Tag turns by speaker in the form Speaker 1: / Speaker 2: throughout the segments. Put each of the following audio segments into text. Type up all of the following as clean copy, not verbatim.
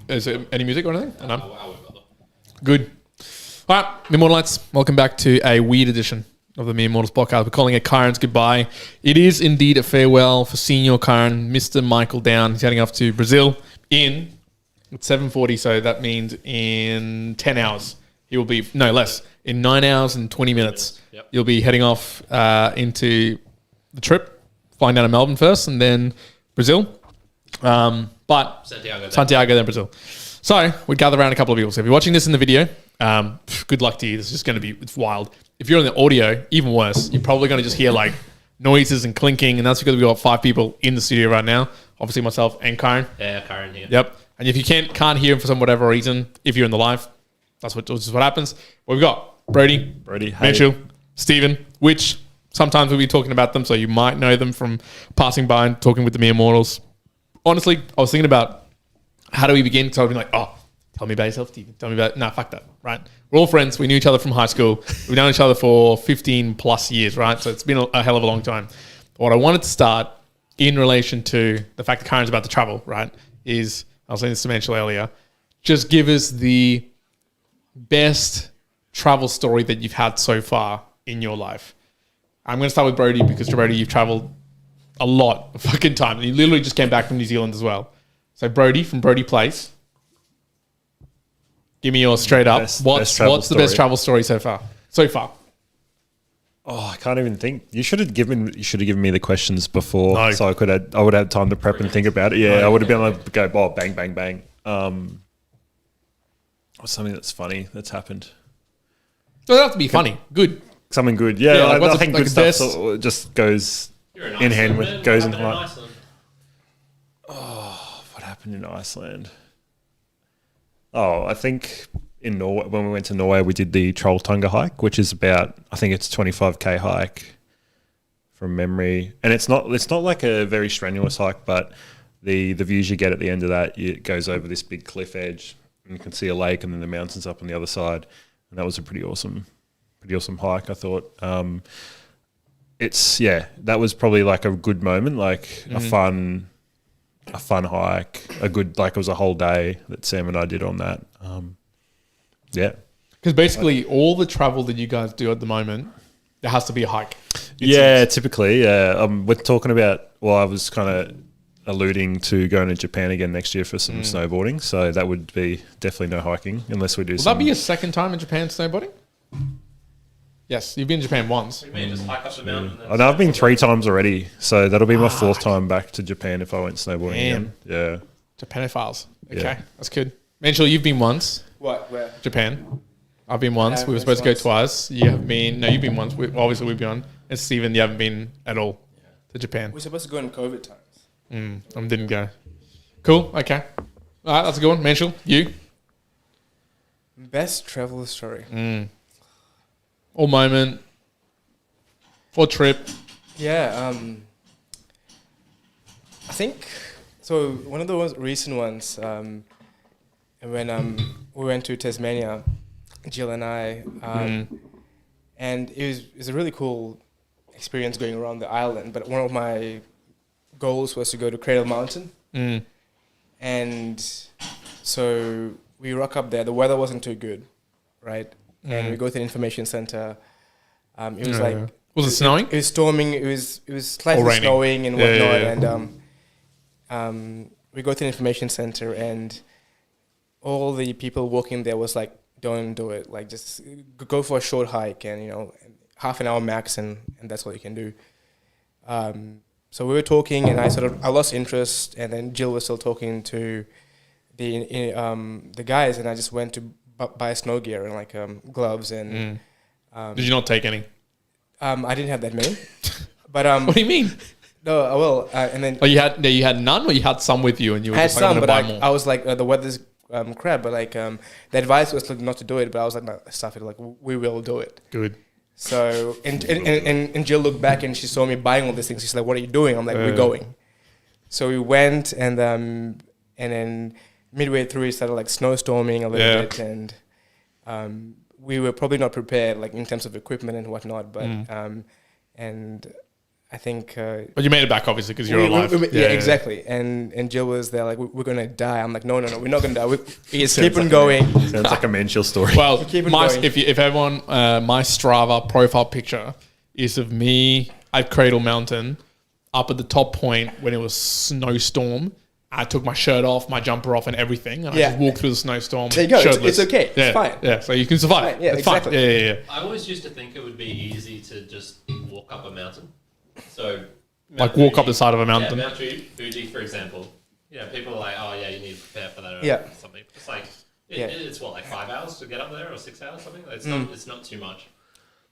Speaker 1: Is there any music or anything? No. Good. All right, Immortalites, welcome back to a weird edition of the Mere Mortals podcast. We're calling it Kyrin's goodbye. It is indeed a farewell for Senior Kyrin, Mr. Michael Down. He's heading off to Brazil at 7:40, so that means in 10 hours. He will be, no less, in 9 hours and 20 minutes. Yep. You'll be heading off into the trip, flying down to Melbourne first and then Brazil. But Santiago, then Brazil. So we'd gather around a couple of people. So if you're watching this in the video, good luck to you. This is just going to be, it's wild. If you're on the audio, even worse. You're probably going to just hear like noises and clinking, and that's because we've got 5 people in the studio right now. Obviously myself and Kyrin.
Speaker 2: Yeah, Kyrin here.
Speaker 1: Yep. And if you can't hear him for some whatever reason, if you're in the live, this is what happens. Well, we've got Brodie, Mansheel, Stephen, which sometimes we'll be talking about them, so you might know them from passing by and talking with the Mere Mortals. Honestly, I was thinking about how do we begin? So I've been like, tell me about yourself, Stephen. Tell me about... Nah, fuck that, right? We're all friends. We knew each other from high school. We've known each other for 15 plus years, right? So it's been a hell of a long time. What I wanted to start in relation to the fact that Kyrin's about to travel, right, is, I was saying this to Mansheel earlier, just give us the best travel story that you've had so far in your life. I'm going to start with Brodie because, Brodie, you've traveled a lot of fucking time. And you literally just came back from New Zealand as well. So Brodie from Brodieplays, give me yours straight up. What's the best travel story so far?
Speaker 3: Oh, I can't even think. You should have given me the questions before, so I would have time to prep and think about it. Yeah, I would have been able to go, bang, bang, bang. What's something that's funny that's happened?
Speaker 1: It doesn't have to be funny. Good.
Speaker 3: Something good. Yeah, I think good stuff just goes in hand with goes into like. Oh, what happened in Iceland? Oh, I think in Norway, when we went to Norway, we did the Trolltunga hike, which is about, I think it's 25k hike from memory, and it's not like a very strenuous hike, but the views you get at the end of that, it goes over this big cliff edge, and you can see a lake, and then the mountains up on the other side, and that was a pretty awesome hike, I thought. That was probably like a good moment, like a fun hike, it was a whole day that Sam and I did on that.
Speaker 1: Because basically all the travel that you guys do at the moment, there has to be a hike.
Speaker 3: Typically, yeah. We're talking about, I was kind of alluding to going to Japan again next year for some snowboarding, so that would be definitely no hiking unless we do. Will
Speaker 1: that be your second time in Japan snowboarding? Yes, you've been to Japan once.
Speaker 2: We may just hike up the mountain.
Speaker 3: I've been 3 times already, so that'll be my 4th time back to Japan if I went snowboarding again. Yeah.
Speaker 1: Japanophiles. Okay, that's good. Mansheel, you've been once.
Speaker 4: What? Where?
Speaker 1: Japan. I've been once. We were supposed to go twice. You have been. No, you've been once. Obviously, we've been on. And Stephen, you haven't been at all to Japan.
Speaker 4: We're supposed to go in COVID times.
Speaker 1: I didn't go. Cool. Okay. All right, that's a good one. Mansheel, you?
Speaker 4: Best travel story.
Speaker 1: Or moment. Or trip.
Speaker 4: Yeah. I think so. One of the recent ones. When we went to Tasmania, Jill and I, and it was a really cool experience going around the island. But one of my goals was to go to Cradle Mountain, and so we rock up there. The weather wasn't too good, right? And we go to the information center. It was
Speaker 1: was it snowing?
Speaker 4: It was storming. It was slightly snowing and whatnot. And we go to the information center, and all the people walking there was like, "Don't do it. Like, just go for a short hike, and half an hour max, and that's what you can do." So we were talking, and I lost interest, and then Jill was still talking to the guys, and I just went to buy snow gear and like gloves and.
Speaker 1: Did you not take any?
Speaker 4: I didn't have that many, but
Speaker 1: what do you mean?
Speaker 4: No, and then
Speaker 1: you had none, or you had some with you, and you were just like, I'm gonna buy more.
Speaker 4: I was like, the weather's crap, but like the advice was not to do it, but I was like, no, stuff it, like we will do it.
Speaker 1: Good.
Speaker 4: So and Jill looked back and she saw me buying all these things. She's like, "What are you doing?" I'm like, "We're going." So we went, and then midway through it started like snowstorming a little bit, and we were probably not prepared, like in terms of equipment and whatnot. But and I think.
Speaker 1: But you made it back, obviously, because you're alive.
Speaker 4: Yeah, exactly. And Jill was there, like, we're gonna die. I'm like, no, we're not gonna die. We just keep on going.
Speaker 3: Sounds like a Mansheel story.
Speaker 1: Well, if everyone, my Strava profile picture is of me at Cradle Mountain, up at the top point when it was snowstorm. I took my shirt off, my jumper off, and everything, and I just walked through the snowstorm.
Speaker 4: There you go.
Speaker 1: Shirtless.
Speaker 4: It's okay.
Speaker 1: Yeah,
Speaker 4: it's fine.
Speaker 1: Yeah, so you can survive.
Speaker 4: Yeah,
Speaker 1: it's
Speaker 4: exactly.
Speaker 1: fine. Yeah.
Speaker 2: I always used to think it would be easy to just walk up a mountain. So,
Speaker 1: Like walk up the side of a mountain.
Speaker 2: Yeah, Mount Fuji, for example. People are like, oh yeah, you need to prepare for that or something. It's like, it's what, like 5 hours to get up there or 6 hours, something? It's not too much.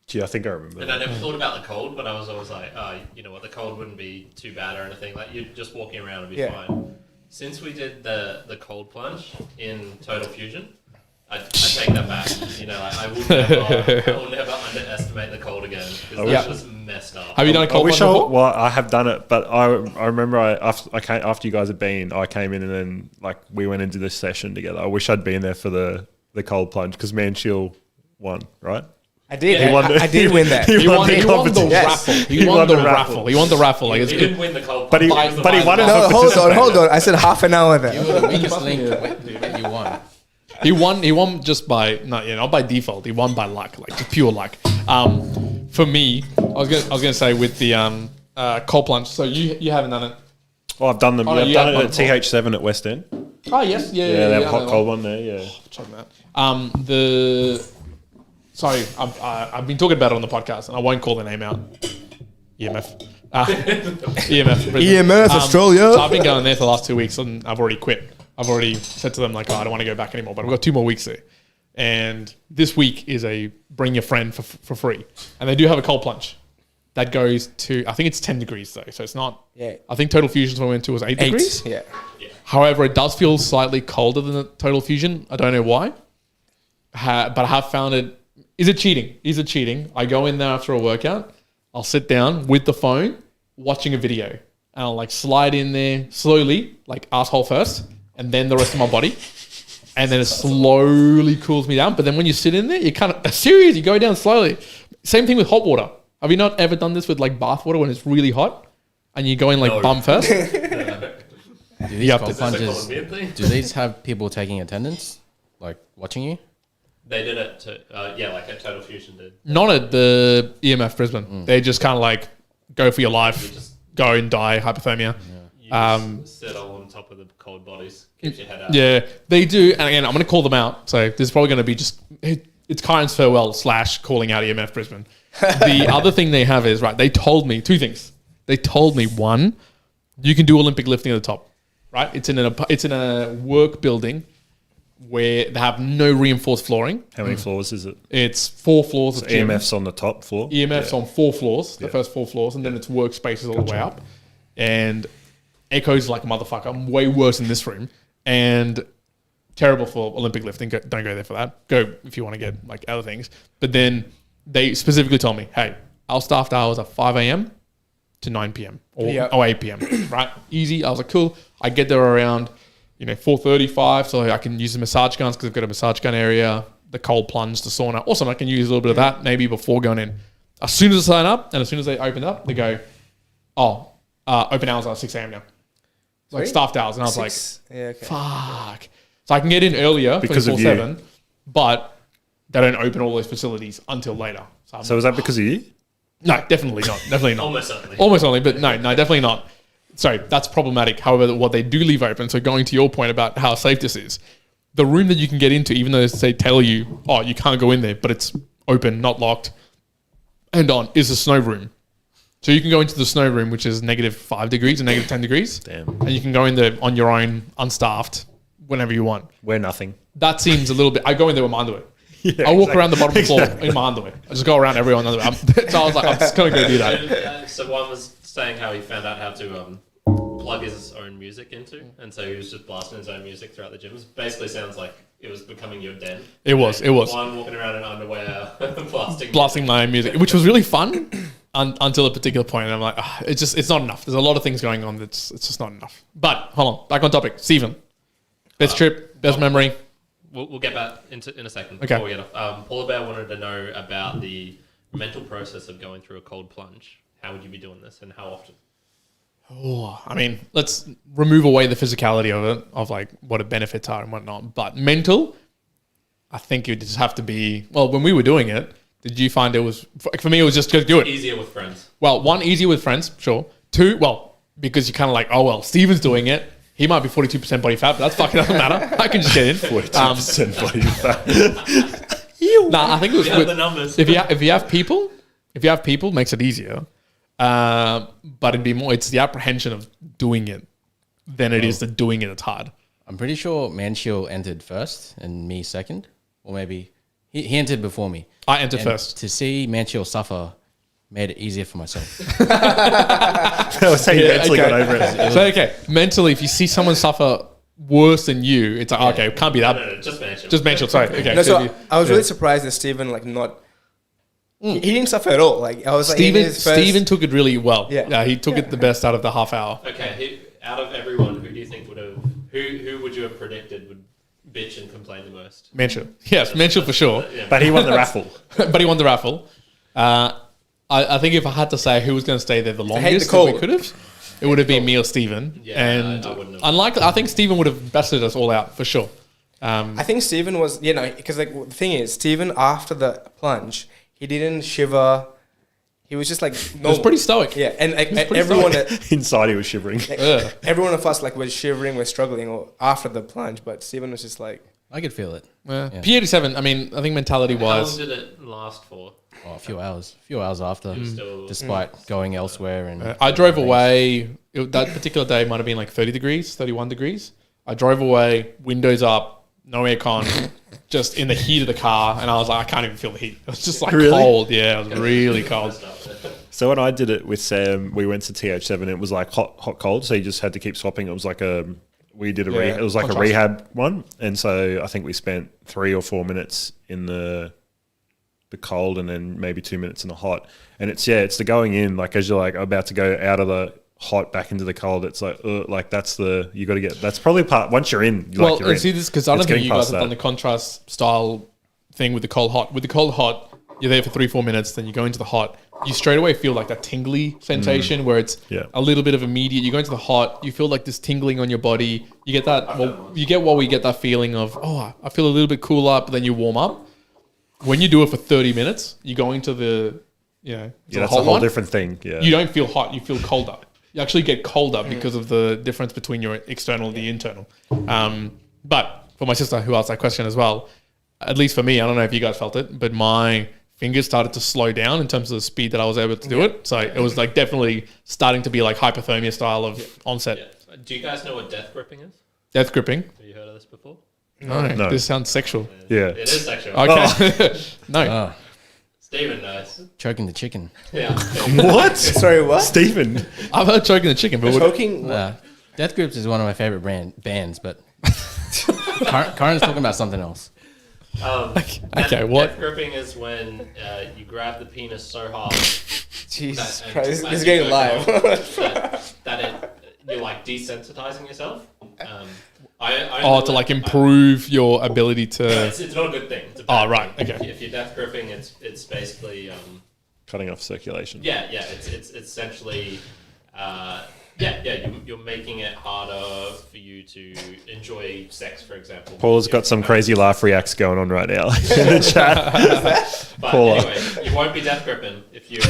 Speaker 3: Gee, I think I remember.
Speaker 2: And I never thought about the cold, but I was always like, oh, you know what, the cold wouldn't be too bad or anything. Like, you're just walking around would be fine. Since we did the cold plunge in Total Fusion, I take that back. I will never underestimate the cold again because that was messed up.
Speaker 1: Have you done a cold plunge before?
Speaker 3: Well, I have done it, but I remember after you guys had been, I came in and then we went into this session together. I wish I'd been there for the cold plunge because Mansheel won, right?
Speaker 4: I did. I did win that.
Speaker 1: He won the raffle. He won the raffle. He won the raffle. Like,
Speaker 2: he didn't win the cold
Speaker 3: but
Speaker 2: plunge.
Speaker 3: But he won it.
Speaker 4: No, hold on. I said half an hour there.
Speaker 5: You were the weakest link, dude. You won.
Speaker 1: He won just by not by default. He won by luck, like just pure luck. For me, I was gonna say with the cold plunge. So you haven't done it.
Speaker 3: Oh, I've done them.
Speaker 1: Oh, no,
Speaker 3: I've done it at TH7 at West End.
Speaker 1: Oh yes,
Speaker 3: Yeah, that hot cold one there. Yeah.
Speaker 1: Check that. Sorry, I've been talking about it on the podcast, and I won't call the name out. EMF. EMF. Brisbane.
Speaker 4: EMF Australia.
Speaker 1: So I've been going there for the last 2 weeks, and I've already quit. I've already said to them, like, I don't want to go back anymore, but I've got 2 more weeks there. And this week is a bring your friend for free. And they do have a cold plunge. That goes to, I think it's 10 degrees, though. So it's not, I think Total Fusion's one we went to was 8 degrees.
Speaker 4: Yeah.
Speaker 1: However, it does feel slightly colder than the Total Fusion. I don't know why. But I have found it. Is it cheating? I go in there after a workout. I'll sit down with the phone, watching a video. And I'll slide in there slowly, asshole first, and then the rest of my body. And then it slowly cools me down. But then when you sit in there, you kind of, serious, you go down slowly. Same thing with hot water. Have you not ever done this with bath water when it's really hot? And you go in bum first?
Speaker 5: Do these cold plunges, do these have people taking attendance? Watching you?
Speaker 2: They did it like at Total Fusion did.
Speaker 1: Not at the EMF Brisbane. They just kind of go for your life, go and die, hypothermia.
Speaker 2: Yeah. You just sit on top of the cold bodies, keep your head out.
Speaker 1: Yeah, they do. And again, I'm going to call them out. So this is probably going to be it's Kyrin's farewell / calling out EMF Brisbane. The other thing they have is, they told me 2 things. They told me, 1, you can do Olympic lifting at the top, right? It's in a work building where they have no reinforced flooring.
Speaker 3: How many floors is it?
Speaker 1: It's 4 floors of gym.
Speaker 3: EMF's on the top floor?
Speaker 1: EMF's on 4 floors, the first 4 floors, and then it's workspaces all the way up. And echoes like a motherfucker. I'm way worse in this room. And terrible for Olympic lifting. Don't go there for that. Go if you want to get other things. But then they specifically told me, hey, our staffed hours are 5 a.m. to 9 p.m. or 8 p.m. Right? Easy. I was like, cool. I get there around 4:35, so I can use the massage guns because I've got a massage gun area, the cold plunge, the sauna. Awesome, I can use a little bit of that maybe before going in. As soon as I sign up and as soon as they open up, they go, open hours are 6 a.m. now. Staffed hours. And I was fuck. So I can get in earlier
Speaker 3: because of
Speaker 1: 24/7, but they don't open all those facilities until later.
Speaker 3: So is that because of you?
Speaker 1: No, definitely not. Definitely not.
Speaker 2: Almost only,
Speaker 1: but no, definitely not. Sorry, that's problematic. However, what they do leave open, so going to your point about how safe this is, the room that you can get into, even though they tell you, you can't go in there, but it's open, not locked, and on, is the snow room. So you can go into the snow room, which is -5 degrees and -10 degrees.
Speaker 3: Damn.
Speaker 1: And you can go in there on your own, unstaffed, whenever you want.
Speaker 3: Wear nothing.
Speaker 1: That seems a little bit... I go in there with my underwear. I walk around the bottom of the floor in my underwear. I just go around everyone underwear. So I was like, I'm just going to go do that.
Speaker 2: So Juan was saying how he found out how to plug his own music into, and so he was just blasting his own music throughout the gyms. Basically sounds like it was becoming your den.
Speaker 1: It was.
Speaker 2: Juan walking around in underwear, blasting
Speaker 1: my own music, which was really fun until a particular point. And I'm like, it's not enough. There's a lot of things going on. It's just not enough. But hold on, back on topic. Steven, best trip, best memory.
Speaker 2: We'll get back in a second.
Speaker 1: Okay.
Speaker 2: Before we get off. Paula Bear wanted to know about the mental process of going through a cold plunge. how would you be doing this and how often?
Speaker 1: Oh, I mean, let's remove away the physicality of it, of like what the benefits are and whatnot. But mental, I think you just have to be. Well, when we were doing it, did you find it was for me? It was just do it.
Speaker 2: Easier with friends.
Speaker 1: Well, one, easier with friends, sure. Two, well, because you're kind of like, oh well, Steven's doing it. He might be 42% body fat, but that's fucking doesn't matter. I can just get in.
Speaker 3: 42% body fat.
Speaker 1: Nah, I think it was
Speaker 2: The numbers.
Speaker 1: if you have people, it makes it easier. But it'd be more. It's the apprehension of doing it than it is the doing it. It's hard.
Speaker 5: I'm pretty sure Mansheel entered first and me second, or maybe he entered before me.
Speaker 1: I entered
Speaker 5: And
Speaker 1: first.
Speaker 5: To see Mansheel suffer made it easier for myself.
Speaker 3: I was saying you mentally got over it.
Speaker 1: So okay, mentally, if you see someone suffer worse than you, it's like okay, it can't be that.
Speaker 2: No, just Mansheel.
Speaker 1: Just Mansheel. Sorry. Okay.
Speaker 4: No, so
Speaker 1: you-
Speaker 4: I was really surprised that Steven like not. He didn't suffer at all. Like I was like, in his first-
Speaker 1: Steven took it really well.
Speaker 4: Yeah.
Speaker 1: He took it the best out of the half hour.
Speaker 2: Okay, out of everyone, who do you think would have? Who would you have predicted would bitch and complain the most?
Speaker 1: Mansheel. Yes, Mansheel for sure.
Speaker 2: Yeah.
Speaker 3: But he won the raffle.
Speaker 1: But he won the raffle. I think if I had to say who was going to stay there the
Speaker 4: hate
Speaker 1: longest
Speaker 4: the
Speaker 1: that we
Speaker 4: cold.
Speaker 1: could have, it would have been me or Steven.
Speaker 2: Yeah,
Speaker 1: and
Speaker 2: I wouldn't have.
Speaker 1: unlikely, I think Steven would have bested us all out for sure.
Speaker 4: I think Steven was, because like the thing is, Steven after the plunge, he didn't shiver. He was just like
Speaker 1: It was pretty stoic.
Speaker 4: Yeah, and like,
Speaker 1: pretty
Speaker 4: everyone,
Speaker 3: Inside he was shivering.
Speaker 1: Ugh.
Speaker 4: everyone of us like was shivering, was struggling, or after the plunge. But Steven was just like,
Speaker 5: I could feel it.
Speaker 1: Yeah.
Speaker 5: Yeah.
Speaker 1: P87, I mean, I think mentality
Speaker 2: How long
Speaker 1: wise,
Speaker 2: did it last for?
Speaker 5: Oh, a few hours after,
Speaker 2: Still,
Speaker 5: despite going elsewhere. And
Speaker 1: I drove away. That particular day might have been like 30 degrees, 31 degrees. I drove away, windows up, no aircon, just in the heat of the car, and I was like, I can't even feel the heat. It was just like
Speaker 3: Really?
Speaker 1: cold. Yeah, it was really cold.
Speaker 3: So when I did it with Sam, we went to TH7. It was like hot, cold. So you just had to keep swapping. It was like we did
Speaker 1: Yeah,
Speaker 3: it was like
Speaker 1: contrast.
Speaker 3: a rehab one. And so I think we spent 3 or 4 minutes in the cold and then maybe 2 minutes in the hot. And it's the going in, like as you're like about to go out of the hot back into the cold, it's like that's you got to get, that's probably part, once you're in,
Speaker 1: Well,
Speaker 3: you're in.
Speaker 1: see this because I don't
Speaker 3: It's
Speaker 1: think
Speaker 3: getting
Speaker 1: you guys
Speaker 3: past
Speaker 1: have done
Speaker 3: that.
Speaker 1: the contrast style thing with the cold hot. With the cold hot, you're there for 3-4 minutes, then you go into the hot. You straight away feel like that tingly sensation where it's
Speaker 3: Yeah.
Speaker 1: a little bit of immediate. You go into the hot, you feel like this tingling on your body. You get that. Well, you get what we get that feeling of. Oh, I feel a little bit cooler, but then you warm up. When you do it for 30 minutes, you go into the
Speaker 3: Yeah,
Speaker 1: the
Speaker 3: that's
Speaker 1: hot
Speaker 3: a whole
Speaker 1: one.
Speaker 3: different thing. Yeah.
Speaker 1: You don't feel hot, you feel colder. You actually get colder because of the difference between your external and the internal. But for my sister who asked that question as well, at least for me, I don't know if you guys felt it, but my fingers started to slow down in terms of the speed that I was able to do it. So it was like definitely starting to be like hypothermia style of onset.
Speaker 2: Yeah. Do you guys know what death gripping is?
Speaker 1: Death gripping.
Speaker 2: Have you heard of this before?
Speaker 1: No, this sounds sexual.
Speaker 3: Yeah.
Speaker 2: It is sexual.
Speaker 1: Okay. No.
Speaker 2: Stephen knows.
Speaker 5: choking the chicken.
Speaker 2: Yeah.
Speaker 3: What?
Speaker 4: sorry, what?
Speaker 3: Stephen.
Speaker 1: I've heard choking the chicken, but
Speaker 4: Choking?
Speaker 5: Death Grips is one of my favorite bands, but Kyrin's talking about something else.
Speaker 1: okay, what?
Speaker 2: Death gripping is when you grab the penis so hard
Speaker 4: Jesus
Speaker 2: that-
Speaker 4: Christ,
Speaker 2: as
Speaker 4: this is
Speaker 2: you
Speaker 4: getting
Speaker 2: go
Speaker 4: live.
Speaker 2: down, that you're like desensitizing yourself. I
Speaker 1: Oh, to like improve your ability to.
Speaker 2: It's not a good thing. It's a bad
Speaker 1: Oh, right,
Speaker 2: thing.
Speaker 1: okay.
Speaker 2: If you're death gripping, it's basically
Speaker 3: Cutting off circulation.
Speaker 2: it's essentially you're making it harder for you to enjoy sex, for example.
Speaker 3: Paula's got some crazy laugh reacts going on right now in the chat.
Speaker 2: But
Speaker 3: Paula.
Speaker 2: anyway, you won't be death gripping if you've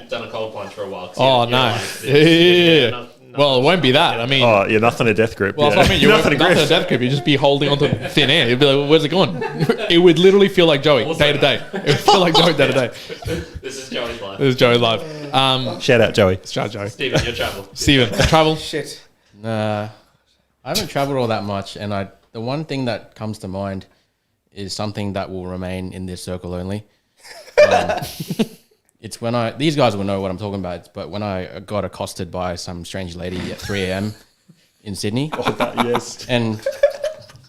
Speaker 2: done a cold plunge for a while. 'cause
Speaker 1: Oh,
Speaker 2: you're
Speaker 1: no.
Speaker 2: like,
Speaker 1: Yeah. Well, it won't be that. I mean,
Speaker 3: Oh, you're nothing a death grip.
Speaker 1: well,
Speaker 3: yeah.
Speaker 1: that's what I mean. You're
Speaker 3: nothing
Speaker 1: nothing
Speaker 3: a
Speaker 1: a
Speaker 3: grip.
Speaker 1: death grip. You'd just be holding onto thin air. You'd be like, where's it going? It would literally feel like Joey
Speaker 2: Also
Speaker 1: day to day. It would feel like Joey day to day.
Speaker 2: This is Joey's life.
Speaker 1: This is Joey live.
Speaker 3: Shout out, Joey.
Speaker 1: Shout out Joey.
Speaker 2: Steven, your travel.
Speaker 1: Steven, travel.
Speaker 4: Shit.
Speaker 5: Nah, I haven't traveled all that much, and the one thing that comes to mind is something that will remain in this circle only. It's when these guys will know what I'm talking about, but when I got accosted by some strange lady at 3 a.m. in Sydney.
Speaker 3: Yes.
Speaker 5: And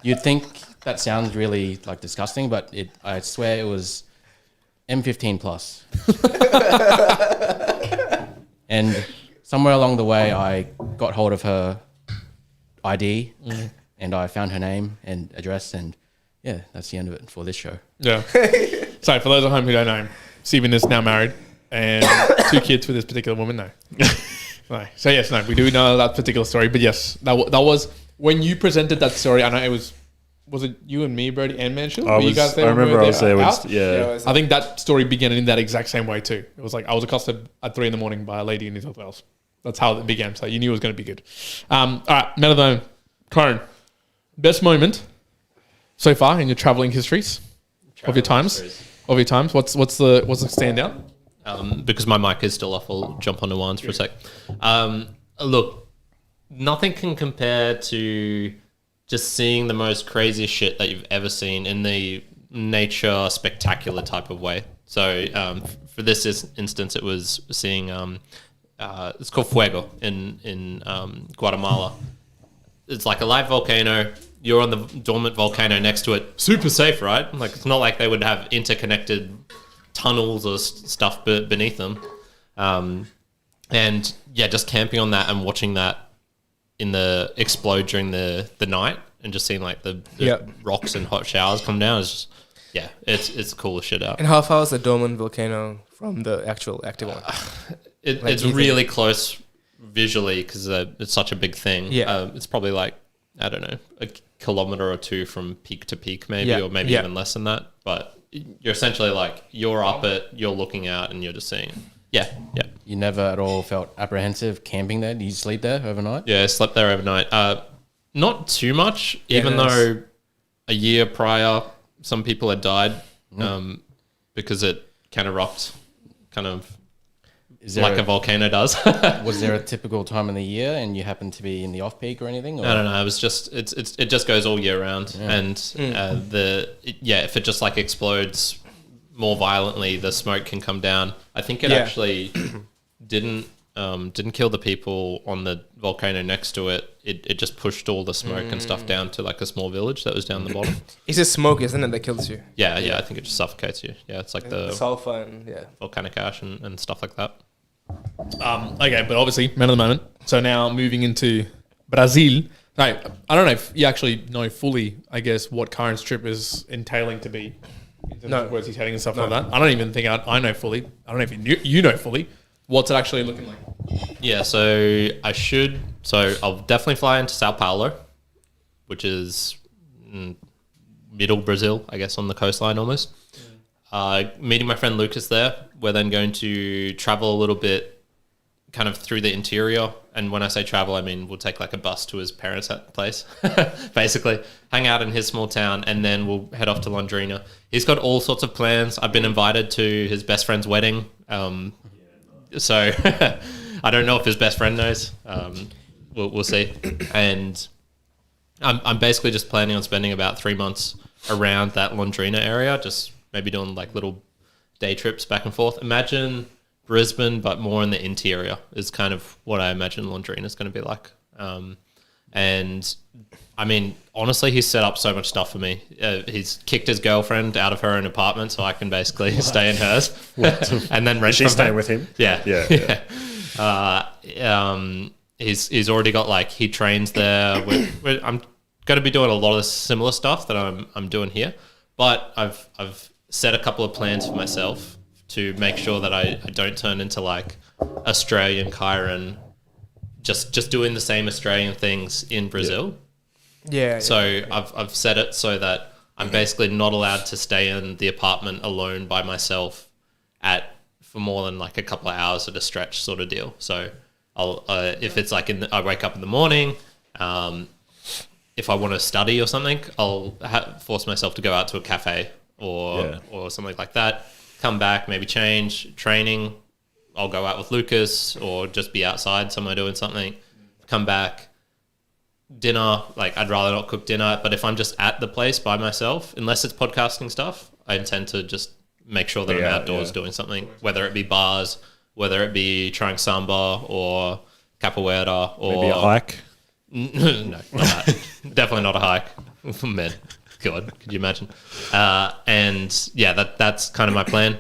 Speaker 5: you'd think that sounds really like disgusting, but I swear it was M15 plus. And somewhere along the way, I got hold of her ID and I found her name and address, and yeah, that's the end of it for this show.
Speaker 1: Yeah. So for those at home who don't know, Steven is now married. and 2 kids with this particular woman. No. No. So yes, no, we do know that particular story. But yes, that was when you presented that story. I know it was it you and me, Brodie, and Mansheel? Were you guys there?
Speaker 3: I remember I was there.
Speaker 4: Yeah,
Speaker 1: I think that story began in that exact same way too. It was like I was accosted at 3 a.m. by a lady in New South Wales. That's how it began. So you knew it was going to be good. All right, man of the moment, Kyrin, best moment so far in your traveling histories of your times. What's the standout?
Speaker 2: Because my mic is still off, I'll jump onto Juan's for a sec. Look, nothing can compare to just seeing the most craziest shit that you've ever seen in the nature spectacular type of way. So for this instance, it was seeing it's called Fuego in Guatemala. It's like a live volcano. You're on the dormant volcano next to it. Super safe, right? Like it's not like they would have interconnected tunnels or stuff beneath them. And yeah, just camping on that and watching that explode during the night and just seeing like the rocks and hot showers come down is just, it's the coolest shit out.
Speaker 4: And how far is the dormant volcano from the actual active one?
Speaker 2: It's really close visually because it's such a big thing. It's probably like, I don't know, a kilometer or 2 from peak to peak maybe, or maybe even less than that. But you're essentially like, you're up it, you're looking out and you're just seeing it. Yeah.
Speaker 5: You never at all felt apprehensive camping there? Did you sleep there overnight?
Speaker 2: Yeah, I slept there overnight. Not too much, even though a year prior, some people had died because it kind of rocked, like a volcano does.
Speaker 5: Was there a typical time in the year and you happened to be in the off-peak or anything? Or?
Speaker 2: No. It was just, it just goes all year round. Yeah. And if it just like explodes more violently, the smoke can come down. I think it actually didn't kill the people on the volcano next to it. It just pushed all the smoke and stuff down to like a small village that was down the bottom.
Speaker 4: It's just smoke, isn't it, that kills you?
Speaker 2: Yeah. I think it just suffocates you. Yeah, it's like the
Speaker 4: sulfur and
Speaker 2: volcanic ash and stuff like that.
Speaker 1: Okay, but obviously, man of the moment. So now moving into Brazil. Right, I don't know if you actually know fully, I guess, what Kyrin's trip is entailing to be. No. Where he's heading and stuff like that. I don't even think I know fully. I don't know if you know fully. What's it actually looking like?
Speaker 2: Yeah, so I'll definitely fly into Sao Paulo, which is middle Brazil, I guess, on the coastline almost. Meeting my friend Lucas there. We're then going to travel a little bit kind of through the interior. And when I say travel, I mean we'll take like a bus to his parents' place, basically. Hang out in his small town, and then we'll head off to Londrina. He's got all sorts of plans. I've been invited to his best friend's wedding. So I don't know if his best friend knows. We'll see. And I'm basically just planning on spending about 3 months around that Londrina area, just maybe doing like little day trips back and forth. Imagine Brisbane, but more in the interior is kind of what I imagine Londrina is going to be like. And I mean, honestly, he's set up so much stuff for me. He's kicked his girlfriend out of her own apartment so I can basically stay in hers and then rent.
Speaker 3: She's staying with him.
Speaker 2: Yeah. He's already got like, he trains there. I'm going to be doing a lot of similar stuff that I'm doing here, but I've set a couple of plans for myself to make sure that I don't turn into like Australian Kyrin, just doing the same Australian things in Brazil. So I've set it so that I'm basically not allowed to stay in the apartment alone by myself for more than like a couple of hours at a stretch sort of deal. So I'll if it's like I wake up in the morning, if I want to study or something, I'll force myself to go out to a cafe or something like that. Come back, maybe change, training. I'll go out with Lucas or just be outside somewhere doing something. Come back, dinner. Like I'd rather not cook dinner, but if I'm just at the place by myself, unless it's podcasting stuff, I intend to just make sure that I'm outdoors doing something, whether it be bars, whether it be trying samba or capoeira or
Speaker 3: maybe a hike.
Speaker 2: No, not that. Definitely not a hike. Man, God, could you imagine? And yeah, that's kind of my plan.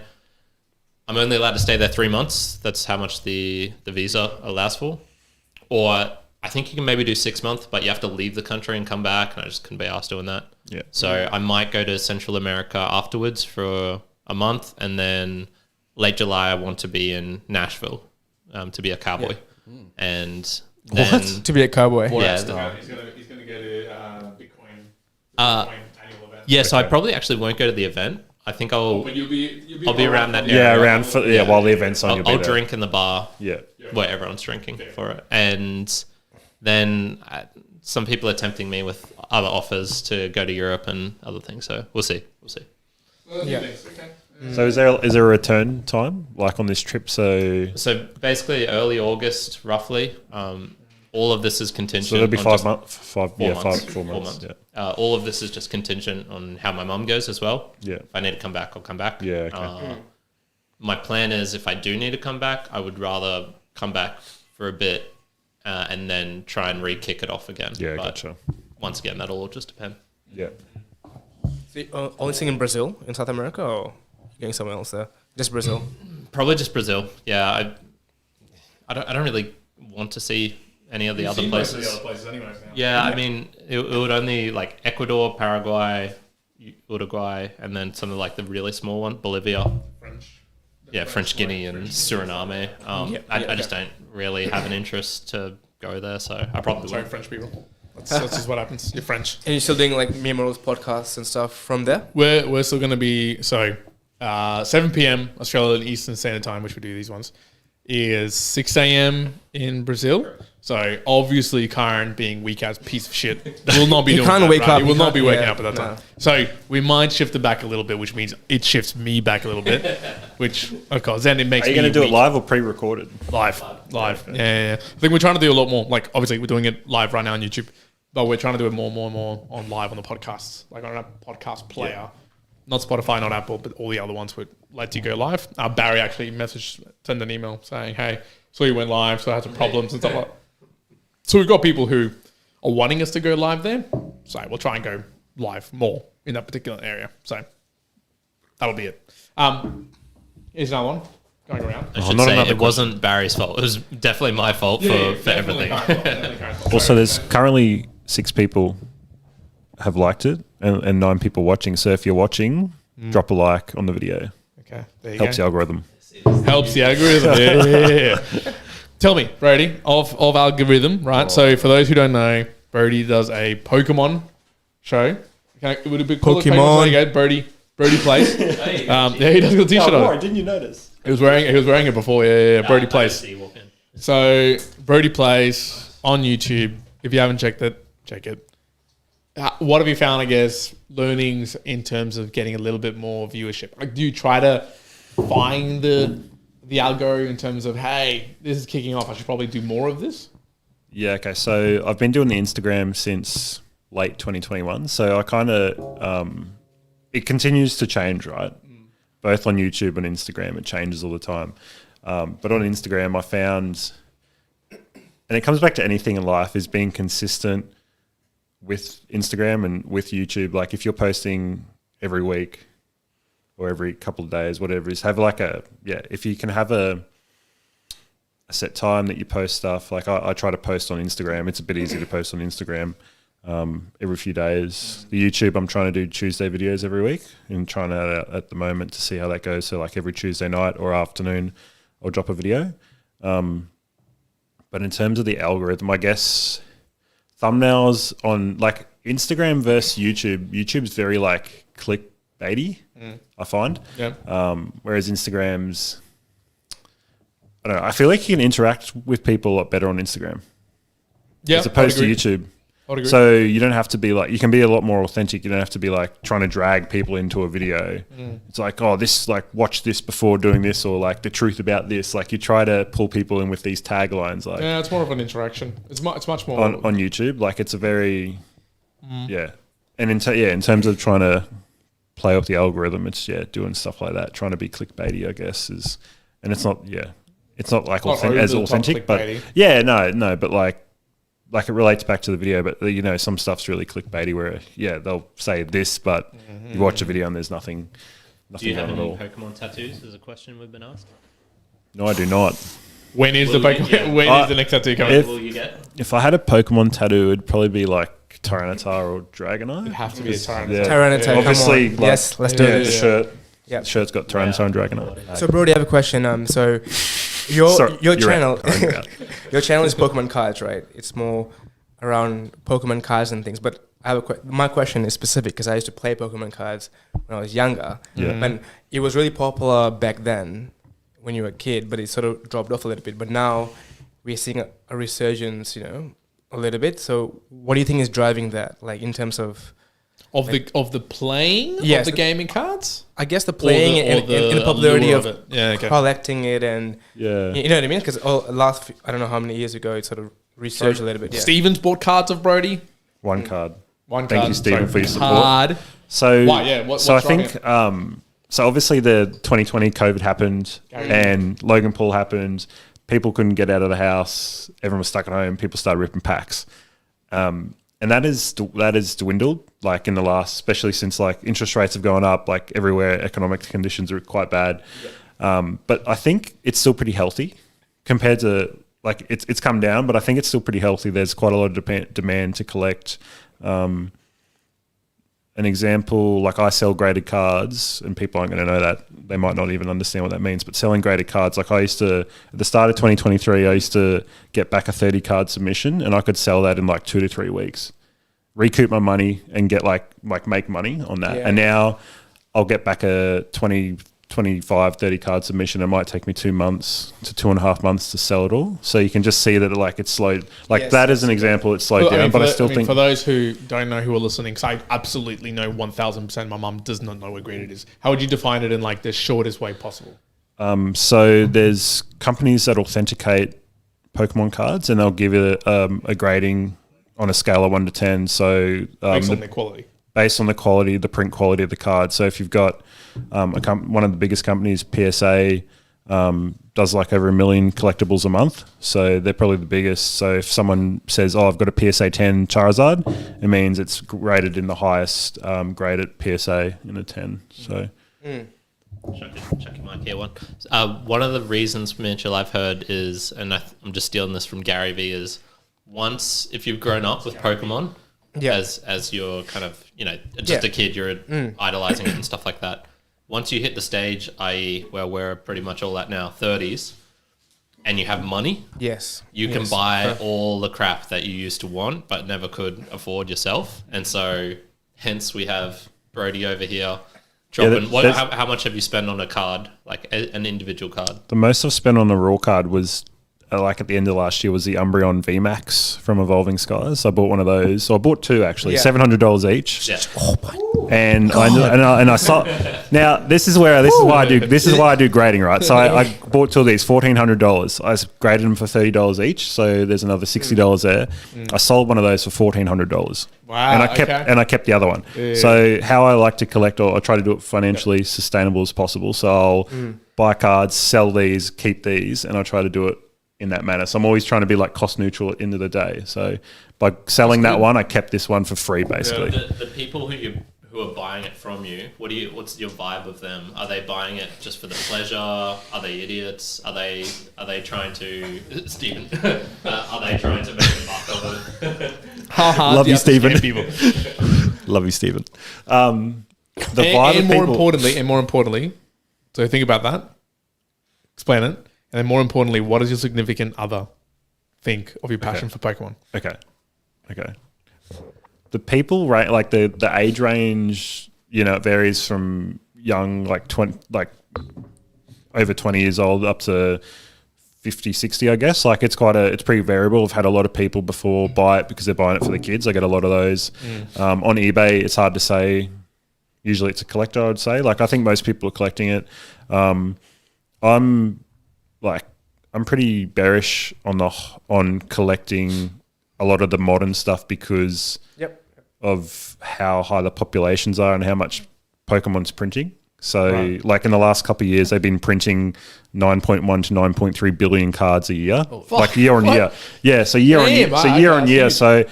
Speaker 2: I'm only allowed to stay there 3 months. That's how much the visa allows for. Or I think you can maybe do 6 months, but you have to leave the country and come back, and I just couldn't be asked doing that. Yeah. So I might go to Central America afterwards for a month, and then late July, I want to be in Nashville to be a cowboy. And then...
Speaker 4: To be a cowboy?
Speaker 2: Yeah.
Speaker 1: He's gonna go to Bitcoin annual event.
Speaker 2: Yeah, so I probably actually won't go to the event. I think I'll be around that area.
Speaker 3: Yeah, around while the event's on.
Speaker 2: I'll drink in the bar.
Speaker 3: Yeah,
Speaker 2: where everyone's drinking for it, and then some people are tempting me with other offers to go to Europe and other things. So we'll see.
Speaker 4: Yeah.
Speaker 3: So is there a return time like on this trip? So
Speaker 2: basically early August, roughly. All of this is contingent.
Speaker 3: So there'll be 4 months.
Speaker 2: 4 months. Yeah. All of this is just contingent on how my mum goes as well.
Speaker 3: Yeah.
Speaker 2: If I need to come back, I'll come back.
Speaker 3: Yeah. Okay.
Speaker 2: My plan is if I do need to come back, I would rather come back for a bit and then try and re-kick it off again.
Speaker 3: Yeah,
Speaker 2: but
Speaker 3: gotcha.
Speaker 2: Once again, that'll all just depend.
Speaker 3: Yeah.
Speaker 4: So, only sing in Brazil, in South America, or going somewhere else there? Just Brazil?
Speaker 2: Probably just Brazil. Yeah, I don't really want to see any of the other places.
Speaker 1: Anyways now.
Speaker 2: Yeah, I mean, it would only like Ecuador, Paraguay, Uruguay, and then some of like the really small one, Bolivia. French Guinea and Suriname. I just don't really have an interest to go there, so I probably won't.
Speaker 1: French people. That's just what happens. You're French.
Speaker 4: And you're still doing like Meanderings podcasts and stuff from there?
Speaker 1: We're still going to be 7 p.m. Australian Eastern Standard Time, which we do these ones, is 6 a.m. in Brazil. So obviously, Kyrin, being weak as piece of shit, will not be doing
Speaker 4: can't
Speaker 1: that.
Speaker 4: wake up.
Speaker 1: He will not be waking up at that
Speaker 4: no.
Speaker 1: time. So we might shift it back a little bit, which means it shifts me back a little bit. Which, of course, then it makes.
Speaker 3: Are you going to do it live or pre-recorded?
Speaker 1: Live. Yeah. I think we're trying to do a lot more. Like, obviously, we're doing it live right now on YouTube, but we're trying to do it more and more on live on the podcasts, like on a podcast player. Yeah. Not Spotify, not Apple, but all the other ones would let you go live. Barry actually sent an email saying, "Hey, so you went live, so I had some problems and stuff like that." So we've got people who are wanting us to go live there. So we'll try and go live more in that particular area. So that'll be it. Here's another one going around.
Speaker 2: I should say it wasn't Barry's fault. It was definitely my fault for everything.
Speaker 3: Also, there's currently 6 people have liked it and 9 people watching. So if you're watching, drop a like on the video.
Speaker 1: Okay, there you
Speaker 3: Helps
Speaker 1: go.
Speaker 3: the algorithm.
Speaker 1: Helps the algorithm. Yeah. Tell me, Brodie, of algorithm, right? So for those who don't know, Brodie does a Pokemon show. Would it be called
Speaker 4: Pokemon?
Speaker 1: There you go, Brodieplays. He does got a t-shirt on.
Speaker 3: Didn't you notice?
Speaker 1: He was wearing it before. Yeah. Brodieplays. So Brodieplays on YouTube. If you haven't checked it, check it. What have you found, I guess, learnings in terms of getting a little bit more viewership? Like, do you try to find the algo in terms of, hey, this is kicking off, I should probably do more of this?
Speaker 3: Yeah, okay. So I've been doing the Instagram since late 2021. So I kind of, it continues to change, right? Both on YouTube and Instagram, it changes all the time. But on Instagram, I found, and it comes back to anything in life, is being consistent with Instagram and with YouTube. Like if you're posting every week or every couple of days, whatever it is, have like if you can have a set time that you post stuff. Like I try to post on Instagram. It's a bit easier to post on Instagram every few days. The YouTube, I'm trying to do Tuesday videos every week and trying that out at the moment to see how that goes. So like every Tuesday night or afternoon, I'll drop a video. But in terms of the algorithm, I guess thumbnails on like Instagram versus YouTube, YouTube's very like clickbaity, I find.
Speaker 1: Yeah.
Speaker 3: Whereas Instagram's, I don't know, I feel like you can interact with people a lot better on Instagram.
Speaker 1: Yeah.
Speaker 3: As opposed to YouTube.
Speaker 1: Agree.
Speaker 3: So you don't have to be like, you can be a lot more authentic. You don't have to be like trying to drag people into a video. It's like, oh, this, like, watch this before doing this, or like the truth about this. Like you try to pull people in with these taglines. Like,
Speaker 1: yeah, it's more of an interaction. It's much more
Speaker 3: on YouTube. Like it's a very, yeah. And in terms of trying to play up the algorithm, it's doing stuff like that, trying to be clickbaity, I guess is, and it's not, it's not like as authentic, but but like it relates back to the video, but you know, some stuff's really clickbaity where they'll say this, but you watch a video and there's nothing
Speaker 2: Do you have
Speaker 3: at
Speaker 2: any
Speaker 3: all.
Speaker 2: Pokemon tattoos? Is a question we've been asked.
Speaker 3: No, I do not.
Speaker 1: When is
Speaker 2: Will
Speaker 1: the
Speaker 2: you
Speaker 1: Pokemon?
Speaker 2: get-
Speaker 1: When is the next tattoo coming?
Speaker 2: Will you get?
Speaker 3: If I had a Pokemon tattoo, it'd probably be like Tyranitar or Dragonite.
Speaker 1: It'd have to be a Tyranitar.
Speaker 3: Yeah.
Speaker 4: Tyranitar,
Speaker 3: Obviously,
Speaker 4: come on.
Speaker 3: like,
Speaker 4: Yes, let's do
Speaker 3: the
Speaker 4: this.
Speaker 3: shirt
Speaker 4: Yeah.
Speaker 3: Shirt's got Tyrannosaurus and Dragonite.
Speaker 4: So, Brodie, I have a question. So, your channel, your channel is Pokemon cards, right? It's more around Pokemon cards and things. But I have my question is specific because I used to play Pokemon cards when I was younger.
Speaker 3: Yeah.
Speaker 4: And it was really popular back then when you were a kid, but it sort of dropped off a little bit. But now we're seeing a resurgence, a little bit. So, what do you think is driving that? Like in terms of
Speaker 1: the playing of the gaming cards?
Speaker 4: I guess the playing and the popularity of collecting it and
Speaker 1: you know
Speaker 4: what I mean? Because I don't know how many years ago it sort of researched a little bit. Yeah.
Speaker 1: Steven's bought cards of Brodie.
Speaker 3: One card.
Speaker 1: Thank
Speaker 3: you, Steven, for your support.
Speaker 1: Card.
Speaker 3: So,
Speaker 1: what's
Speaker 3: I think so obviously the 2020 COVID happened and Logan Paul happened. People couldn't get out of the house. Everyone was stuck at home. People started ripping packs. And that is dwindled, like in the last, especially since like interest rates have gone up, like everywhere economic conditions are quite bad. But I think it's still pretty healthy compared to like it's come down, but I think it's still pretty healthy. There's quite a lot of demand to collect. An example, like I sell graded cards, and people aren't going to know that. They might not even understand what that means. But selling graded cards, like I used to, at the start of 2023, I used to get back a 30 card submission, and I could sell that in like 2 to 3 weeks, recoup my money, and get like make money on that. Yeah. And now I'll get back a 20, 25, 30 card submission. It might take me 2 months to 2.5 months to sell it all. So you can just see that like it's slowed. Like that as an example, it's slowed down. But I still think
Speaker 1: for those who don't know who are listening, because I absolutely know 1000% my mum does not know what graded is. How would you define it in like the shortest way possible?
Speaker 3: So there's companies that authenticate Pokemon cards, and they'll give you a grading on a scale of 1 to 10. So
Speaker 1: based on their quality.
Speaker 3: Based on the quality, the print quality of the card. So if you've got one of the biggest companies, PSA, does like over 1 million collectibles a month. So they're probably the biggest. So if someone says, I've got a PSA 10 Charizard, it means it's rated in the highest graded PSA in a 10. So...
Speaker 2: Chuck your mic here, Juan. One of the reasons, Mansheel, I've heard is, and I'm just stealing this from Gary Vee, is once, if you've grown up with Pokemon, as you're kind of, just a kid, you're idolizing it and stuff like that. Once you hit the stage, i.e., where we're pretty much all at now, 30s, and you have money, you can buy all the crap that you used to want but never could afford yourself. And so, hence, we have Brodie over here. How much have you spent on a card, like an individual card?
Speaker 3: The most I've spent on a raw card was, like at the end of last year, was the Umbreon VMAX from Evolving Skies. I bought one of those. So I bought 2 actually, $700 each. Yeah. Oh my and I saw. Now this is why I do grading, right? So I bought 2 of these, $1,400. I graded them for $30 each. So there's another $60 there. I sold one of those for $1,400.
Speaker 1: Wow.
Speaker 3: And I kept the other one. Yeah. So how I like to collect, or I try to do it financially sustainable as possible. So I'll buy cards, sell these, keep these, and I try to do it in that manner. So I'm always trying to be like cost neutral at the end of the day. So by selling that one, I kept this one for free basically.
Speaker 2: The people who are buying it from you, what's your vibe of them? Are they buying it just for the pleasure? Are they idiots? Are they trying to Stephen? Are they trying to make a buck of it?
Speaker 3: Love you, Stephen. Love you, Stephen. The vibe
Speaker 1: and more importantly, so think about that. Explain it. And then more importantly, what does your significant other think of your passion for Pokemon?
Speaker 3: Okay. The people, right, like the age range, it varies from young, like 20, like over 20 years old up to 50, 60, I guess. Like it's pretty variable. I've had a lot of people before buy it because they're buying it for the kids. I get a lot of those. On eBay, it's hard to say. Usually it's a collector, I'd say. Like I think most people are collecting it. I'm pretty bearish on collecting a lot of the modern stuff because of how high the populations are and how much Pokemon's printing. So like in the last couple of years, they've been printing 9.1 to 9.3 billion cards a year, like year on year. Yeah, so year on year. So year on year. So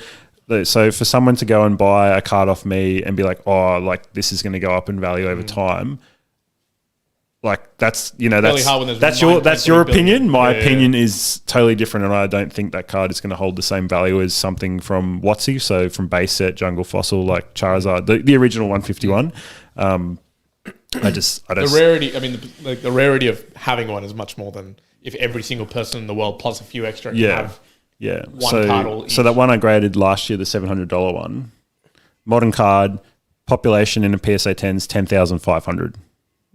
Speaker 3: for someone to go and buy a card off me and be like, oh, like this is going to go up in value over time. Like that's your opinion. My opinion is totally different, and I don't think that card is going to hold the same value as something from WotC. So from base set, Jungle Fossil, like Charizard, the original 151.
Speaker 1: The rarity. I mean, the rarity of having one is much more than if every single person in the world plus a few extra can have.
Speaker 3: Yeah.
Speaker 1: One card
Speaker 3: so that one I graded last year, the $700 one, modern card, population in a PSA 10 is 10,500.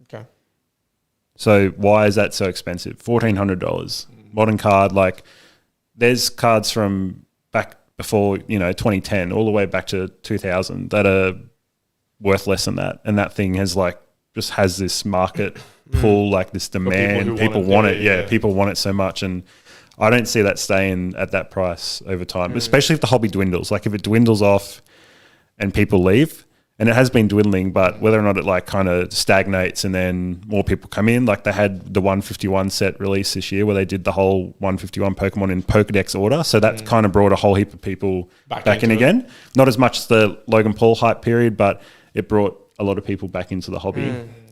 Speaker 1: Okay.
Speaker 3: So why is that so expensive? $1,400 modern card. Like, there's cards from back before 2010 all the way back to 2000 that are worth less than that, and that thing has just has this market pull, like this demand. People want it. Yeah, people want it so much, and I don't see that staying at that price over time, especially if the hobby dwindles. Like, if it dwindles off and people leave, and it has been dwindling, but whether or not it kind of stagnates and then more people come in, like they had the 151 set release this year where they did the whole 151 Pokemon in Pokedex order. So that kind of brought a whole heap of people back in again. Not as much as the Logan Paul hype period, but it brought a lot of people back into the hobby.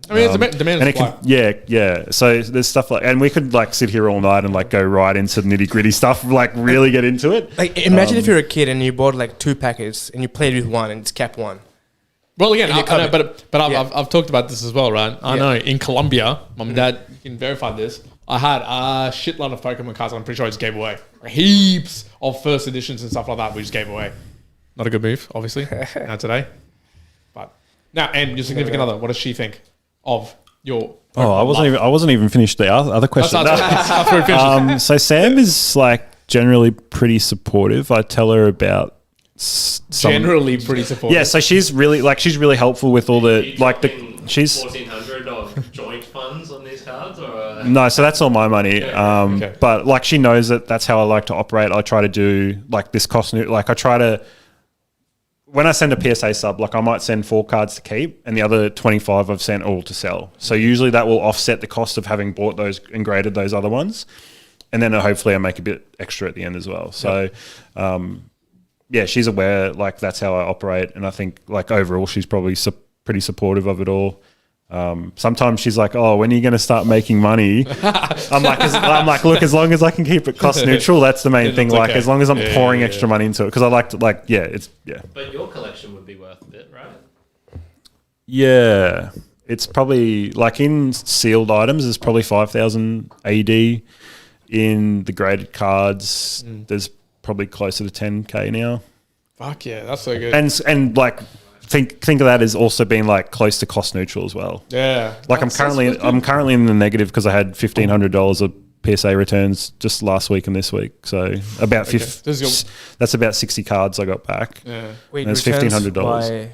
Speaker 1: I mean, it's demand and supply.
Speaker 3: Yeah. So there's stuff and we could sit here all night and go right into the nitty gritty stuff, really get into it.
Speaker 4: Like, imagine if you're a kid and you bought 2 packets and you played with one and it's cap 1.
Speaker 1: Well, again, I know, but I've talked about this as well, right? I know in Colombia, mum and dad, you can verify this. I had a shitload of Pokemon cards. I'm pretty sure I just gave away heaps of first editions and stuff like that. We just gave away. Not a good move, obviously, now today. But now, and your significant other, what does she think of your?
Speaker 3: Pokemon I wasn't even finished the other question. So Sam is generally pretty supportive. I tell her about.
Speaker 1: Generally pretty supportive.
Speaker 3: Yeah, so she's really helpful with all the she's
Speaker 2: 1,400 of joint funds on these cards, or
Speaker 3: no, so that's all my money.
Speaker 1: Okay.
Speaker 3: But she knows that's how I like to operate. I try to do this cost. I try to, when I send a PSA sub, I might send 4 cards to keep, and the other 25 I've sent all to sell. So usually that will offset the cost of having bought those and graded those other ones, and then hopefully I make a bit extra at the end as well. So. Yeah, she's aware, that's how I operate. And I think, overall, she's probably pretty supportive of it all. Sometimes she's like, oh, when are you going to start making money? I'm like, look, as long as I can keep it cost neutral, that's the main thing. Okay. As long as I'm pouring extra money into it. Because I like to, But
Speaker 2: your collection would be worth a bit, right?
Speaker 3: Yeah. It's probably, in sealed items, there's probably 5,000 AD. In the graded cards, there's probably closer to 10K now.
Speaker 1: Fuck yeah, that's so good.
Speaker 3: And think of that as also being close to cost neutral as well.
Speaker 1: Yeah.
Speaker 3: I'm currently in the negative because I had $1,500 of PSA returns just last week and this week. So about that's about 60 cards I got back.
Speaker 1: Yeah.
Speaker 4: Wait,
Speaker 3: and it's $1,500.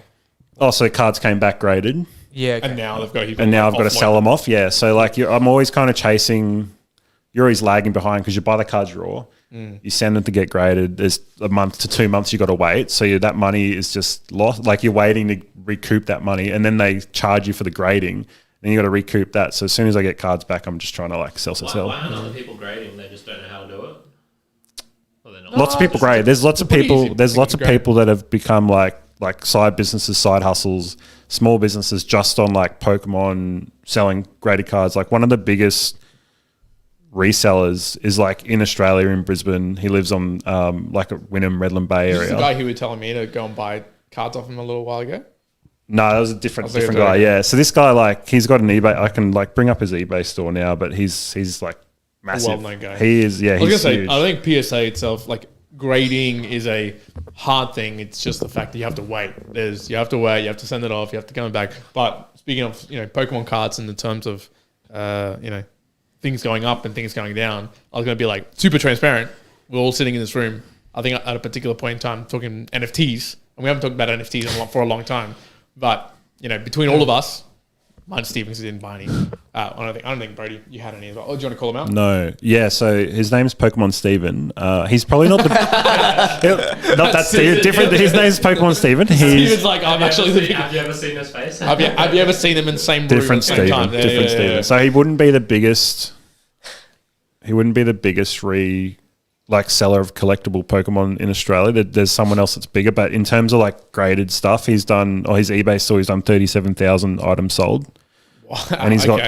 Speaker 3: Oh, so cards came back graded.
Speaker 4: Yeah. Okay.
Speaker 1: And now they've got
Speaker 3: I've got to sell them off. Yeah. So I'm always kind of chasing. You're always lagging behind because you buy the cards raw. You send them to get graded. There's a month to 2 months you got to wait. So that money is just lost. You're waiting to recoup that money, and then they charge you for the grading. Then you got to recoup that. So as soon as I get cards back, I'm just trying to sell.
Speaker 2: Why aren't other people grading? They just don't know how to do it.
Speaker 3: Lots of people grade. There's lots of people. There's lots of people that have become like side businesses, side hustles, small businesses just on Pokemon selling graded cards. One of the biggest resellers is in Australia in Brisbane. He lives on a Wynnum Redland Bay area.
Speaker 1: Is this the guy who was telling me to go and buy cards off him a little while ago?
Speaker 3: No, that was a different guy. Yeah, so this guy he's got an eBay. I can bring up his eBay store now, but he's massive.
Speaker 1: Well-known guy.
Speaker 3: He is. Yeah, he's huge.
Speaker 1: I think PSA itself, grading is a hard thing. It's just the fact that you have to wait. You have to wait. You have to send it off. You have to come back. But speaking of Pokemon cards in the terms of things going up and things going down, I was going to be super transparent. We're all sitting in this room, I think at a particular point in time, talking NFTs, and we haven't talked about NFTs for a long time. But between all of us, mine Stevens didn't buy any. I don't think Brodie, you had any as well. Oh, do you want to call him out?
Speaker 3: No. Yeah. So his name's Pokemon Steven. He's probably not the not that Steven. Different. His name's Pokemon Steven.
Speaker 1: Steven's I'm actually.
Speaker 2: Have you ever seen his face?
Speaker 1: Have you ever seen him in the same room
Speaker 3: different
Speaker 1: at the same time?
Speaker 3: Different Steven. Yeah. So he wouldn't be the biggest. He wouldn't be the biggest seller of collectible Pokemon in Australia. There's someone else that's bigger, but in terms of graded stuff, his eBay store, he's done 37,000 items sold. Wow. And he's got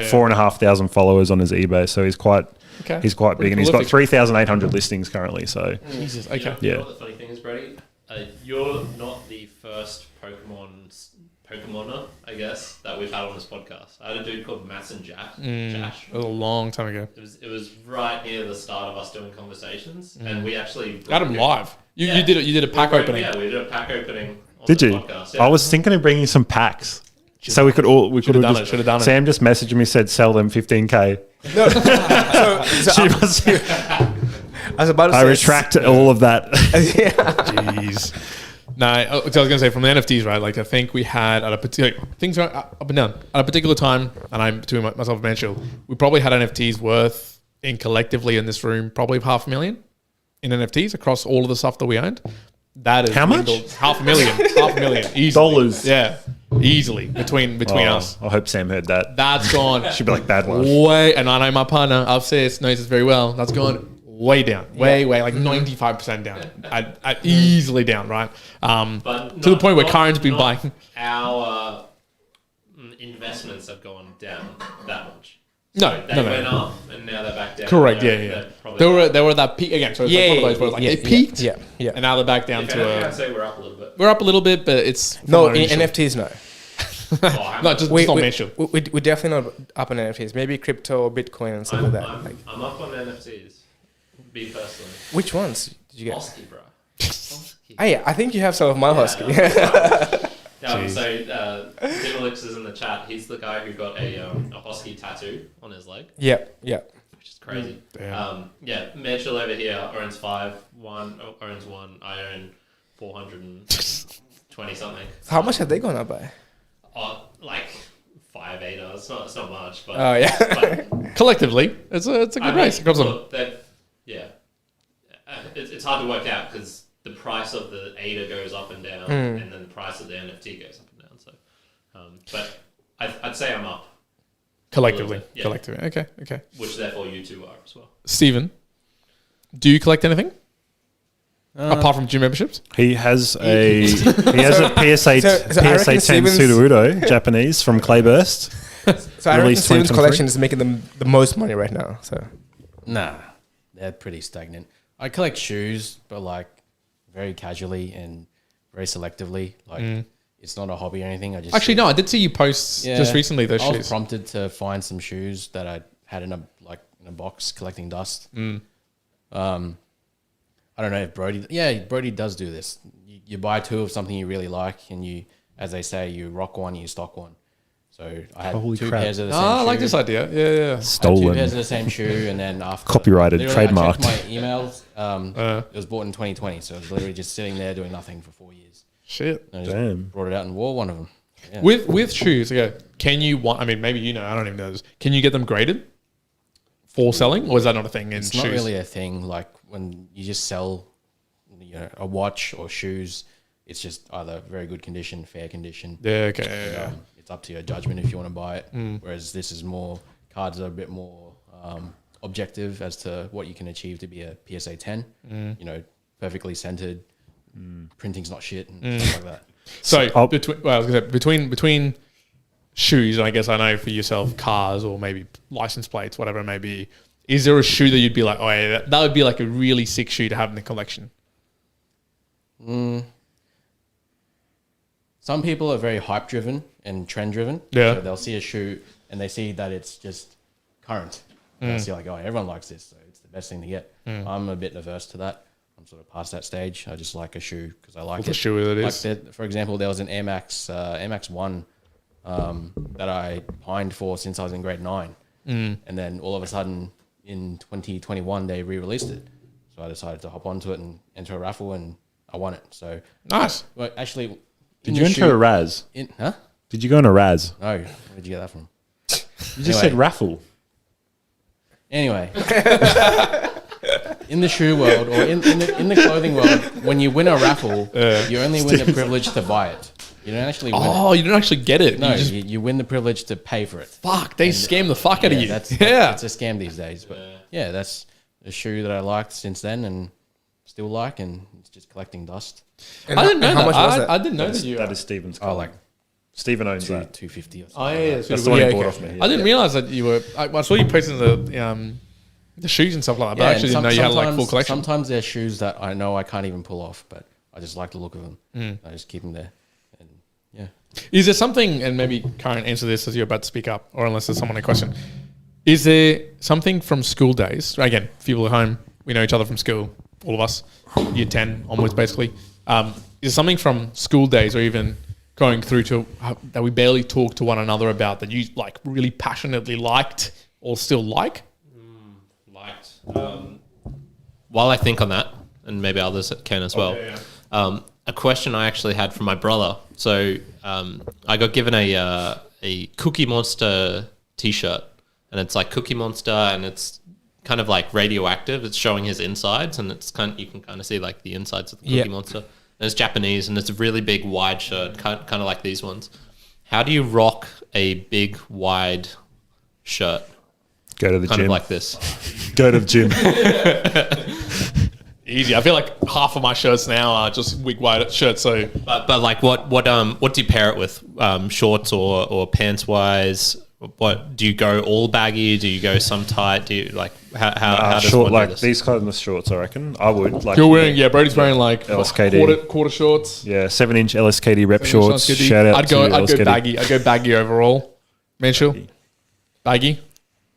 Speaker 3: 4,500 followers on his eBay, so he's quite big, and he's got 3,800 listings currently. So
Speaker 1: Jesus, okay.
Speaker 2: You know what the funny thing is, Brodie? You're not the first Pokemoner, I guess, that we've had on this podcast. I had a dude called Mass and Jash. Jash.
Speaker 1: It was a long time ago.
Speaker 2: It was right near the start of us doing conversations, and we actually
Speaker 1: Got him live. You did a pack opening.
Speaker 2: Yeah, we did a pack opening. On
Speaker 3: Did
Speaker 2: the
Speaker 3: you?
Speaker 2: Podcast. Yeah.
Speaker 3: I was thinking of bringing some packs. So we could have
Speaker 1: done it. Should have done it.
Speaker 3: Sam just messaged me, said sell them 15K.
Speaker 4: No, I was about to say.
Speaker 3: I retract all of that.
Speaker 1: Jeez. No, I was going to say from the NFTs, right? Like I think we had at a particular things are up and down at a particular time, and I'm between myself and Mansheel, we probably had NFTs worth in collectively in this room probably $500,000 in NFTs across all of the stuff that we owned. That is
Speaker 3: how much?
Speaker 1: $500,000 easily.
Speaker 3: Dollars.
Speaker 1: Yeah, easily between us.
Speaker 3: I hope Sam heard that.
Speaker 1: That's gone.
Speaker 3: Should be like bad one.
Speaker 1: Way, and I know my partner upstairs knows this very well. That's gone way down, way like 95% down, easily down, right? To the point where Kyrin's been buying.
Speaker 2: Our investments have gone down that much.
Speaker 1: No,
Speaker 2: They went up and now they're back down.
Speaker 1: Correct. Yeah. They were at that peak again. So it's like one of those where like they peaked.
Speaker 4: Yeah.
Speaker 1: And now they're back down to
Speaker 2: I'd say we're up a little bit.
Speaker 1: We're up a little bit, but it's
Speaker 4: no in NFTs. No,
Speaker 1: no, just not mentioned.
Speaker 4: We're definitely not up on NFTs. Maybe crypto or Bitcoin and stuff like that.
Speaker 2: I'm up on NFTs. Me personally.
Speaker 4: Which ones did you get?
Speaker 2: Husky, bro.
Speaker 4: Oh yeah, I think you have some of my Husky.
Speaker 2: So Dimelix is in the chat. He's the guy who got a Husky tattoo on his leg.
Speaker 4: Yeah.
Speaker 2: Which is crazy. Mansheel over here owns 5. Juan owns 1. I own 420 something.
Speaker 4: How much have they gone up by?
Speaker 2: Like 5 ADA. It's not much, but
Speaker 1: but collectively, it's a good race.
Speaker 2: It's hard to work out because the price of the ADA goes up and down, and then the price of the NFT goes up and down. So, but I'd say I'm up
Speaker 1: collectively.
Speaker 2: Yeah.
Speaker 1: Collectively, okay.
Speaker 2: Which therefore you two are as well.
Speaker 1: Steven, do you collect anything apart from gym memberships?
Speaker 3: He has a PSA 10 Sudorudo Japanese from Clayburst.
Speaker 4: So I reckon Steven's collection is making them the most money right now. So
Speaker 5: nah, they're pretty stagnant. I collect shoes, but like very casually and very selectively. Like it's not a hobby or anything. I
Speaker 1: did see you post just recently those shoes.
Speaker 5: I was prompted to find some shoes that I had in a box collecting dust. I don't know if Brodie does do this. You buy 2 of something you really like, and you, as they say, you rock one, you stock one. So I had
Speaker 3: Holy
Speaker 5: 2
Speaker 3: crap.
Speaker 5: pairs of the same shoe.
Speaker 1: I like this idea. Yeah.
Speaker 3: Stolen.
Speaker 5: 2 pairs of the same shoe, and then after
Speaker 3: Copyrighted,
Speaker 5: literally,
Speaker 3: trademarked.
Speaker 5: I checked my emails. It was bought in 2020, so it was literally just sitting there doing nothing for 4 years.
Speaker 1: Shit.
Speaker 5: And I just
Speaker 3: Damn.
Speaker 5: brought it out and wore one of them. Yeah.
Speaker 1: With shoes, can you maybe you know, I don't even know this. Can you get them graded for selling, or is that not a thing in
Speaker 5: It's
Speaker 1: shoes?
Speaker 5: not really a thing. Like when you just sell, a watch or shoes, it's just either very good condition, fair condition.
Speaker 1: Yeah, okay. Yeah.
Speaker 5: It's up to your judgment if you want to buy it. Whereas this is more, cards are a bit more objective as to what you can achieve to be a PSA 10. Perfectly centered, printing's not shit and stuff like that.
Speaker 1: So between shoes, and I guess I know for yourself, cars or maybe license plates, whatever it may be, is there a shoe that you'd be like, oh yeah, that would be like a really sick shoe to have in the collection?
Speaker 5: Some people are very hype driven and trend driven.
Speaker 1: Yeah.
Speaker 5: So they'll see a shoe and they see that it's just current. They'll see like, oh, everyone likes this, so it's the best thing to get. I'm a bit averse to that. I'm sort of past that stage. I just like a shoe because I like it.
Speaker 1: What shoe it is?
Speaker 5: For example, there was an Air Max 1 that I pined for since I was in grade 9. And then all of a sudden in 2021, they re-released it. So I decided to hop onto it and enter a raffle, and I won it. So
Speaker 1: nice.
Speaker 5: Well, actually,
Speaker 3: did you enter a Raz? Did you go on a Raz?
Speaker 5: No. Where did you get that from?
Speaker 3: You just said raffle.
Speaker 5: Anyway, in the shoe world or in the clothing world, when you win a raffle, you only win the privilege to buy it. You don't actually win it.
Speaker 1: Oh, you don't actually get it.
Speaker 5: No, you win the privilege to pay for it.
Speaker 1: Fuck, they scam the fuck out of you.
Speaker 5: It's a scam these days. But yeah, that's a shoe that I liked since then and still like, and it's just collecting dust.
Speaker 4: And
Speaker 1: I didn't know
Speaker 4: how
Speaker 1: that.
Speaker 4: much was that?
Speaker 1: I didn't know that you.
Speaker 3: That is Steven's.
Speaker 5: Oh, like
Speaker 3: Steven owns that.
Speaker 5: 250 or something.
Speaker 1: Oh yeah,
Speaker 3: That's the one he bought off me.
Speaker 1: I didn't realize that you were. I saw you posting the shoes and stuff like that, but I actually didn't know you had like full collection.
Speaker 5: Sometimes there's shoes that I know I can't even pull off, but I just like the look of them. I just keep them there. And Yeah.
Speaker 1: Is there something, and maybe Kyrin answer this as you're about to speak up, or unless there's someone a question. Is there something from school days? Again, people at home, we know each other from school, all of us, year 10 onwards, basically. Is there something from school days, or even going through to that we barely talk to one another about that you like really passionately liked or still like?
Speaker 2: While I think on that, and maybe others can as well, a question I actually had from my brother. So I got given a Cookie Monster T-shirt, and it's like Cookie Monster, and it's kind of like radioactive. It's showing his insides, and it's you can kind of see like the insides of the Cookie Monster. And it's Japanese, and it's a really big, wide shirt, kind of like these ones. How do you rock a big, wide shirt?
Speaker 3: Go to the
Speaker 2: kind
Speaker 3: gym.
Speaker 2: Of like this.
Speaker 3: Go to the gym.
Speaker 1: Easy. I feel like half of my shirts now are just wig wide shirts. So,
Speaker 2: but like what do you pair it with? Shorts or pants wise? What do you go all baggy? Do you go some tight? Do you like how does
Speaker 3: short,
Speaker 2: one
Speaker 3: like
Speaker 2: do this?
Speaker 3: these kind of shorts? I reckon I would like.
Speaker 1: You're wearing Brodie's wearing like
Speaker 3: LSKD
Speaker 1: quarter shorts.
Speaker 3: Yeah, 7-inch LSKD rep shorts. Shout out
Speaker 1: I'd go
Speaker 3: LSKD.
Speaker 1: baggy. I'd go baggy overall. Mansheel, baggy.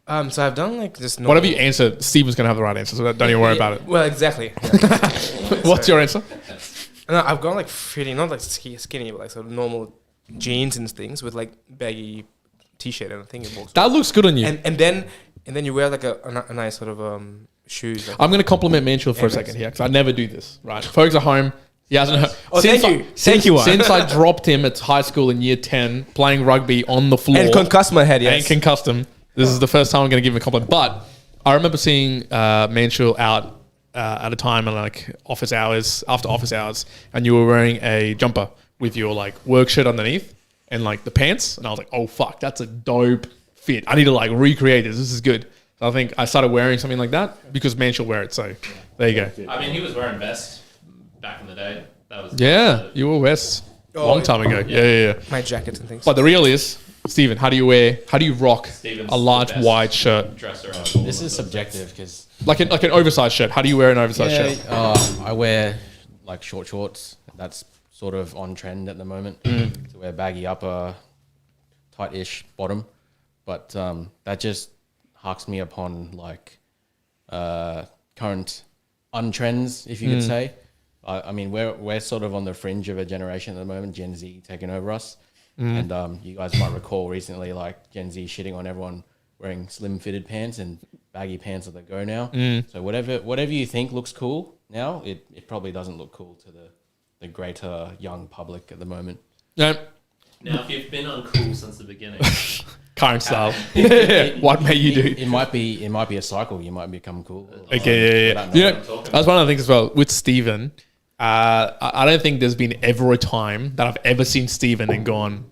Speaker 4: So I've done like this.
Speaker 1: Whatever you answer, Steven's gonna have the right answer, so don't even worry about it.
Speaker 4: Well, exactly.
Speaker 1: What's your answer?
Speaker 4: No, I've gone like pretty, not like skinny, but like sort of normal jeans and things with like baggy T-shirt, and I think it works.
Speaker 1: That looks good on you.
Speaker 4: And then you wear like a nice sort of shoes. Like
Speaker 1: I'm going to compliment Mansheel for a second here because I never do this. Right, folks at home, he hasn't heard.
Speaker 4: Oh, thank you, Juan.
Speaker 1: Since I dropped him at high school in year 10, playing rugby on the floor
Speaker 4: and concussed my head, yes.
Speaker 1: and concussed him. This is the first time I'm going to give him a compliment. But I remember seeing Mansheel out at a time and like after office hours, and you were wearing a jumper with your like work shirt underneath and like the pants, and I was like, oh fuck, that's a dope fit. I need to like recreate this. This is good. So I think I started wearing something like that because Mansheel wear it. So there you go.
Speaker 2: I mean, he was wearing vests back in the day. That was
Speaker 1: You were West long time ago. Yeah.
Speaker 4: My jackets and things.
Speaker 1: But the real is, Steven, how do you rock a large white shirt?
Speaker 5: This is subjective because
Speaker 1: Like an oversized shirt. How do you wear an oversized shirt?
Speaker 5: I wear like short shorts. That's sort of on trend at the moment. To wear baggy upper, tight-ish bottom, but that just harks me upon like current untrends, if you could say. I mean, we're sort of on the fringe of a generation at the moment, Gen Z taking over us, and you guys might recall recently like Gen Z shitting on everyone wearing slim-fitted pants and baggy pants are the go now. So whatever you think looks cool now, it probably doesn't look cool to the greater young public at the moment.
Speaker 1: Yeah.
Speaker 2: Now, if you've been uncool since the beginning,
Speaker 1: Current style. What may you do?
Speaker 5: It might be a cycle. You might become cool.
Speaker 1: Okay, yeah. You know, that's one of the things as well with Steven. I don't think there's been ever a time that I've ever seen Steven and gone,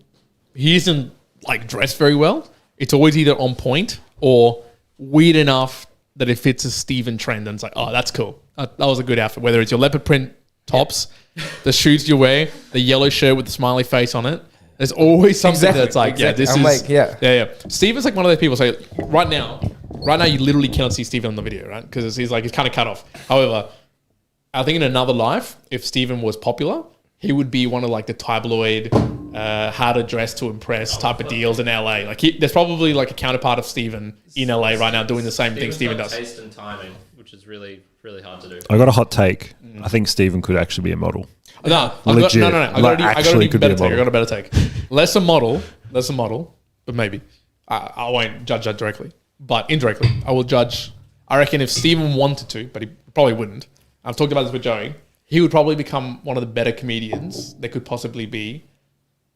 Speaker 1: he isn't like dressed very well. It's always either on point or weird enough that it fits a Steven trend, and it's like, oh, that's cool. That was a good outfit. Whether it's your leopard print tops, the shoes you wear, the yellow shirt with the smiley face on it. There's always something that's like, yeah. Steven's like one of those people. So right now you literally cannot see Steven on the video, right? Because he's kind of cut off. However, I think in another life, if Steven was popular, he would be one of like the tabloid, how to dress to impress type of deals in LA. Like there's probably like a counterpart of Steven in LA right now doing the same thing Steven does.
Speaker 2: Taste and timing, which is really, really hard to do.
Speaker 3: I got a hot take. I think Steven could actually be a model.
Speaker 1: No.
Speaker 3: Legit.
Speaker 1: I got a better take. Less a model, but maybe. I won't judge that directly, but indirectly, I will judge. I reckon if Steven wanted to, but he probably wouldn't. I've talked about this with Joey. He would probably become one of the better comedians there could possibly be,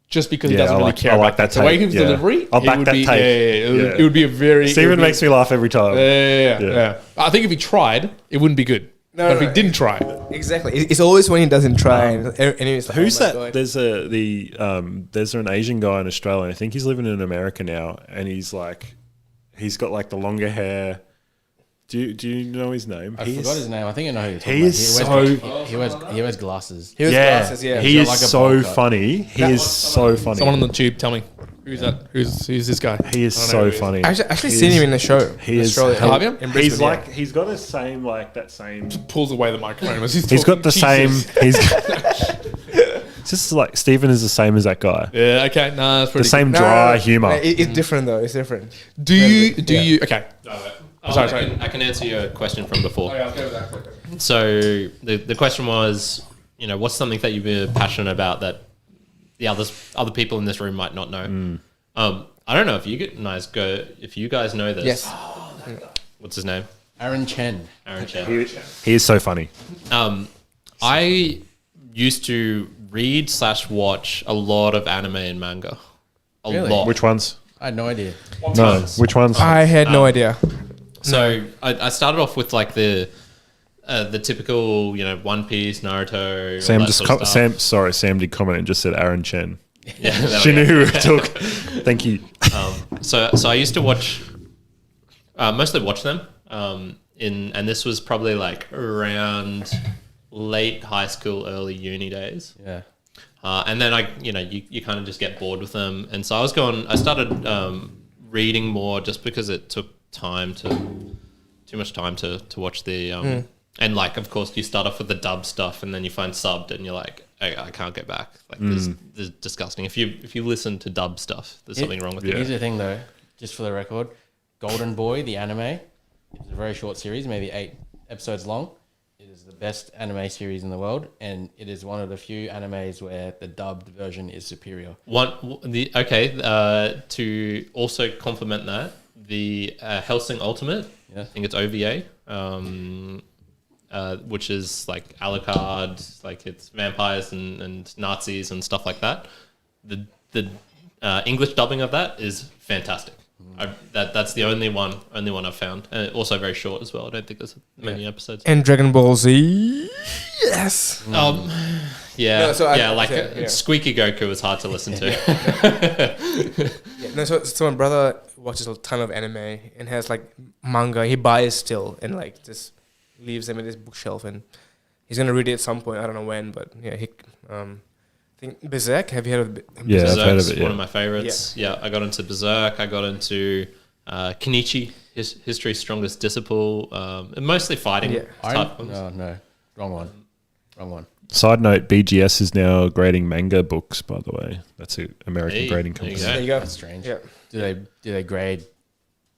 Speaker 1: just because he doesn't really care about that. The way his delivery,
Speaker 3: I'll back that take.
Speaker 1: It would be a very.
Speaker 3: Steven makes me laugh every time.
Speaker 1: Yeah. I think if he tried, it wouldn't be good. But if he didn't try,
Speaker 4: exactly. It's always when he doesn't try. And it's like,
Speaker 3: who's that? God. There's an Asian guy in Australia. I think he's living in America now, and he's got like the longer hair. Do you know his name?
Speaker 5: I forgot his name. I think I know who you're
Speaker 3: talking
Speaker 5: about. He wears glasses.
Speaker 4: He wears glasses. Yeah.
Speaker 3: He is so funny. He is so funny.
Speaker 1: Someone on the tube, tell me. Who's that? Who's this guy?
Speaker 3: He is so funny.
Speaker 4: I've actually seen him in the show.
Speaker 3: He is.
Speaker 1: Have you?
Speaker 3: He's like he's got the same like that same.
Speaker 1: Just pulls away the microphone.
Speaker 3: He's got the same. It's just like Steven is the same as that guy.
Speaker 1: Yeah, okay. No, that's pretty
Speaker 3: The same dry humour.
Speaker 4: It's different though. It's different.
Speaker 1: Do you? Okay.
Speaker 2: Sorry. I can answer your question from before.
Speaker 1: I'll go with that.
Speaker 2: So the question was, what's something that you're passionate about that the other people in this room might not know? I don't know if you guys know this.
Speaker 4: Yes.
Speaker 2: What's his name?
Speaker 5: Aaron Chen.
Speaker 3: He is so funny.
Speaker 2: I used to read/watch a lot of anime and manga. A lot.
Speaker 3: Which ones?
Speaker 5: I had no idea.
Speaker 3: Which ones?
Speaker 4: I had no idea.
Speaker 2: So I started off with like the typical, One Piece, Naruto.
Speaker 3: Sam did comment and just said Aaron Chen.
Speaker 2: Yeah,
Speaker 3: she knew who we were talking. Thank you.
Speaker 2: So I used to mostly watch them. And this was probably like around late high school, early uni days.
Speaker 5: Yeah.
Speaker 2: And then you kind of just get bored with them. And so I started reading more just because it took too much time to watch the, and like, of course you start off with the dub stuff and then you find subbed and you're like, I can't get back. Like this is disgusting. If you listen to dub stuff, there's something wrong with it.
Speaker 5: Here's the thing though, just for the record, Golden Boy, the anime, it's a very short series, maybe 8 episodes long. It is the best anime series in the world, and it is one of the few animes where the dubbed version is superior.
Speaker 2: To also complement that, the Hellsing Ultimate, I think it's OVA, which is like Alucard, like it's vampires and Nazis and stuff like that. The English dubbing of that is fantastic. That's the only one I've found, and also very short as well. I don't think there's many episodes.
Speaker 4: And Dragon Ball Z, yes.
Speaker 2: Squeaky Goku was hard to listen to.
Speaker 4: So my brother watches a ton of anime and has like manga. He buys still and like just leaves them in his bookshelf, and he's gonna read it at some point. I don't know when, but I think Berserk. Have you heard of it?
Speaker 3: Yeah, I've heard of it.
Speaker 2: One of my favorites. Yeah, I got into Berserk. I got into Kenichi, History's Strongest Disciple. Mostly fighting type ones.
Speaker 5: No, wrong one.
Speaker 3: Side note: BGS is now grading manga books. By the way, that's an American grading company.
Speaker 4: There you go.
Speaker 5: That's strange.
Speaker 4: Yeah.
Speaker 5: Do they grade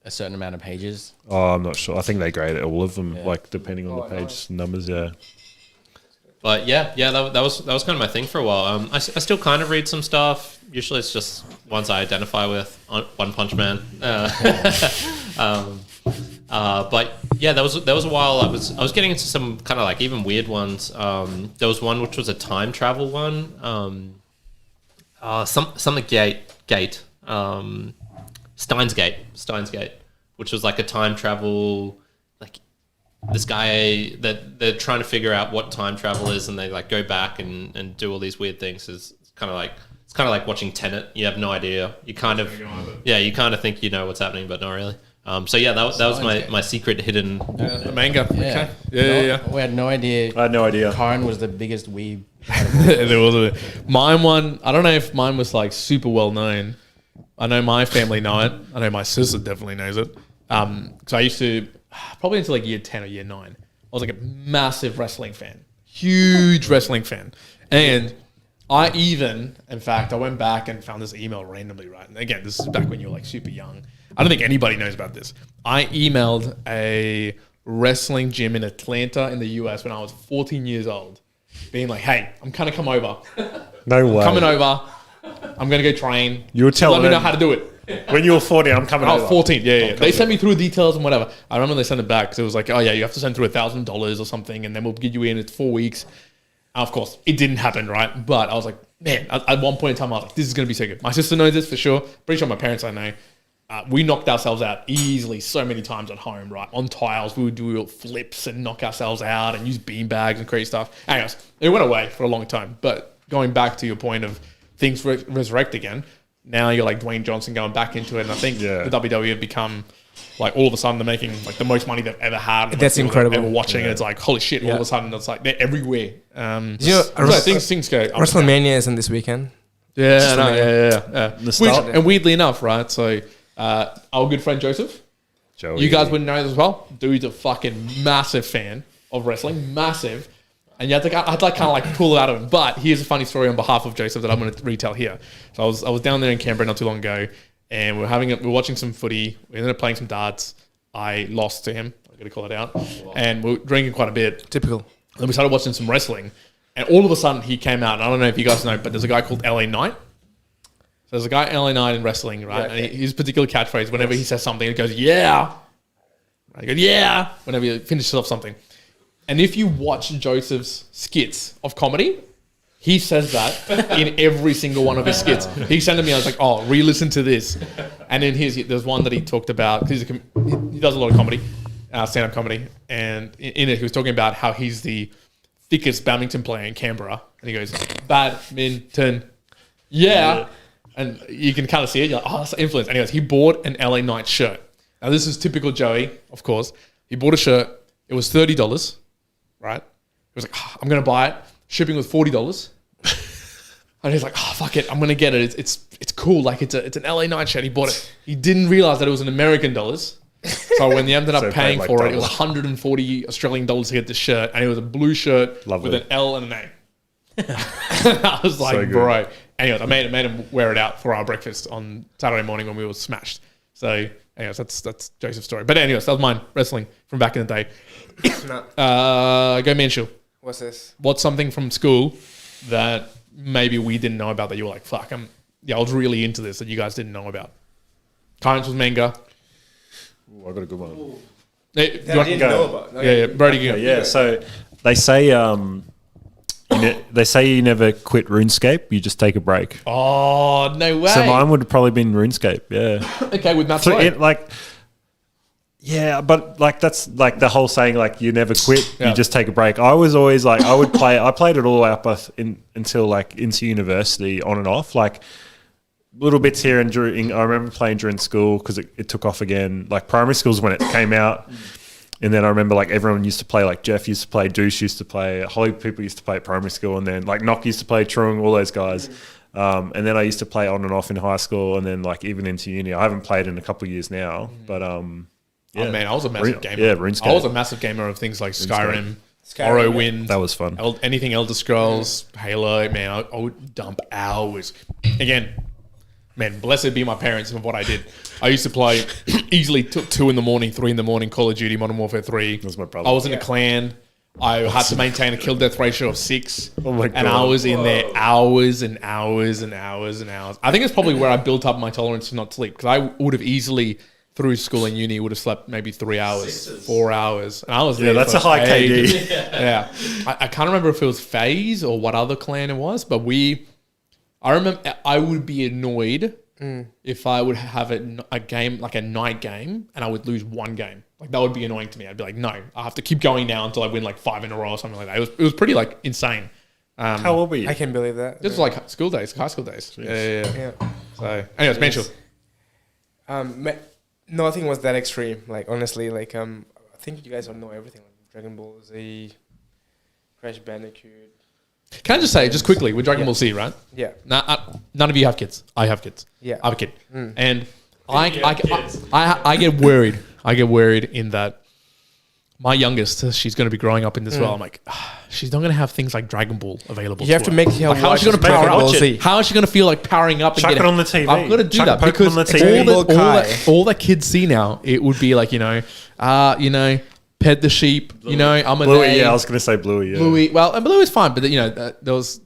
Speaker 5: a certain amount of pages?
Speaker 3: Oh, I'm not sure. I think they grade all of them, like depending on the page numbers. Yeah.
Speaker 2: But that was kind of my thing for a while. I still kind of read some stuff. Usually it's just ones I identify with. One Punch Man. But yeah, there was a while I was getting into some kind of like even weird ones. There was one which was a time travel one. Something Gate. Steins Gate, which was like a time travel. This guy that they're trying to figure out what time travel is, and they like go back and do all these weird things. It's kind of like watching Tenet. You have no idea. You kind of think you know what's happening, but not really. So yeah, that was my secret hidden
Speaker 1: the manga.
Speaker 5: Yeah.
Speaker 1: Okay. Yeah.
Speaker 5: We had no idea.
Speaker 3: I had no idea.
Speaker 5: Kyrin was the biggest weeb.
Speaker 1: There was mine one. I don't know if mine was like super well known. I know my family know it. I know my sister definitely knows it. Because I used to. Probably until like year 10 or year 9. I was like a massive wrestling fan. Huge wrestling fan. And in fact, I went back and found this email randomly, right? And again, this is back when you were like super young. I don't think anybody knows about this. I emailed a wrestling gym in Atlanta in the US when I was 14 years old, being like, hey, I'm kind of come over.
Speaker 3: No way.
Speaker 1: Coming over. I'm going to go train.
Speaker 3: You were telling
Speaker 1: let me know how to do it.
Speaker 3: When you were 14, I'm coming over.
Speaker 1: I was 14, yeah. They sent me through details and whatever. I remember they sent it back because it was like, oh yeah, you have to send through $1,000 or something, and then we'll get you in. It's 4 weeks. And of course, it didn't happen, right? But I was like, man, at one point in time, I was like, this is going to be so good. My sister knows this for sure. Pretty sure my parents I know. We knocked ourselves out easily so many times at home, right? On tiles, we would do flips and knock ourselves out and use bean bags and crazy stuff. Anyways, it went away for a long time. But going back to your point of things resurrect again, now you're like Dwayne Johnson going back into it, and I think the WWE have become like all of a sudden they're making like the most money they've ever had.
Speaker 4: That's incredible.
Speaker 1: Ever watching, and it's like holy shit! All of a sudden, it's like they're everywhere. Things go.
Speaker 4: WrestleMania isn't this weekend.
Speaker 1: Yeah. And weirdly enough, right? So our good friend Joseph,
Speaker 3: Joey.
Speaker 1: You guys wouldn't know this as well. Dude's a fucking massive fan of wrestling, massive. And you had to, I had to like, kind of like pull it out of him. But here's a funny story on behalf of Joseph that I'm going to retell here. So I was down there in Canberra not too long ago, and we're watching some footy. We ended up playing some darts. I lost to him. I'm going to call it out. And we were drinking quite a bit.
Speaker 4: Typical.
Speaker 1: Then we started watching some wrestling, and all of a sudden he came out. And I don't know if you guys know, but there's a guy called LA Knight. So there's a guy LA Knight in wrestling, right? Yeah, okay. And his particular catchphrase, whenever he says something, it goes, yeah. I go, yeah, whenever he finishes off something. And if you watch Joseph's skits of comedy, he says that in every single one of his skits. He sent to me, I was like, oh, re-listen to this. And then there's one that he talked about, because he does a lot of comedy, stand-up comedy. And in it, he was talking about how he's the thickest badminton player in Canberra. And he goes, badminton, yeah. And you can kind of see it. You're like, oh, that's influence. Anyways, he bought an LA Knight shirt. Now, this is typical Joey, of course. He bought a shirt. It was $30, right? He was like, oh, I'm going to buy it. Shipping was $40. And he's like, oh, fuck it. I'm going to get it. It's cool. Like, it's an LA Knight shirt. He bought it. He didn't realize that it was in American dollars. So when he ended up paying for it, it was 140 Australian dollars to get the shirt. And it was a blue shirt with an L and an A. I was like, so bro. Anyways, I made him wear it out for our breakfast on Saturday morning when we were smashed. So, anyways, that's Joseph's story. But anyways, that was mine, wrestling from back in the day. Go Mansheel.
Speaker 4: What's this?
Speaker 1: What's something from school that maybe we didn't know about that you were like, fuck, I was really into this that you guys didn't know about? Kyrin was manga.
Speaker 3: Ooh, I got a good one.
Speaker 4: Hey, that I didn't know about. No,
Speaker 1: yeah, Brodie.
Speaker 3: Yeah, so they say you never quit RuneScape, you just take a break.
Speaker 1: Oh, no way.
Speaker 3: So mine would have probably been RuneScape, yeah.
Speaker 1: Okay, with Matt's
Speaker 3: yeah, but like that's like the whole saying, like you never quit, you just take a break. I was always like, I played it all up until like into university on and off, like little bits here and during. I remember playing during school because it took off again. Like primary schools when it came out. And then I remember like everyone used to play, like Jeff used to play, Douche used to play, Hollywood people used to play at primary school, and then like Nock used to play, Trung, all those guys. And then I used to play on and off in high school, and then like even into uni. I haven't played in a couple of years now, but yeah.
Speaker 1: Oh man, I was a massive gamer.
Speaker 3: Yeah, RuneScape.
Speaker 1: I was a massive gamer of things like Skyrim, Morrowind.
Speaker 3: That was fun.
Speaker 1: Anything Elder Scrolls, Halo, man, I would dump hours. Again, man, blessed be my parents and what I did. I used to play easily 2 in the morning, 3 in the morning, Call of Duty, Modern Warfare 3.
Speaker 3: That was my brother.
Speaker 1: I was in a clan. I had to maintain a kill death ratio of 6.
Speaker 3: Oh my God.
Speaker 1: And I was in there hours and hours and hours and hours. I think it's probably where I built up my tolerance to not sleep, because I would have easily, through school and uni, would have slept maybe 3 hours, 4 hours. And I was there.
Speaker 3: Yeah, that's a high KD.
Speaker 1: Yeah. I can't remember if it was FaZe or what other clan it was, but I remember I would be annoyed if I would have a game, like a night game, and I would lose one game. Like, that would be annoying to me. I'd be like, no, I have to keep going now until I win like 5 in a row or something like that. It was pretty like insane.
Speaker 3: How old were you?
Speaker 4: I can't believe that.
Speaker 1: This was like school days, high school days. Yeah. So, anyways, Mansheel.
Speaker 4: Nothing was that extreme. Like, honestly, like I think you guys don't know everything. Like Dragon Ball Z, Crash Bandicoot.
Speaker 1: Can I just say, just quickly, with Dragon Ball Z, right?
Speaker 4: Yeah.
Speaker 1: None of you have kids. I have kids.
Speaker 4: Yeah.
Speaker 1: I have a kid. And I get worried. I get worried in that my youngest, she's going to be growing up in this world. I'm like, she's not going to have things like Dragon Ball available.
Speaker 4: You have to make her
Speaker 1: like, how is she going to power up? How is she going to feel like powering up?
Speaker 3: Chuck it on the TV.
Speaker 1: I've got to do that because all that kids see now, it would be like, pet the sheep,
Speaker 3: Bluey. Bluey, yeah, I was going to say Bluey, yeah.
Speaker 1: Bluey, well, and Bluey is fine, but there was,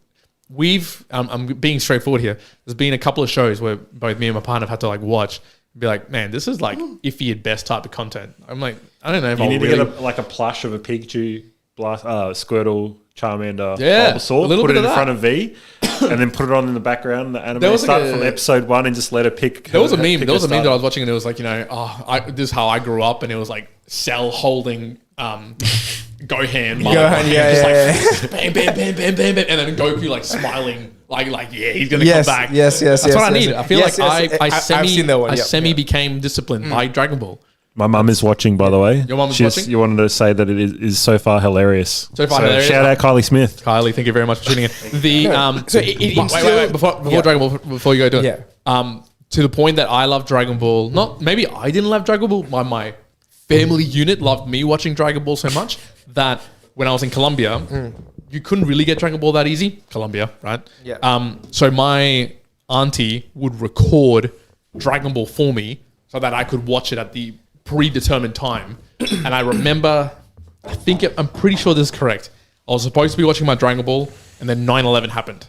Speaker 1: I'm being straightforward here. There's been a couple of shows where both me and my partner have had to like watch and be like, man, this is like iffy at best type of content. I'm like, I don't know if
Speaker 3: you need to get a plush of a Pikachu, Squirtle, Charmander, Bulbasaur, put it in front of V, and then put it on in the background. The anime start from episode 1 and just let her pick.
Speaker 1: There was a meme. There was a meme that I was watching, and it was like, this is how I grew up, and it was like Cell holding Gohan, like bam, bam, bam, bam, bam, bam, and then Goku like smiling, like yeah, he's gonna come back.
Speaker 4: Yes.
Speaker 1: That's what I need. I feel like
Speaker 4: I've seen that one.
Speaker 1: I semi became disciplined by Dragon Ball.
Speaker 3: My mum is watching, by the way.
Speaker 1: Your mum is watching?
Speaker 3: You wanted to say that it is so far hilarious.
Speaker 1: Hilarious.
Speaker 3: Shout out Kylie Smith.
Speaker 1: Kylie, thank you very much for tuning in. Wait, before Dragon Ball, before you go do it. To the point that I love Dragon Ball. Not maybe I didn't love Dragon Ball. My family unit loved me watching Dragon Ball so much that when I was in Colombia, you couldn't really get Dragon Ball that easy. Colombia, right?
Speaker 4: Yeah.
Speaker 1: So my auntie would record Dragon Ball for me so that I could watch it at the predetermined time. And I remember, I'm pretty sure this is correct. I was supposed to be watching my Dragon Ball, and then 9/11 happened.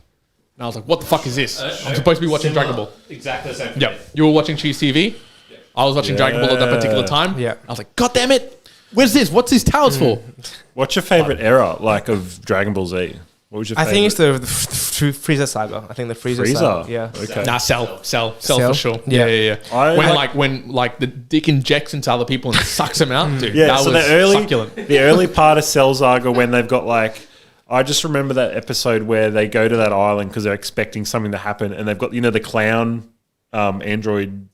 Speaker 1: And I was like, what the fuck is this? I'm supposed to be watching Dragon Ball.
Speaker 2: Exactly the same thing.
Speaker 1: Yeah. You were watching Cheese TV. Yeah. I was watching Dragon Ball at that particular time.
Speaker 4: Yeah.
Speaker 1: I was like, God damn it. Where's this? What's these towers for?
Speaker 3: What's your favorite era, like, of Dragon Ball Z? What was your favorite?
Speaker 4: I think it's the Frieza saga. I think the Frieza saga. Yeah.
Speaker 3: Okay.
Speaker 1: Nah, Cell for sure.
Speaker 4: Yeah.
Speaker 1: When the dick injects into other people and sucks them out, dude.
Speaker 3: Yeah,
Speaker 1: that
Speaker 3: so
Speaker 1: was succulent.
Speaker 3: the early part of Cell Saga when they've got like, I just remember that episode where they go to that island because they're expecting something to happen, and they've got the clown android,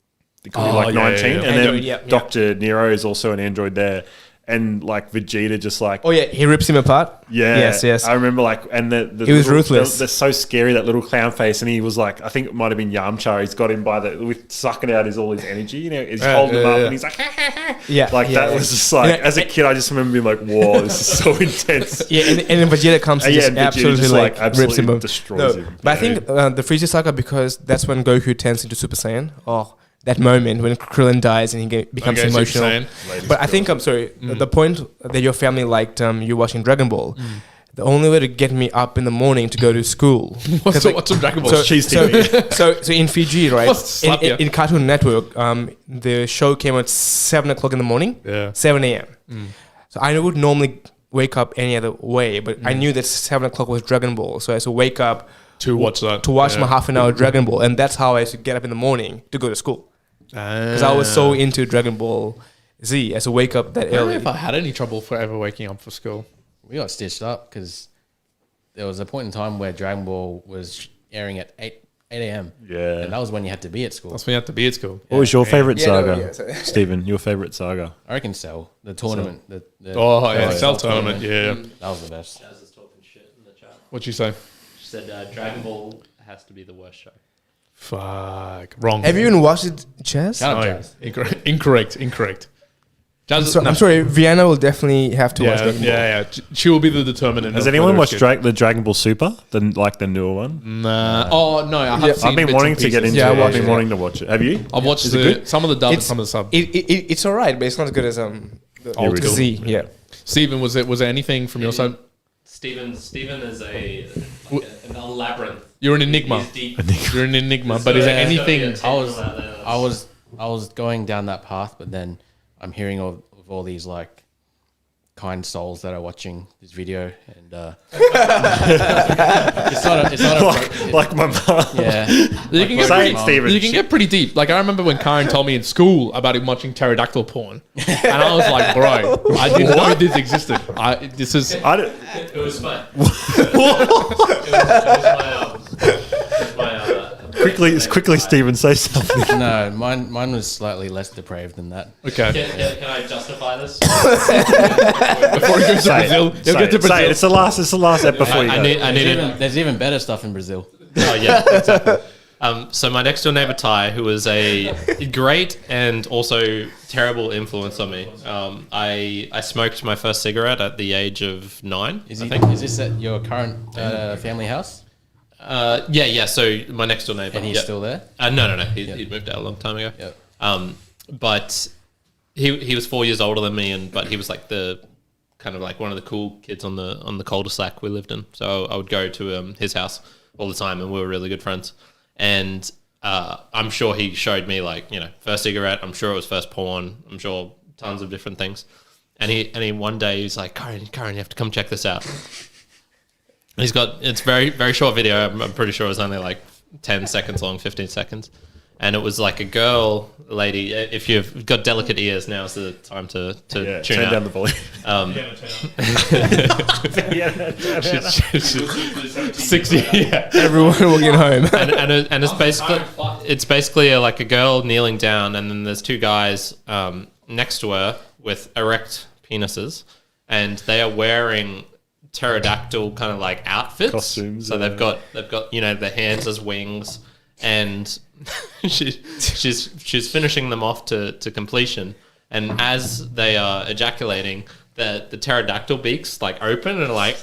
Speaker 3: it could be like 19, and then Dr. Nero is also an android there. And like Vegeta just like...
Speaker 4: Oh yeah, he rips him apart?
Speaker 3: Yeah.
Speaker 4: Yes.
Speaker 3: I remember like... And
Speaker 4: he was ruthless.
Speaker 3: They're so scary, that little clown face. And he was like... I think it might have been Yamcha. He's got him by with sucking out all his energy. He's holding him up and he's like... That was just like... As a kid, I just remember being like, whoa, this is so intense.
Speaker 4: Yeah, and then Vegeta comes and just absolutely rips him up.
Speaker 3: Destroys him.
Speaker 4: But I think the Frieza saga, because that's when Goku turns into Super Saiyan. Oh... That moment when Krillin dies and he becomes emotional. But I think, the point that your family liked you watching Dragon Ball, the only way to get me up in the morning to go to school.
Speaker 1: What's some Dragon Ball?
Speaker 4: So in Fiji, right, in Cartoon Network, the show came at 7 o'clock in the morning, 7 a.m. So I would normally wake up any other way, but I knew that 7 o'clock was Dragon Ball. So I had to wake up
Speaker 1: to watch that.
Speaker 4: To watch my half an hour Dragon Ball. And that's how I used to get up in the morning to go to school. Because I was so into Dragon Ball Z as a wake up that
Speaker 1: early. I don't know
Speaker 4: early.
Speaker 1: if I had any trouble for ever waking up for school.
Speaker 5: We got stitched up because there was a point in time where Dragon Ball was airing at 8 a.m.
Speaker 3: Yeah.
Speaker 5: And that was when you had to be at school.
Speaker 1: That's when you had to be at school.
Speaker 3: What was your favourite saga, Stephen? Your favourite saga?
Speaker 5: I reckon Cell. The tournament.
Speaker 1: Cell tournament, yeah.
Speaker 5: That was the best.
Speaker 2: Jazz is talking shit in the chat.
Speaker 1: What'd you say?
Speaker 2: She said Dragon Ball has to be the worst show.
Speaker 1: Fuck. Wrong.
Speaker 4: Have you even watched it, Chaz?
Speaker 1: Incorrect. Jazz,
Speaker 4: I'm sorry, Vienna will definitely have to watch Dragon Ball.
Speaker 1: Yeah. She will be the determinant.
Speaker 3: Has anyone watched the Dragon Ball Super? The newer one?
Speaker 1: Nah. Oh, no.
Speaker 3: I've been wanting to get into it. I've been wanting to watch it. Have you?
Speaker 1: I've watched some of the dub and some of the sub.
Speaker 4: It's alright, but it's not as good as the old Z. Yeah.
Speaker 1: Stephen, was there anything from your side?
Speaker 2: Stephen is a labyrinth.
Speaker 1: You're an enigma. You're an enigma. But is there anything?
Speaker 5: I was going down that path, but then I'm hearing of all these like kind souls that are watching this video, and it's not
Speaker 3: like my mum.
Speaker 5: Yeah,
Speaker 1: you can get pretty deep. Like I remember when Kyrin told me in school about him watching pterodactyl porn, and I was like, bro, I didn't know this existed.
Speaker 2: It was fun. It was
Speaker 3: Quickly, Stephen, say something.
Speaker 5: No, mine was slightly less depraved than that.
Speaker 1: Okay.
Speaker 2: Can I justify this?
Speaker 1: Before he goes to Brazil, he'll get to Brazil.
Speaker 3: It's the last ep before you go.
Speaker 5: There's even better stuff in Brazil.
Speaker 2: Oh yeah, exactly. So my next door neighbor Ty, who was a great and also terrible influence on me. I smoked my first cigarette at the age of 9.
Speaker 5: Is this at your current family house?
Speaker 2: Yeah. So my next door neighbor,
Speaker 5: and he's still there.
Speaker 2: No. He'd moved out a long time ago.
Speaker 5: Yep.
Speaker 2: But he was 4 years older than me, but he was like the kind of like one of the cool kids on the cul-de-sac we lived in. So I would go to his house all the time, and we were really good friends. And I'm sure he showed me first cigarette. I'm sure it was first porn. I'm sure tons of different things. And he one day he's like, Kyrin, you have to come check this out. It's very, very short video. I'm pretty sure it was only like 10 seconds long, 15 seconds. And it was like a lady. If you've got delicate ears, now's the time to tune
Speaker 3: turn
Speaker 2: out.
Speaker 3: down the volume.
Speaker 1: 60. Yeah.
Speaker 4: Everyone will get home.
Speaker 2: and it's basically a girl kneeling down, and then there's two guys next to her with erect penises, and they are wearing pterodactyl kind of like outfits,
Speaker 3: costumes.
Speaker 2: So they've got their hands as wings, and she's finishing them off to completion. And as they are ejaculating, the pterodactyl beaks open and are like,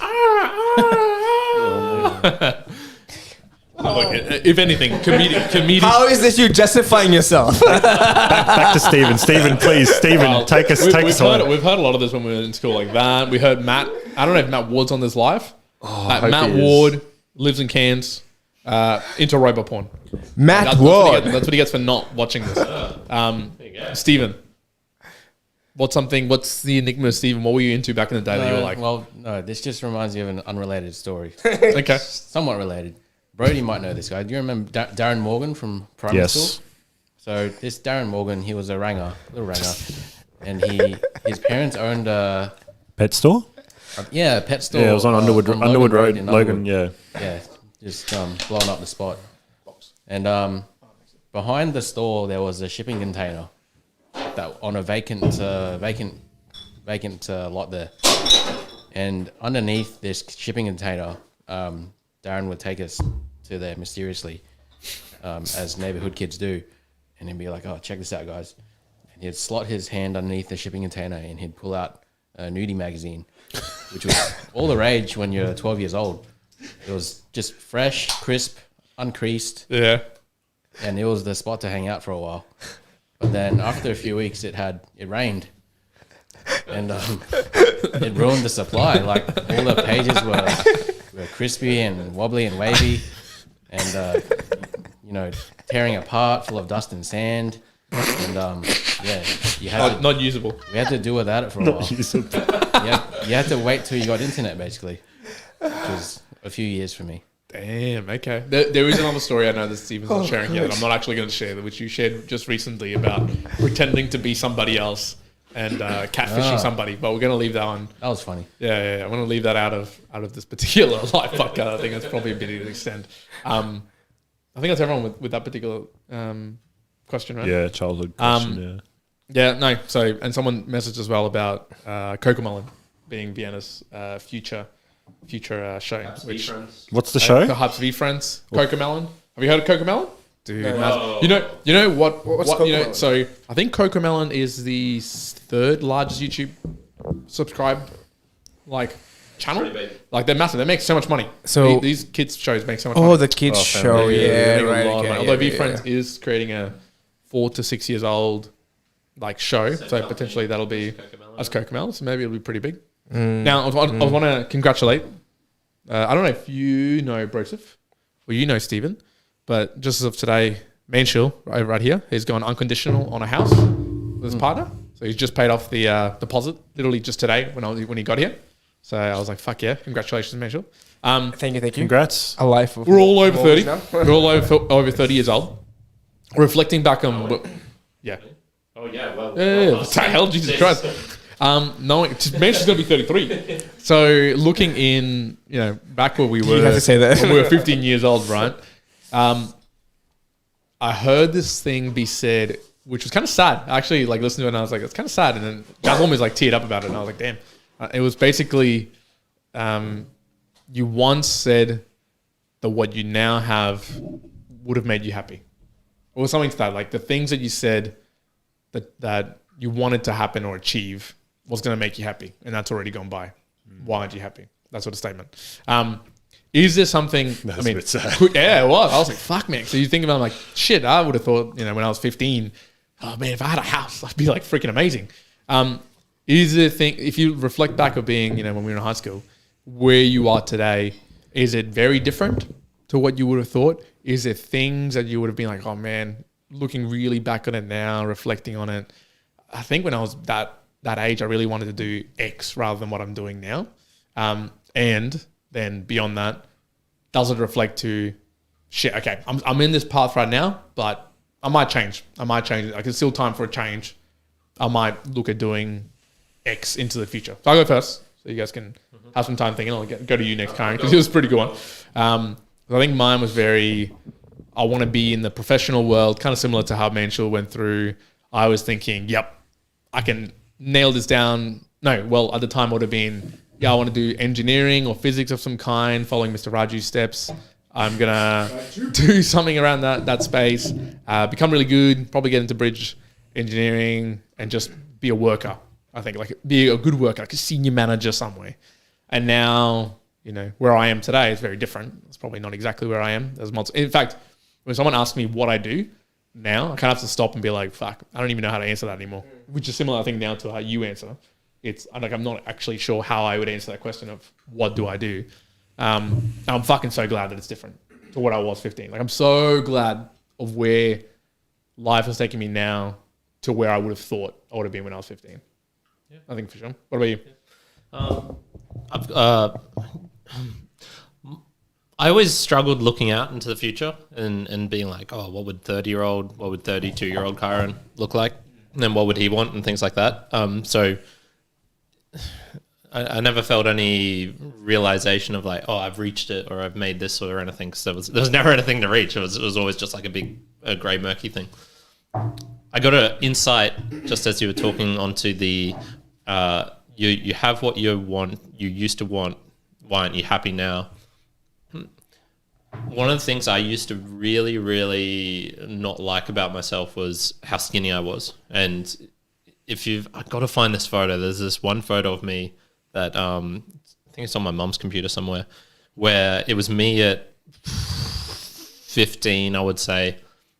Speaker 1: Look, if anything, comedic.
Speaker 4: How is this you justifying yourself?
Speaker 3: Back to Stephen. Stephen, please. Stephen, take us on.
Speaker 1: We've heard a lot of this when we were in school, like that. We heard Matt. I don't know if Matt Ward's on this live. Matt Ward lives in Cairns. Into robot porn.
Speaker 4: Matt Ward.
Speaker 1: That's what he gets for not watching this. Stephen, what's the enigma of Stephen? What were you into back in the day that you were like?
Speaker 5: Well, no, this just reminds me of an unrelated story.
Speaker 1: Okay.
Speaker 5: Somewhat related. Brodie might know this guy. Do you remember Darren Morgan from primary school? So this Darren Morgan, he was a little ranger, and his parents owned a
Speaker 3: pet store.
Speaker 5: A pet store.
Speaker 3: Yeah, it was on Underwood Road,
Speaker 5: in
Speaker 3: Logan.
Speaker 5: Yeah, just blowing up the spot. And behind the store there was a shipping container that on a vacant lot there, and underneath this shipping container, Darren would take us to there mysteriously, as neighborhood kids do, and he'd be like, "Oh, check this out, guys!" And he'd slot his hand underneath the shipping container and he'd pull out a nudie magazine, which was all the rage when you're 12 years old. It was just fresh, crisp, uncreased.
Speaker 1: Yeah.
Speaker 5: And it was the spot to hang out for a while. But then after a few weeks, it rained. And it ruined the supply. Like, all the pages were crispy and wobbly and wavy. And, tearing apart, full of dust and sand. And, you had
Speaker 1: not usable.
Speaker 5: We had to do without it for a while. You had to wait till you got internet, basically. Which was a few years for me.
Speaker 1: Damn, okay. There is another story I know that Stephen's not sharing here that I'm not actually going to share, which you shared just recently about pretending to be somebody else and catfishing somebody, but we're going to leave that one.
Speaker 5: That was funny.
Speaker 1: Yeah. I'm going to leave that out of this particular live podcast. I think that's probably a bit of an extent. I think that's everyone with that particular question, right?
Speaker 3: Yeah, childhood question,
Speaker 1: Yeah, no. So, and someone messaged as well about Cocomelon being Vienna's future show.
Speaker 3: What's the show?
Speaker 1: The Hypes V Friends. Cocomelon. Have you heard of Cocomelon? Dude, you know what's Cocomelon? So I think Cocomelon is the third largest YouTube subscribed channel. Like, they're massive. They make so much money. So these kids shows make so much money.
Speaker 4: The kids show, right.
Speaker 1: Although V Friends is creating a 4 to 6 years old show, so potentially that'll be as Cocomelon. So maybe it'll be pretty big. Now, I want to congratulate. I don't know if you know Brodie or you know Stephen, but just as of today, Mansheel right here, he's gone unconditional on a house with his partner. So he's just paid off the deposit literally just today when he got here. So I was like, fuck yeah, congratulations, Mansheel.
Speaker 4: Thank you.
Speaker 3: Congrats.
Speaker 4: A life of
Speaker 1: we're all over 30. We're all over 30 years old. Reflecting back on... Yeah.
Speaker 2: Oh, yeah. Well,
Speaker 1: what the hell? Jesus Christ. Knowing Mansheel's going to be 33. So looking in, back where we were...
Speaker 4: You have to say that.
Speaker 1: When we were 15 years old, right? I heard this thing be said, which was kind of sad. I actually listened to it and I was like, it's kind of sad. And then Jazz almost teared up about it. And I was like, damn. It was basically, you once said that what you now have would have made you happy. Or something to that. Like, the things that you said that you wanted to happen or achieve was going to make you happy. And that's already gone by. Why aren't you happy? That sort of statement. Is there something...
Speaker 3: That's a bit sad.
Speaker 1: Yeah, it was. I was like, fuck, man. So you think about it, shit, I would have thought, when I was 15, oh, man, if I had a house, I'd be freaking amazing. Is there a thing, if you reflect back of being, when we were in high school, where you are today, is it very different to what you would have thought? Is there things that you would have been like, oh man, looking really back on it now, reflecting on it? I think when I was that age, I really wanted to do X rather than what I'm doing now. And then beyond that, does it reflect to, shit, okay, I'm in this path right now, but I might change. Like, it's still time for a change. I might look at doing X into the future. So I'll go first, so you guys can have some time thinking. I'll go to you next, Kyrin, because it was a pretty good one. I think mine was I want to be in the professional world, kind of similar to how Mansheel went through. I was thinking, yep, I can nail this down. No, well, at the time it would have been, I want to do engineering or physics of some kind, following Mr. Raju's steps. I'm going to do something around that space, become really good, probably get into bridge engineering and just be a worker. I think be a good worker, like a senior manager somewhere. And now you know, where I am today is very different. It's probably not exactly where I am. In fact, when someone asks me what I do now, I kind of have to stop and be like, fuck, I don't even know how to answer that anymore. Which is similar, I think, now to how you answer. I'm not actually sure how I would answer that question of what do I do. I'm fucking so glad that it's different to what I was 15. Like, I'm so glad of where life has taken me now to where I would have thought I would have been when I was 15. Yeah. I think for sure. What about you?
Speaker 2: I always struggled looking out into the future and being like, oh, what would 32-year-old Kyrin look like? And then what would he want and things like that. So I never felt any realization of like, oh, I've reached it or I've made this or anything. Because there was never anything to reach. It was always just like a grey murky thing. I got an insight just as you were talking onto the you have what you want, you used to want. Why aren't you happy now? One of the things I used to really, really not like about myself was how skinny I was. And I've got to find this photo. There's this one photo of me that I think it's on my mum's computer somewhere, where it was me at 15, I would say,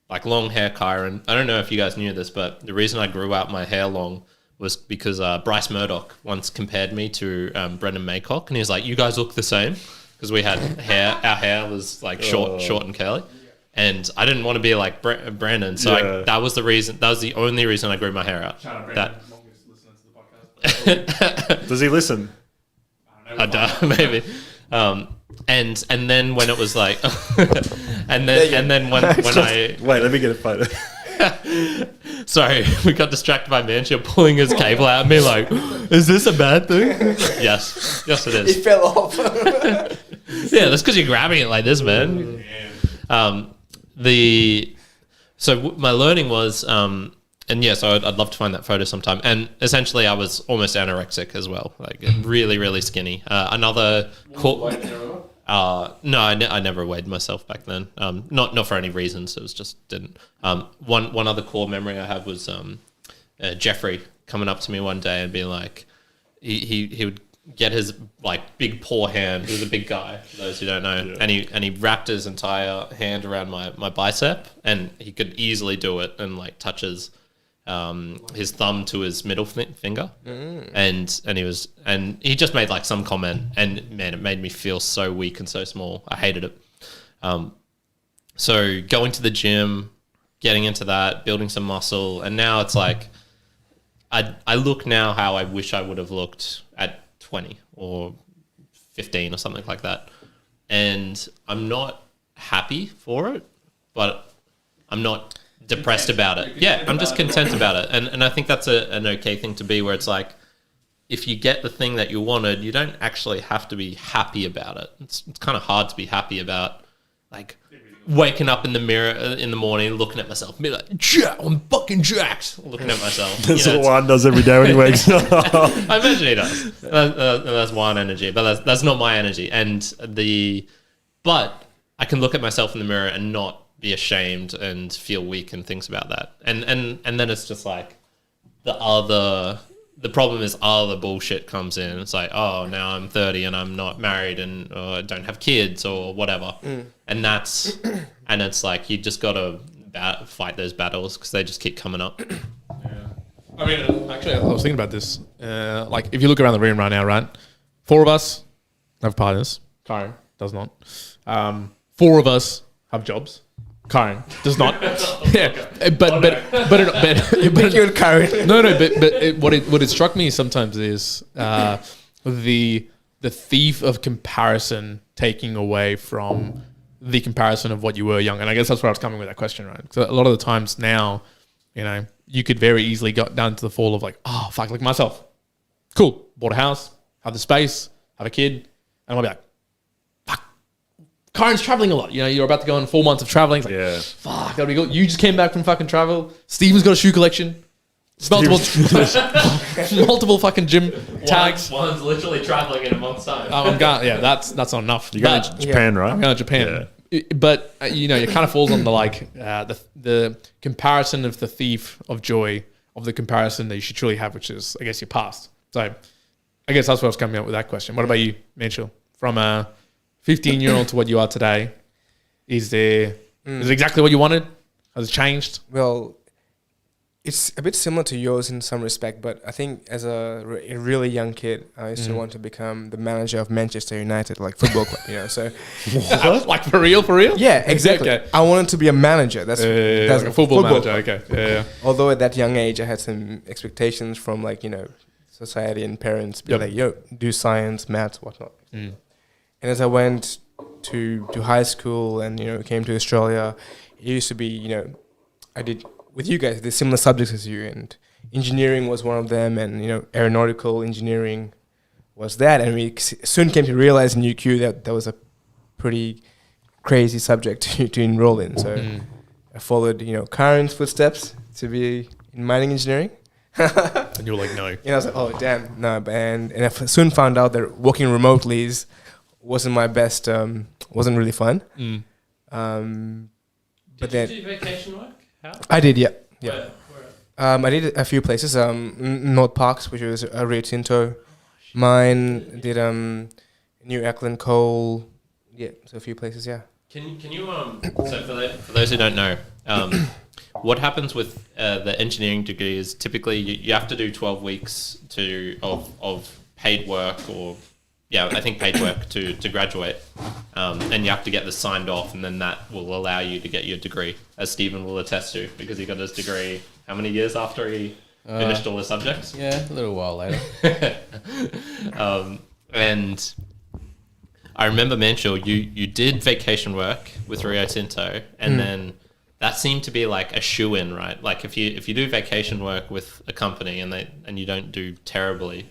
Speaker 2: like long hair Kyrin. I don't know if you guys knew this, but the reason I grew out my hair long was because Bryce Murdoch once compared me to Brendan Maycock, and he was like, "You guys look the same," because we had hair. Our hair was like short and curly, and I didn't want to be like Brandon. So that was the reason. That was the only reason I grew my hair out.
Speaker 3: Does he listen?
Speaker 2: I don't know, maybe. And then when it was like, and then when I
Speaker 3: wait, let me get a photo.
Speaker 2: Sorry, we got distracted by Mansheel pulling his cable out at me like, is this a bad thing? Yes, it is.
Speaker 4: It fell off.
Speaker 2: Yeah, that's because you're grabbing it like this, man. So my learning was, and yes, I'd love to find that photo sometime. And essentially, I was almost anorexic as well, like really, really skinny. Another cool. No, I never weighed myself back then. Not for any reasons. It was just didn't. One other core memory I have was Jeffrey coming up to me one day and being like, he would get his like big paw hand. He was a big guy, for those who don't know, and he wrapped his entire hand around my bicep, and he could easily do it and like touches his thumb to his middle finger, and he just made like some comment, and man, it made me feel so weak and so small. I hated it. So going to the gym, getting into that, building some muscle, and now it's like I look now how I wish I would have looked at 20 or 15 or something like that, and I'm not happy for it, but I'm not depressed about it. Yeah, I'm just content about it. And I think that's an okay thing to be, where it's like, if you get the thing that you wanted, you don't actually have to be happy about it. It's kind of hard to be happy about, like, waking up in the mirror in the morning, looking at myself, and be like, I'm fucking jacked, looking at myself.
Speaker 3: That's what Juan does every day when he wakes up.
Speaker 2: I imagine he does. That's Juan energy, but that's not my energy. But I can look at myself in the mirror and not be ashamed and feel weak and things about that. And then it's just like the problem is other bullshit comes in. It's like, oh, now I'm 30 and I'm not married and I don't have kids or whatever. And it's like, you just got to fight those battles because they just keep coming up.
Speaker 1: Yeah. I mean, actually, I was thinking about this. Like, if you look around the room right now, right? 4 of us have partners. Kyrin does not. 4 of us have jobs. Kyrin does not. Yeah, but
Speaker 4: you and Kyrin.
Speaker 1: No, but what it struck me sometimes is the thief of comparison taking away from the comparison of what you were young, and I guess that's where I was coming with that question, right? So a lot of the times now, you know, you could very easily go down to the fall of like, oh fuck, like myself, cool, bought a house, have the space, have a kid, and I'll be like, Kyrin's traveling a lot. You know, you're about to go on 4 months of traveling. It's like, fuck, that'd be good. You just came back from fucking travel. Steven's got a shoe collection. Multiple fucking gym tags.
Speaker 2: One's literally traveling in a month's time.
Speaker 1: That's not enough.
Speaker 3: You're going to Japan, right?
Speaker 1: I'm going to Japan. Yeah. But, you know, it kind of falls on the like the comparison of the thief of joy of the comparison that you should truly have, which is, I guess, your past. So I guess that's what I was coming up with that question. What about you, Mansheel? from a 15-year-old to what you are today? Is it exactly what you wanted? Has it changed?
Speaker 4: Well, it's a bit similar to yours in some respect, but I think as a really young kid, I used to want to become the manager of Manchester United, like football club, you know. So,
Speaker 1: like for real?
Speaker 4: Yeah, exactly. Okay. I wanted to be a manager. That's
Speaker 1: like a football manager. Okay. Yeah.
Speaker 4: Although at that young age, I had some expectations from like society and parents, be like, do science, maths, whatnot. And as I went to high school and came to Australia, it used to be I did. With you guys, there's similar subjects as you, and engineering was one of them, and aeronautical engineering was that, and we soon came to realize in UQ that was a pretty crazy subject to enroll in. So I followed Kyrin's footsteps to be in mining engineering.
Speaker 1: And you were like, no.
Speaker 4: And I was like, oh damn, no, and I soon found out that working remotely wasn't my best, wasn't really fun.
Speaker 2: But did you do vacation work? How?
Speaker 4: I did, yeah.
Speaker 2: Where?
Speaker 4: I did a few places. North Parks, which was a Rio Tinto mine. Did New Auckland coal. Yeah, so a few places. Yeah.
Speaker 2: Can you so for those who don't know, what happens with the engineering degree is typically you have to do 12 weeks of paid work I think paid work to graduate, and you have to get this signed off, and then that will allow you to get your degree, as Stephen will attest to, because he got his degree how many years after he finished all the subjects?
Speaker 5: Yeah, a little while later.
Speaker 2: And I remember, Mansheel, you did vacation work with Rio Tinto, and then that seemed to be like a shoe-in, right? Like if you do vacation work with a company and you don't do terribly,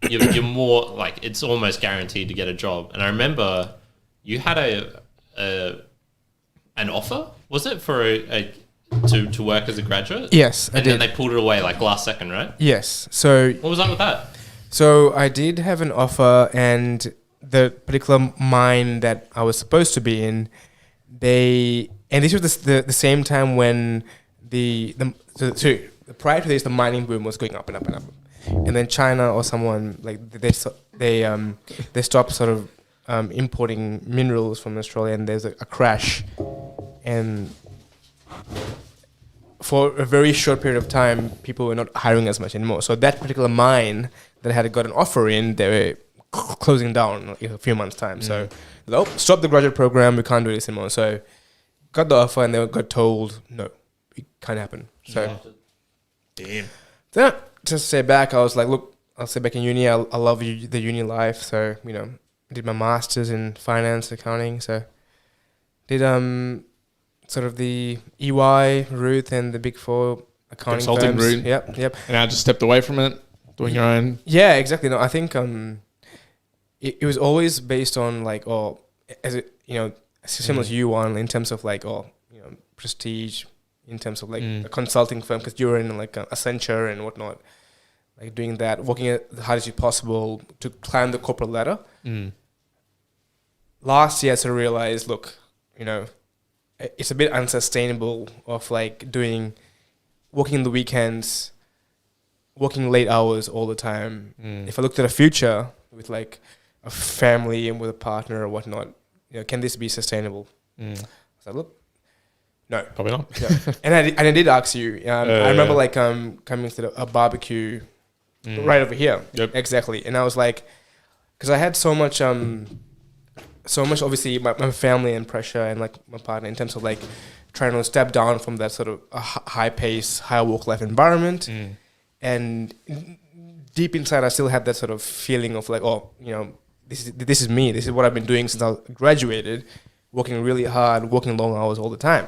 Speaker 2: you're more like it's almost guaranteed to get a job. And I remember you had an offer, was it for to work as a graduate?
Speaker 4: Yes, I did.
Speaker 2: And then they pulled it away like last second, right?
Speaker 4: Yes. So
Speaker 2: what was up with that?
Speaker 4: So I did have an offer, and the particular mine that I was supposed to be in, and this was the same time when prior to this, the mining boom was going up and up and up. And then China or someone they stopped sort of importing minerals from Australia, and there's a crash, and for a very short period of time, people were not hiring as much anymore. So that particular mine that I had got an offer in, they were closing down in a few months' time. So stop the graduate program, we can't do this anymore. So got the offer, and they got told no, it can't happen. So
Speaker 1: damn.
Speaker 4: Then just stay back. I was like, look, I'll stay back in uni. I love the uni life. So, I did my master's in finance, accounting. So, did sort of the EY route and the Big Four accounting
Speaker 1: consulting
Speaker 4: firms.
Speaker 1: route.
Speaker 4: Yep.
Speaker 1: And I just stepped away from it, doing your own.
Speaker 4: Yeah, exactly. No, I think it was always based on similar to you, Juan, in terms of prestige, in terms of a consulting firm, because you're in Accenture and whatnot, doing that, working at the hardest possible to climb the corporate ladder. Last year, I sort of realized, look, it's a bit unsustainable of working in the weekends, working late hours all the time. If I looked at a future with a family and with a partner or whatnot, can this be sustainable? So look, no,
Speaker 1: probably not.
Speaker 4: Yeah. And I did ask you. I remember coming to a barbecue right over here.
Speaker 1: Yep.
Speaker 4: Exactly. And I was like, because I had so much obviously my family and pressure and my partner in terms of trying to step down from that sort of high pace, high work life environment. And deep inside, I still had that sort of feeling of this is me. This is what I've been doing since I graduated. Working really hard, working long hours all the time.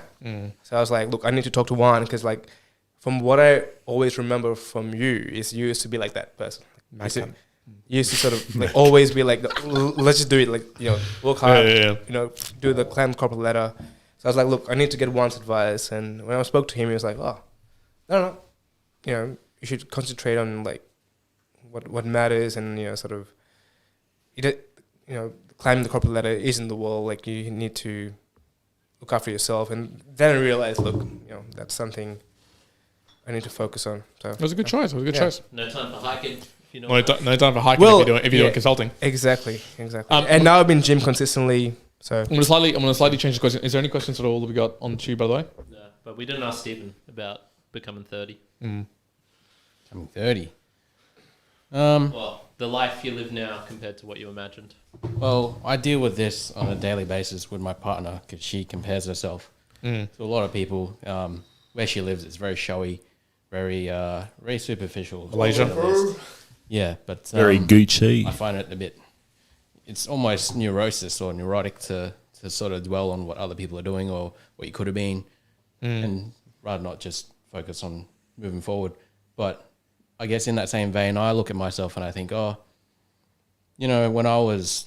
Speaker 4: So I was like, look, I need to talk to Juan, because from what I always remember from you is you used to be like that person. You used to sort of always be let's just do it, work hard, do the climb corporate ladder. So I was like, look, I need to get Juan's advice. And when I spoke to him, he was like, oh, no, you should concentrate on what matters, and climbing the corporate ladder isn't the wall. You need to look after yourself. And then I realized, look, that's something I need to focus on. So
Speaker 1: it was a good choice.
Speaker 2: No time for hiking. If you know
Speaker 1: no time for hiking if you're doing consulting.
Speaker 4: Exactly. And now I've been gym consistently. So
Speaker 1: I'm gonna slightly change the question. Is there any questions at all that we got on tube, by the way?
Speaker 2: No, but we didn't ask Stephen about becoming 30.
Speaker 5: Becoming 30.
Speaker 2: Well, the life you live now compared to what you imagined.
Speaker 5: Well, I deal with this on a daily basis with my partner because she compares herself to a lot of people. Where she lives, it's very showy, very superficial.
Speaker 1: Malaysia.
Speaker 5: Yeah, but
Speaker 3: Very Gucci.
Speaker 5: I find it a bit. It's almost neurosis or neurotic to sort of dwell on what other people are doing or what you could have been, and rather not just focus on moving forward. But I guess in that same vein, I look at myself and I think, when I was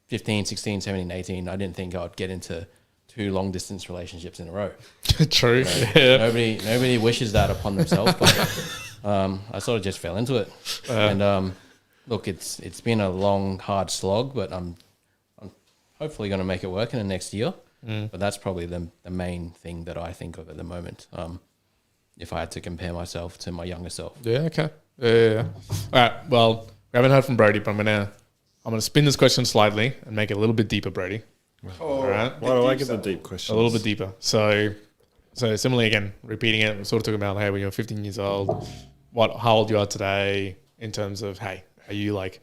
Speaker 5: 15, 16, 17, 18, I didn't think I'd get into 2 long distance relationships in a row.
Speaker 1: True.
Speaker 5: Nobody wishes that upon themselves, but I sort of just fell into it. And look, it's been a long, hard slog, but I'm hopefully going to make it work in the next year. But that's probably the main thing that I think of at the moment. If I had to compare myself to my younger self.
Speaker 1: Yeah. Okay. Yeah. All right. Well, we haven't heard from Brodie, but I'm gonna spin this question slightly and make it a little bit deeper, Brodie. All right.
Speaker 3: Why do I get the deep questions?
Speaker 1: A little bit deeper. So similarly, again, repeating it, we're sort of talking about, hey, when you're 15 years old, how old you are today in terms of, hey, are you like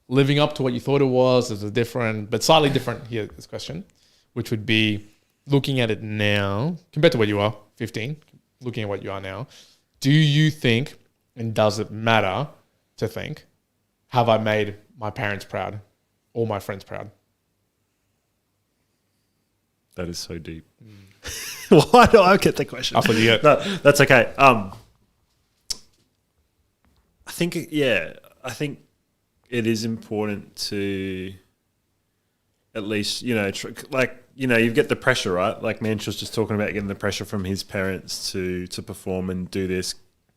Speaker 1: living up to what you thought it was? Is it different, but slightly different here, this question, which would be looking at it now compared to what you are, 15, looking at what you are now. Do you think, and does it matter to think, have I made my parents proud or my friends proud?
Speaker 3: That is so deep. Why do I get the question?
Speaker 1: I thought you get.
Speaker 3: No, that's okay. I think it is important to at least, you get the pressure, right? Like Mansheel was just talking about getting the pressure from his parents to perform and do this,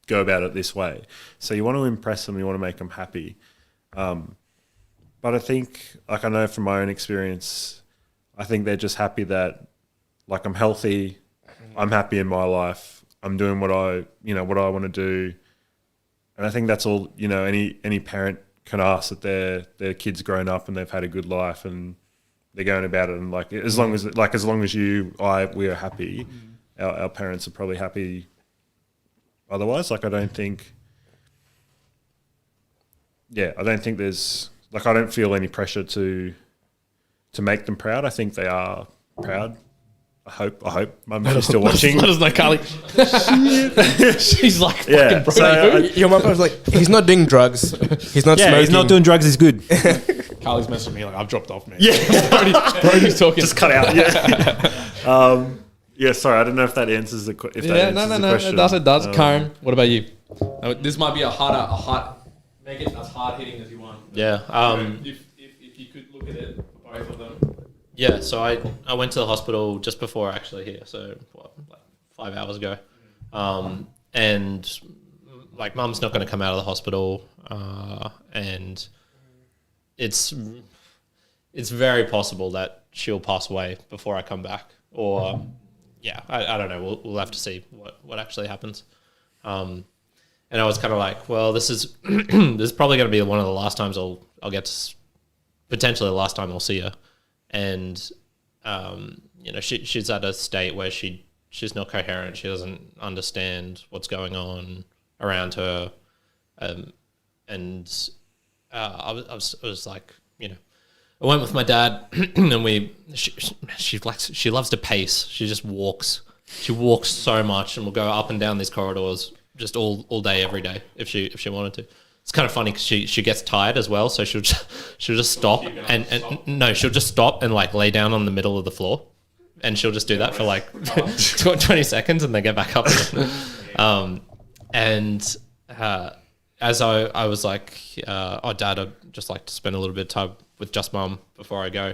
Speaker 3: go about it this way. So you want to impress them, you want to make them happy. But I think, like I know from my own experience, I think they're just happy that, like, I'm healthy, I'm happy in my life, I'm doing what I want to do. And I think that's all, any parent can ask, that their kid's grown up and they've had a good life and they're going about it. And as long as we are happy, our parents are probably happy. Otherwise, I don't think there's, I don't feel any pressure to make them proud. I think they are proud. I hope. Mum, she's still watching.
Speaker 1: Let us know, Carly. She's like, fucking Brodie.
Speaker 4: So, your mum was like, he's not doing drugs. He's not smoking.
Speaker 3: He's not doing drugs. He's good.
Speaker 1: Carly's messaging me like, I've dropped off, man.
Speaker 3: Yeah.
Speaker 1: Brodie's talking.
Speaker 3: Just cut out. Yeah. Sorry. I don't know if that answers the question.
Speaker 1: It does. Kyrin, what about you? This might be make it as hard hitting as you want.
Speaker 2: Yeah.
Speaker 1: If you could look at it, both of them.
Speaker 2: Yeah, so I went to the hospital just before actually here, so 5 hours ago. And like mum's not going to come out of the hospital, and it's very possible that she'll pass away before I come back, or I don't know. We'll have to see what actually happens. And I was kind of like, well, this is this is probably going to be one of the last times I'll get to, potentially the last time I'll see her. And, she's at a state where she's not coherent. She doesn't understand what's going on around her. I was like, I went with my dad and she loves to pace. She just walks. She walks so much and will go up and down these corridors just all day, every day if she wanted to. It's kind of funny because she gets tired as well, so she'll just stop she'll just stop and like lay down on the middle of the floor, and she'll just do that for like 20 seconds and then get back up. As I was like, Dad, I'd just like to spend a little bit of time with just Mum before I go,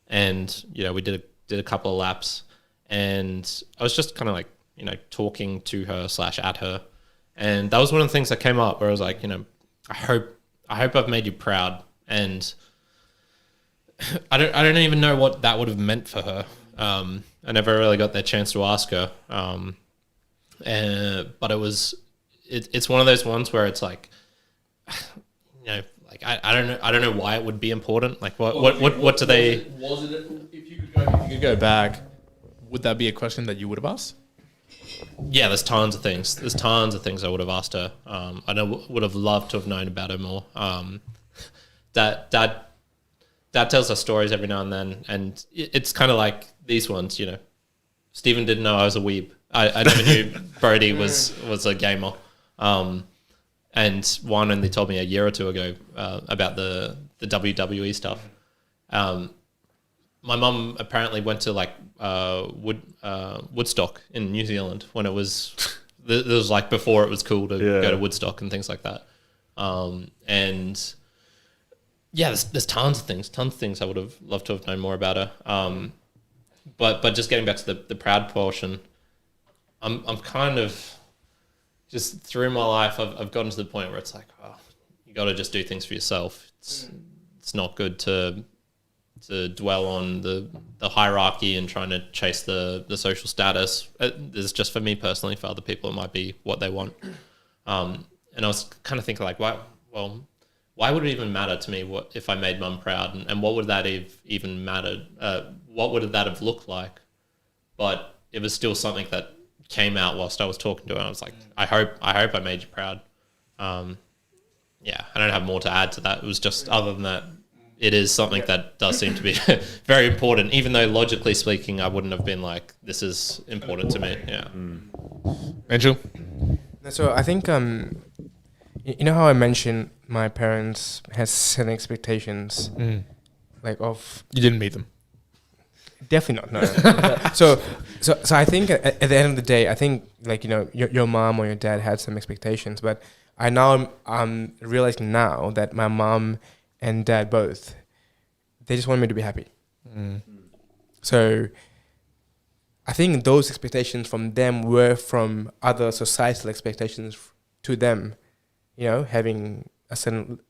Speaker 2: and we did a couple of laps, and I was just kind of like talking to her / at her, and that was one of the things that came up where I was like, I hope I've made you proud, and I don't even know what that would have meant for her. I never really got that chance to ask her, but it's one of those ones where it's like, you know, like I don't know why it would be important. Like what do they?
Speaker 1: Was it if you could go back? Would that be a question that you would have asked?
Speaker 2: Yeah, there's tons of things. There's tons of things I would have asked her. I know would have loved to have known about her more. Dad tells us stories every now and then, and it's kind of like these ones. You know, Stephen didn't know I was a weeb. I never knew Brodie was a gamer. And Juan only told me a year or two ago about the WWE stuff. My mum apparently went to like Woodstock in New Zealand when it was like before it was cool to go to Woodstock and things like that. And yeah, there's tons of things I would have loved to have known more about her. But just getting back to the proud portion, I'm kind of just through my life I've gotten to the point where it's like, oh, you got to just do things for yourself. It's not good to dwell on the hierarchy and trying to chase the social status. It's just for me personally. For other people, it might be what they want. And I was kind of thinking like, why would it even matter to me if I made mum proud, and what would that even matter? What would that have looked like? But it was still something that came out whilst I was talking to her. I was like, I hope I made you proud. Yeah, I don't have more to add to that. It was just, other than that, it is something that does seem to be very important, even though logically speaking, I wouldn't have been like, this is important to me. Yeah.
Speaker 1: Mansheel?
Speaker 4: So I think, you know how I mentioned my parents has certain expectations, like of...
Speaker 1: You didn't meet them?
Speaker 4: Definitely not, no. So I think at the end of the day, I think like, you know, your mom or your dad had some expectations, but I'm realizing now that my mom and dad both, they just want me to be happy. So I think those expectations from them were from other societal expectations to them, you know, having a certain,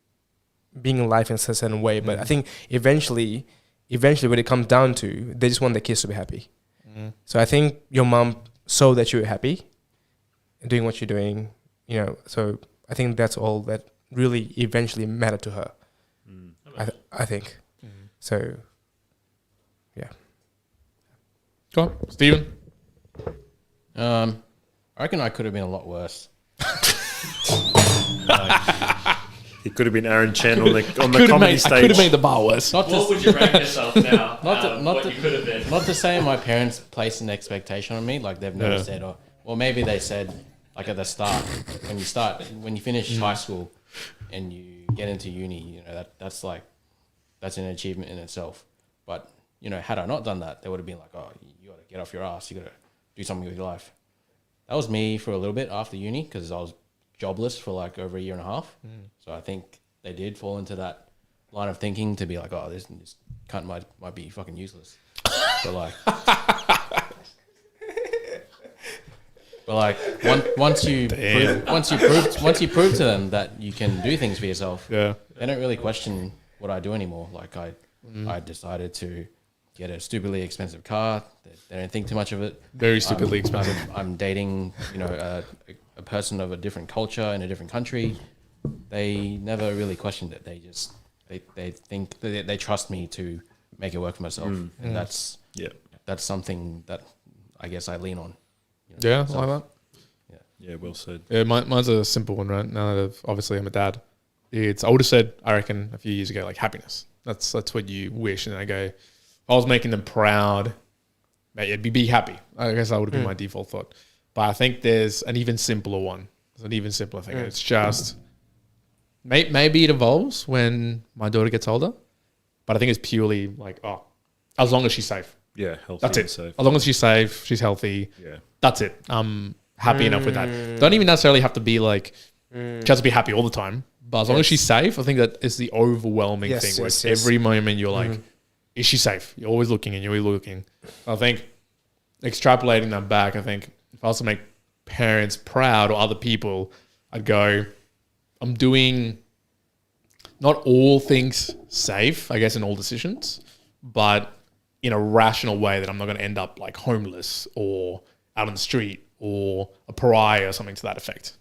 Speaker 4: being in life in a certain way. But I think eventually when it comes down to, they just want their kids to be happy. So I think your mom saw that you were happy doing what you're doing, you know, so I think that's all that really eventually mattered to her. I think. So, yeah.
Speaker 1: Go on, Stephen.
Speaker 5: I reckon I could have been a lot worse.
Speaker 3: He could have been Aaron Chen on the comedy stage.
Speaker 1: I could have made the bar worse.
Speaker 2: What would you rank yourself now? What you could have been.
Speaker 5: Not to say my parents placed an expectation on me, like they've never said, or maybe they said, like at the start, when you finish high school and you get into uni, you know, that's an achievement in itself. But, you know, had I not done that, they would have been like, oh, you got to get off your ass, you got to do something with your life. That was me for a little bit after uni, because I was jobless for like over a year and a half. So I think they did fall into that line of thinking to be like, oh, this cunt might be fucking useless. But like once you prove to them that you can do things for yourself, they don't really question what I do anymore. Like I decided to get a stupidly expensive car. They don't think too much of it.
Speaker 1: Very stupidly expensive.
Speaker 5: I'm dating, you know, a person of a different culture in a different country. They never really questioned it. They just they think they trust me to make it work for myself, and that's something that I guess I lean on. You know,
Speaker 1: I like that.
Speaker 3: Yeah, well said.
Speaker 1: Yeah, mine's a simple one, right? Now that obviously I'm a dad, I would have said, I reckon a few years ago, like happiness. That's what you wish, and I go, if I was making them proud, mate, be happy. I guess that would have been my default thought. But I think there's an even simpler one. There's an even simpler thing. It's just, maybe it evolves when my daughter gets older, but I think it's purely like, as long as she's safe.
Speaker 3: Yeah, healthy.
Speaker 1: That's it.
Speaker 3: Safe.
Speaker 1: As long as she's safe, she's healthy.
Speaker 3: Yeah.
Speaker 1: That's it. I'm happy enough with that. Don't even necessarily have to be like, she has to be happy all the time. But as long as she's safe, I think that is the overwhelming thing. Where every moment you're like, is she safe? You're always looking and you're always looking. I think extrapolating that back, I think if I was to make parents proud or other people, I'd go, I'm doing not all things safe, I guess, in all decisions, but in a rational way that I'm not going to end up like homeless or out on the street or a pariah or something to that effect.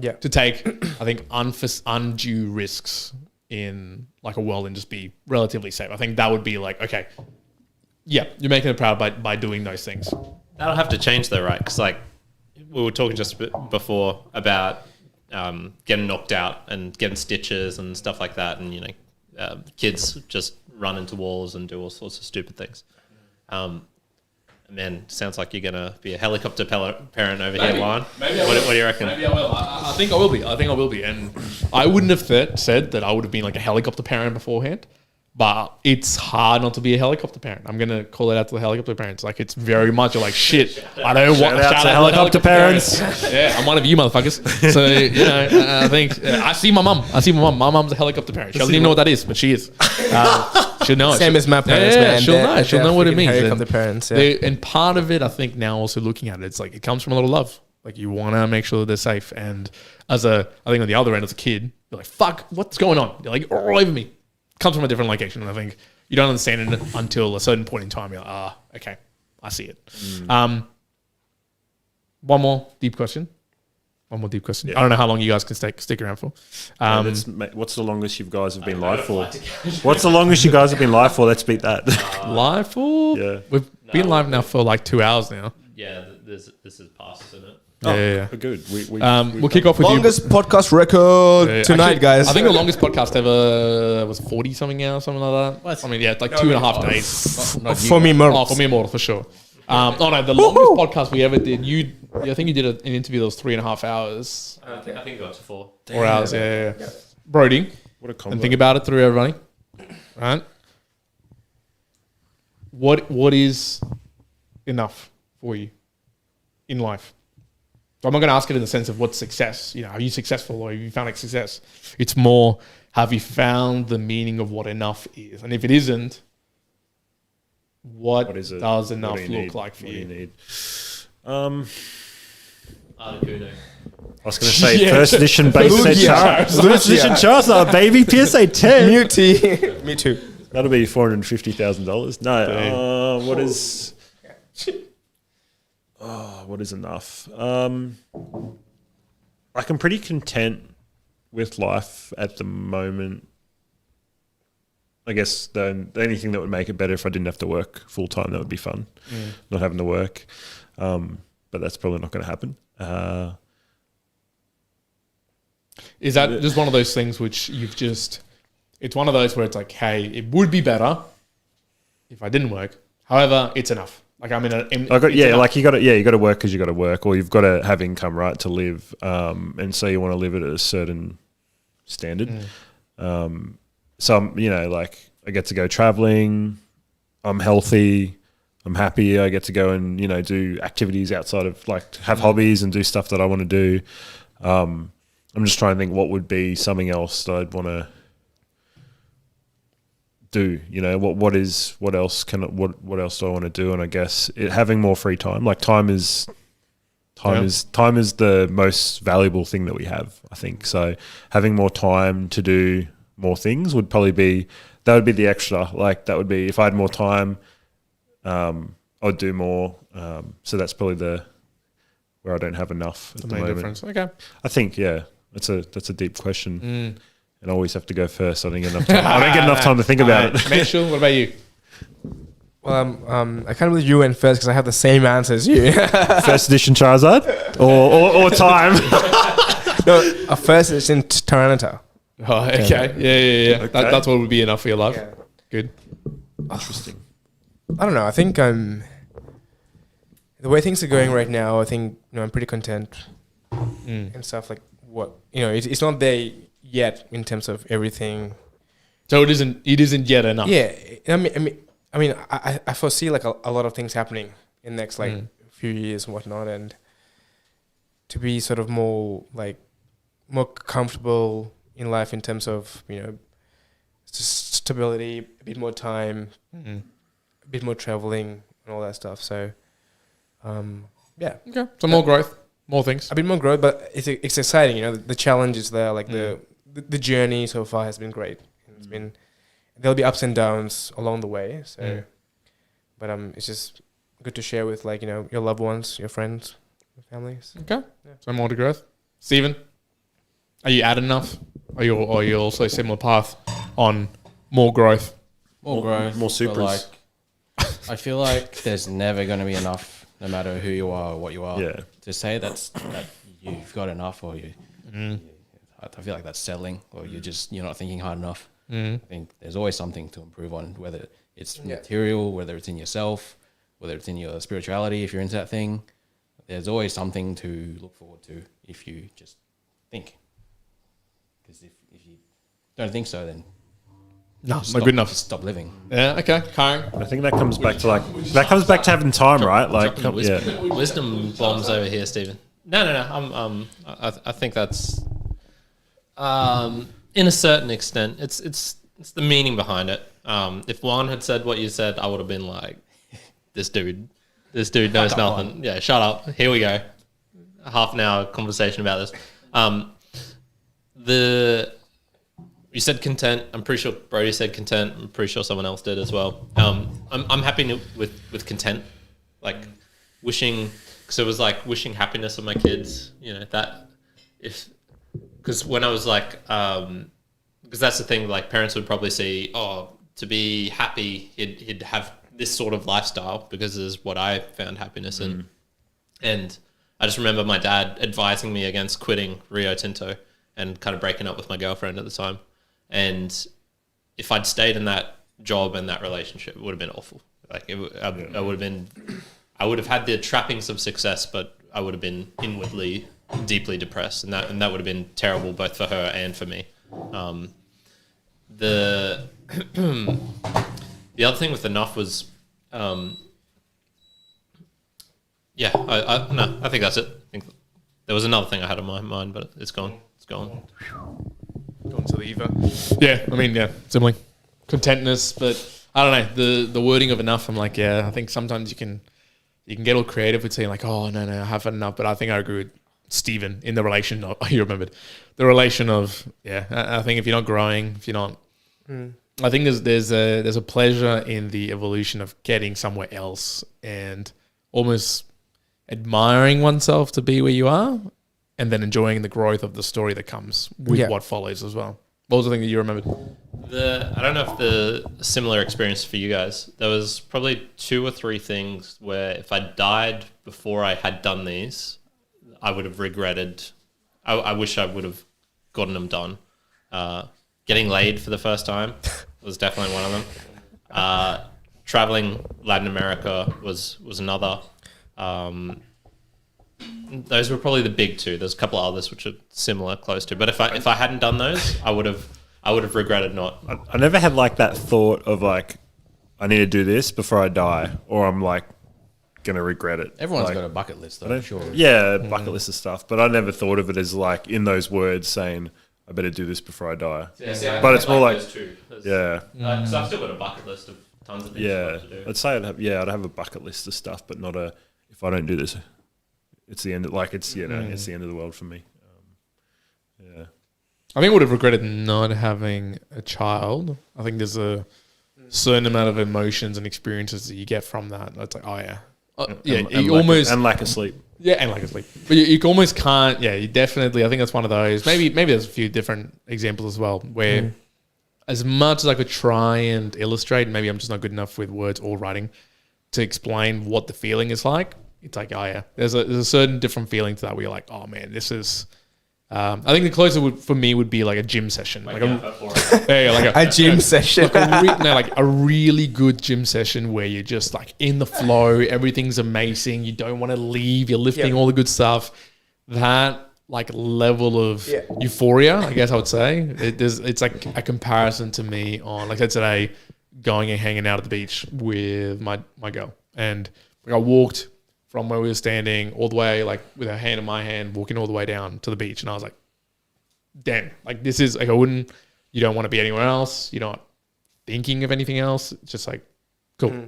Speaker 1: to take, I think, undue risks in like a world and just be relatively safe. I think that would be like, okay, yeah, you're making it proud by doing those things.
Speaker 2: That'll have to change though, right? Because like we were talking just before about getting knocked out and getting stitches and stuff like that, and you know, kids just run into walls and do all sorts of stupid things. Man, sounds like you're gonna be a helicopter parent over here, Juan. What do you reckon?
Speaker 1: Maybe I will. I think I will be. And I wouldn't have said that I would have been like a helicopter parent beforehand. But it's hard not to be a helicopter parent. I'm gonna call it out to the helicopter parents. Like it's very much like shit. I don't want
Speaker 3: shout out to helicopter parents.
Speaker 1: Yeah, I'm one of you motherfuckers. So you know, I think I see my mum. My mum's a helicopter parent. She doesn't even know what that is, but she is. She'll know.
Speaker 4: Same as my parents, man.
Speaker 1: She'll know. She'll know what it means.
Speaker 4: Helicopter parents. Yeah.
Speaker 1: And part of it, I think, now also looking at it, it's like it comes from a lot of love. Like you want to make sure that they're safe. And I think on the other end, as a kid, you're like, "Fuck, what's going on?" You're like all over me. Comes from a different location, and I think you don't understand it until a certain point in time. You're like, okay, I see it. One more deep question. Yeah. I don't know how long you guys can stick around for.
Speaker 3: What's the longest you guys have been live for? What's the longest you guys have been live for? Let's beat that.
Speaker 1: Live for?
Speaker 3: Yeah.
Speaker 1: We've been live now for like 2 hours now.
Speaker 2: Yeah, this is past, isn't it?
Speaker 1: Yeah.
Speaker 3: Good.
Speaker 1: We'll kick off with
Speaker 4: longest podcast record tonight,
Speaker 1: actually,
Speaker 4: guys.
Speaker 1: I think the longest podcast ever was 40 something hours, something like that. What? I mean, yeah, it's like 2.5 days.
Speaker 4: For me, more.
Speaker 1: Oh, for me, more for sure. No, the longest podcast we ever did. I think you did an interview that was 3.5 hours.
Speaker 2: I think it got to 4.
Speaker 1: 4 hours, yeah. Brodie,
Speaker 3: What a combo.
Speaker 1: and think about it through everybody. Right? What is enough for you in life? So I'm not going to ask it in the sense of what's success. You know, are you successful or have you found a success? It's more, have you found the meaning of what enough is? And if it isn't, what
Speaker 3: is it?
Speaker 1: does enough
Speaker 3: What do you
Speaker 1: look
Speaker 3: need?
Speaker 1: like for
Speaker 3: What
Speaker 1: you?
Speaker 3: do you need?
Speaker 2: Articuno.
Speaker 3: I was going to say first edition base set Charizard. First edition Charizard, baby. PSA 10.
Speaker 4: Muti. Me too.
Speaker 3: That'll be $450,000. No, what is... what is enough? Like I'm pretty content with life at the moment. I guess the only thing that would make it better if I didn't have to work full time, that would be fun. Not having to work. But that's probably not going to happen.
Speaker 1: Is that just one of those things which it's one of those where it's like, hey, it would be better if I didn't work. However, it's enough. Like I'm you got to work because you got to work, or you've got to have income, right, to live. And so you want to live at a certain standard. So I'm, like I get to go traveling. I'm healthy. I'm happy. I get to go and do activities outside of have hobbies and do stuff that I want to do. I'm just trying to think what would be something else that I'd want to do. What else do I want to do? And I guess having more free time. Like time is the most valuable thing that we have, I think. So having more time to do more things would be the extra. Like that would be if I had more time, I'd do more. So that's probably where I don't have enough at the main moment. Difference. Okay.
Speaker 3: I think that's a deep question. And I always have to go first. I don't get enough time. I don't get enough time to think about it.
Speaker 1: Mansheel, what about you?
Speaker 4: Well, I can't believe you went first because I have the same answer as you.
Speaker 3: First edition Charizard or time.
Speaker 4: No, a first edition Tyranitar.
Speaker 1: Oh, okay. Yeah.
Speaker 3: Okay.
Speaker 1: That's what would be enough for your life.
Speaker 4: Yeah.
Speaker 1: Good.
Speaker 3: Interesting.
Speaker 4: I don't know. I think the way things are going right now, I think I'm pretty content and stuff like what it's not there yet in terms of everything.
Speaker 1: So it isn't yet enough.
Speaker 4: Yeah, I mean, I foresee like a lot of things happening in the next few years and whatnot, and to be sort of more comfortable in life in terms of just stability, a bit more time, a bit more traveling and all that stuff. So, yeah. Okay.
Speaker 1: So more growth, more things.
Speaker 4: A bit more growth, but it's exciting. The challenge is there. Like the journey so far has been great. It's been there'll be ups and downs along the way. So, but it's just good to share with your loved ones, your friends, your families.
Speaker 1: Okay. Yeah. So more to growth. Steven, Are you at enough? Are you also similar path on more growth?
Speaker 5: More growth,
Speaker 3: more supers.
Speaker 5: I feel like there's never going to be enough, no matter who you are or what you are.
Speaker 3: Yeah.
Speaker 5: To say that you've got enough, or I feel like that's settling, or you're not thinking hard enough. I think there's always something to improve on, whether it's material, whether it's in yourself, whether it's in your spirituality, if you're into that thing. There's always something to look forward to if you just think. Because if you don't think so, then
Speaker 1: not good enough.
Speaker 5: Stop living.
Speaker 1: Yeah. Okay. Kyrin.
Speaker 3: I think that comes back to having time, right? Like,
Speaker 2: wisdom bombs over here, Stephen. No. I think that's in a certain extent. It's the meaning behind it. If Juan had said what you said, I would have been like, this dude knows nothing. Yeah, shut up. Here we go. A half an hour conversation about this. You said content. I'm pretty sure Brodie said content. I'm pretty sure someone else did as well. I'm happy with content, like wishing, because it was like wishing happiness on my kids. You know that because when I was like, because that's the thing. Like parents would probably see, to be happy, he'd have this sort of lifestyle because this is what I found happiness in. And I just remember my dad advising me against quitting Rio Tinto and kind of breaking up with my girlfriend at the time. And if I'd stayed in that job and that relationship, it would have been awful. Like I would have had the trappings of success, but I would have been inwardly deeply depressed, and that would have been terrible both for her and for me. The other thing with enough was, I think that's it. I think there was another thing I had in my mind, but it's gone. It's gone.
Speaker 1: Gone to the ether. Yeah, I mean, similarly, contentness, but I don't know the wording of enough. I'm like, I think sometimes you can get all creative with saying like, oh no, I have enough. But I think I agree with Stephen in the relation of you remembered the relation of I think if you're not growing, if you're not, I think there's a pleasure in the evolution of getting somewhere else and almost admiring oneself to be where you are, and then enjoying the growth of the story that comes with what follows as well. What was the thing that you remembered?
Speaker 2: I don't know if the similar experience for you guys. There was probably 2 or 3 things where if I died before I had done these, I would have regretted. I wish I would have gotten them done. Getting laid for the first time was definitely one of them. Traveling Latin America was another. Those were probably the big 2. There's a couple of others which are similar, close to. But if I hadn't done those, I would have regretted not.
Speaker 3: I never had like that thought of like, I need to do this before I die, or I'm like gonna regret it.
Speaker 5: Everyone's
Speaker 3: like,
Speaker 5: got a bucket list, though. Sure.
Speaker 3: Yeah, bucket list of stuff. But I never thought of it as like in those words saying, I better do this before I die.
Speaker 2: Yeah,
Speaker 3: but it's more like,
Speaker 2: those 2.
Speaker 3: Yeah.
Speaker 2: So I've still got a bucket list of tons of things to do.
Speaker 3: I'd say I'd have a bucket list of stuff, but not a. If I don't do this, it's the end. It's it's the end of the world for me.
Speaker 1: I think I would have regretted not having a child. I think there's a certain amount of emotions and experiences that you get from that. It's like,
Speaker 3: and lack of sleep.
Speaker 1: Yeah, and lack of sleep. But you almost can't. Yeah, you definitely. I think that's one of those. Maybe there's a few different examples as well where, as much as I could try and illustrate, maybe I'm just not good enough with words or writing to explain what the feeling is like. It's like, there's a certain different feeling to that where you're like, oh man, this is. I think the closer for me would be like a gym session, like
Speaker 4: a gym session,
Speaker 1: like a really good gym session where you're just like in the flow, everything's amazing, you don't want to leave, you're lifting all the good stuff. That like level of euphoria, I guess I would say, it's like a comparison to me on like today, going and hanging out at the beach with my girl, and like I walked from where we were standing all the way, like with her hand in my hand, walking all the way down to the beach. And I was like, damn, like this is like, you don't want to be anywhere else. You're not thinking of anything else. It's just like, cool.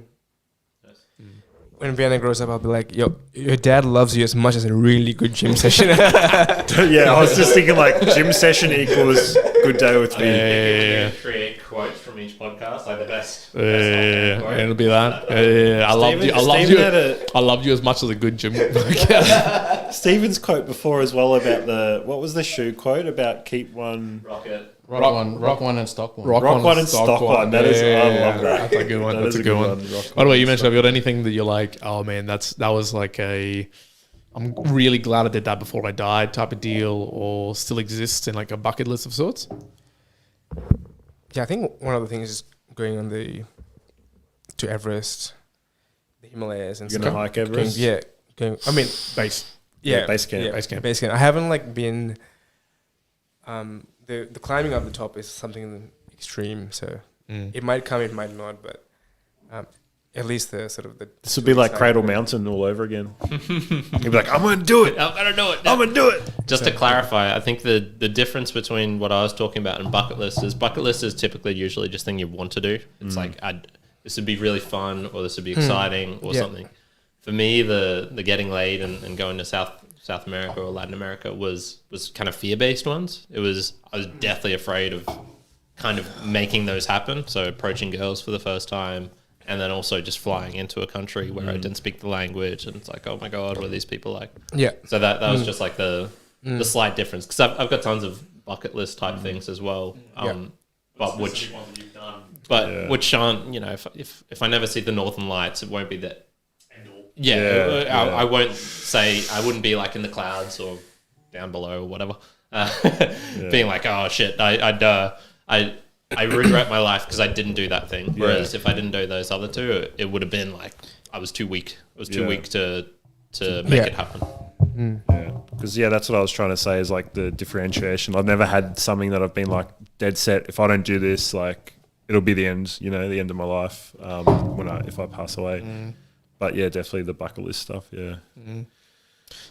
Speaker 4: When Vienna grows up, I'll be like, yo, your dad loves you as much as a really good gym session.
Speaker 3: I was just thinking like gym session equals good day with me.
Speaker 2: Yeah. Create quotes from each podcast, like the best.
Speaker 1: And it'll be that. I loved you. I loved you as much as a good gym.
Speaker 3: Stephen's quote before as well about what was the shoe quote about keep one
Speaker 2: Rocket.
Speaker 5: Rock one and stock one.
Speaker 3: rock one and stock one. That is, I love that.
Speaker 1: That's a good one. That's a good one. By the way, you mentioned, have you got anything that you're like, oh man, that was like I'm really glad I did that before I died type of deal, or still exists in like a bucket list of sorts?
Speaker 4: Yeah, I think one of the things is going on to Everest, the Himalayas, and
Speaker 3: You're gonna hike Everest?
Speaker 4: Going. I mean,
Speaker 1: Base
Speaker 4: camp. I haven't like been. The climbing up the top is something extreme, so it might come, it might not, but at least the sort of the.
Speaker 3: This would be like Cradle Mountain all over again. You'd be like, I'm going to do it.
Speaker 2: I'm going to do it.
Speaker 3: I'm going to do it.
Speaker 2: Just to clarify, I think the difference between what I was talking about and bucket list is typically usually just thing you want to do. It's like, this would be really fun, or this would be exciting, or something. For me, the getting laid and going to South America or Latin America was kind of fear-based ones. I was deathly afraid of kind of making those happen. So approaching girls for the first time, and then also just flying into a country where I didn't speak the language, and it's like, oh my God, what are these people like? Yeah. So that was just like the slight difference, because I've got tons of bucket list type things as well. But which aren't, if I never see the Northern Lights, it won't be that. I won't say, I wouldn't be like in the clouds or down below or whatever, being like, oh shit, I regret my life because I didn't do that thing. Whereas if I didn't do those other two, it would have been like I was too weak. I was too weak to make it happen.
Speaker 3: Because that's what I was trying to say, is like the differentiation. I've never had something that I've been like dead set. If I don't do this, like it'll be the end. The end of my life if I pass away. But definitely the bucket list stuff.